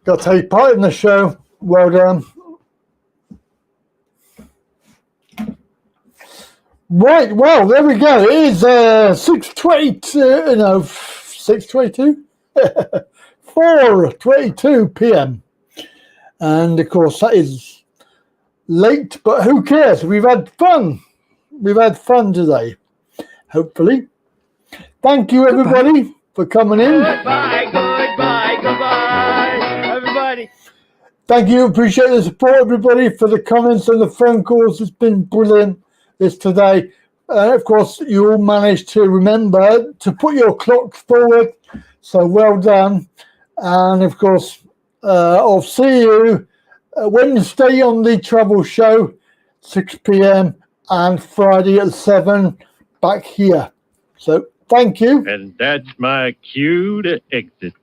Got to take part in the show. Well done. Right, well, there we go. It is 6:22, no, 6:22? 4:22 p.m. And, of course, that is late, but who cares? We've had fun. We've had fun today. Hopefully. Thank you, everybody, for coming in. Goodbye, everybody. Thank you. Appreciate the support, everybody, for the comments and the phone calls. It's been brilliant this today. Of course, you all managed to remember to put your clocks forward. So well done. And, of course, I'll see you Wednesday on the Travel Show, 6 p.m. and Friday at 7 back here. So thank you. And that's my cue to exit.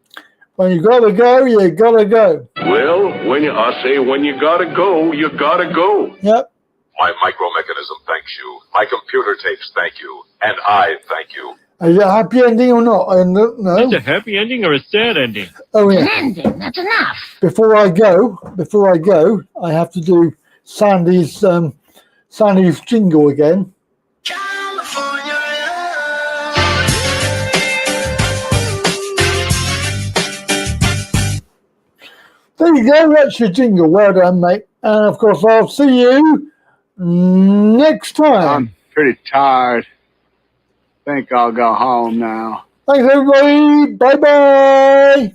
When you gotta go, you gotta go. Well, when you gotta go, you gotta go. Yep. My micromechanism thanks you. My computer tapes thank you. And I thank you. Is it a happy ending or not? I don't know. It's a happy ending or a sad ending? Oh yeah. Ending, that's enough. Before I go, I have to do Sandy's jingle again. There you go, that's your jingle. Well done, mate. And of course, I'll see you next time. I'm pretty tired. Think I'll go home now. Thanks, everybody. Bye-bye.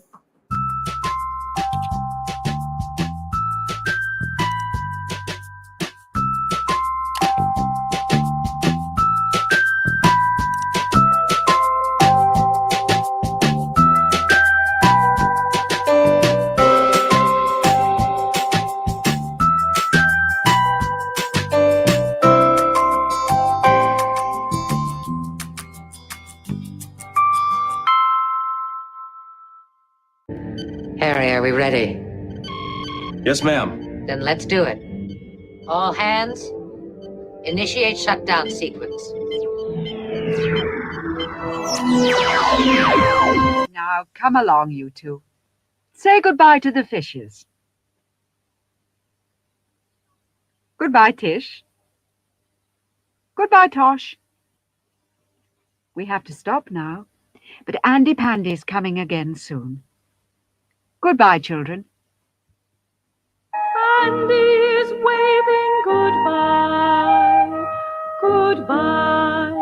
Harry, are we ready? Yes, ma'am. Then let's do it. All hands, initiate shutdown sequence. Now, come along, you two. Say goodbye to the fishes. Goodbye, Tish. Goodbye, Tosh. We have to stop now, but Andy Pandy's coming again soon. Goodbye, children. Andy's waving goodbye, goodbye.